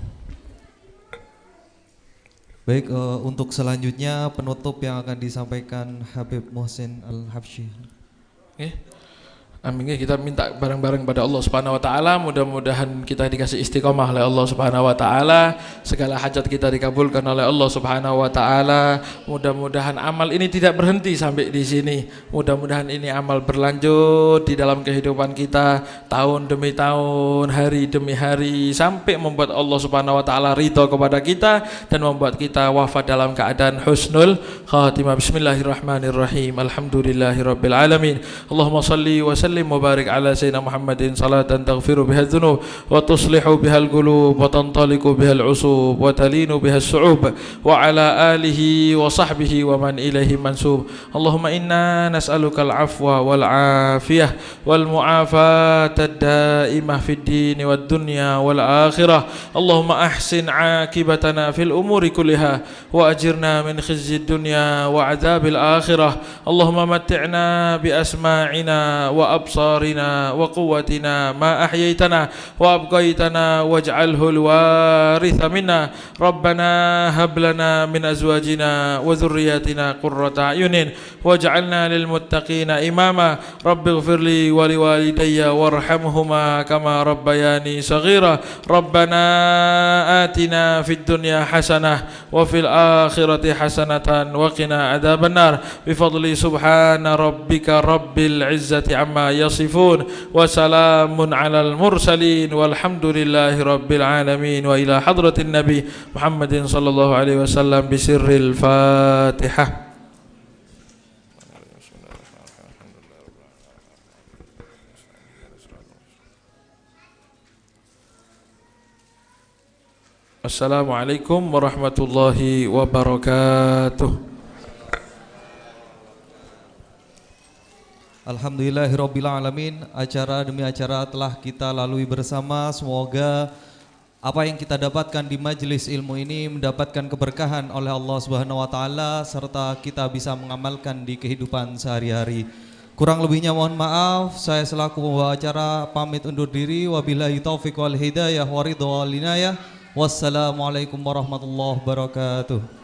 Speaker 2: Baik, untuk selanjutnya penutup yang akan disampaikan Habib Muhsin Al-Habsyi.
Speaker 3: Amin. Kita minta bareng-bareng pada Allah Subhanahu wa taala, mudah-mudahan kita dikasih istiqomah oleh Allah Subhanahu wa taala, segala hajat kita dikabulkan oleh Allah Subhanahu wa taala. Mudah-mudahan amal ini tidak berhenti sampai di sini. Mudah-mudahan ini amal berlanjut di dalam kehidupan kita tahun demi tahun, hari demi hari, sampai membuat Allah Subhanahu wa taala ridha kepada kita dan membuat kita wafat dalam keadaan husnul khatimah. Bismillahirrahmanirrahim. Alhamdulillahirabbil alamin. Allahumma shalli wa sallim وبارك على سيدنا محمد صلاة تغفر بها الذنوب وتصلح بها القلوب وتنطلق بها العصوب وتلين بها الشعوب وعلى آله وصحبه ومن إليه منسوب. اللهم إنا نسألك العفو والعافية والمعافاة الدائمة في الدين والدنيا والآخرة. اللهم أحسن عاقبتنا في الأمور كلها وأجرنا من خزي الدنيا وعذاب الآخرة. اللهم متعنا بأسماعنا وأبصارنا وقوتنا ما أحييتنا وأبقيتنا واجعله الوارث منا. ربنا هب لنا من أزواجنا وذرياتنا قرة أعين واجعلنا للمتقين إماما. رب اغفر لي ولوالدي وارحمهما كما ربياني صغيرا. ربنا آتنا في الدنيا حسنة وفي الآخرة حسنة وقنا عذاب النار بفضل سبحان ربك رب العزة عما يصفون وسلام على المرسلين والحمد لله رب العالمين. وإلى حضرة النبي محمد صلى الله عليه وسلم بسر الفاتحة. Assalamualaikum warahmatullahi wabarakatuh.
Speaker 2: Alhamdulillahirrabbilalamin. Acara demi acara telah kita lalui bersama. Semoga apa yang kita dapatkan di majelis ilmu ini mendapatkan keberkahan oleh Allah Subhanahu wa taala serta kita bisa mengamalkan di kehidupan sehari-hari. Kurang lebihnya mohon maaf. Saya selaku pembawa acara pamit undur diri. Wabillahi taufiq wal hidayah wa ridha wal inayah. Wassalamualaikum warahmatullahi wabarakatuh.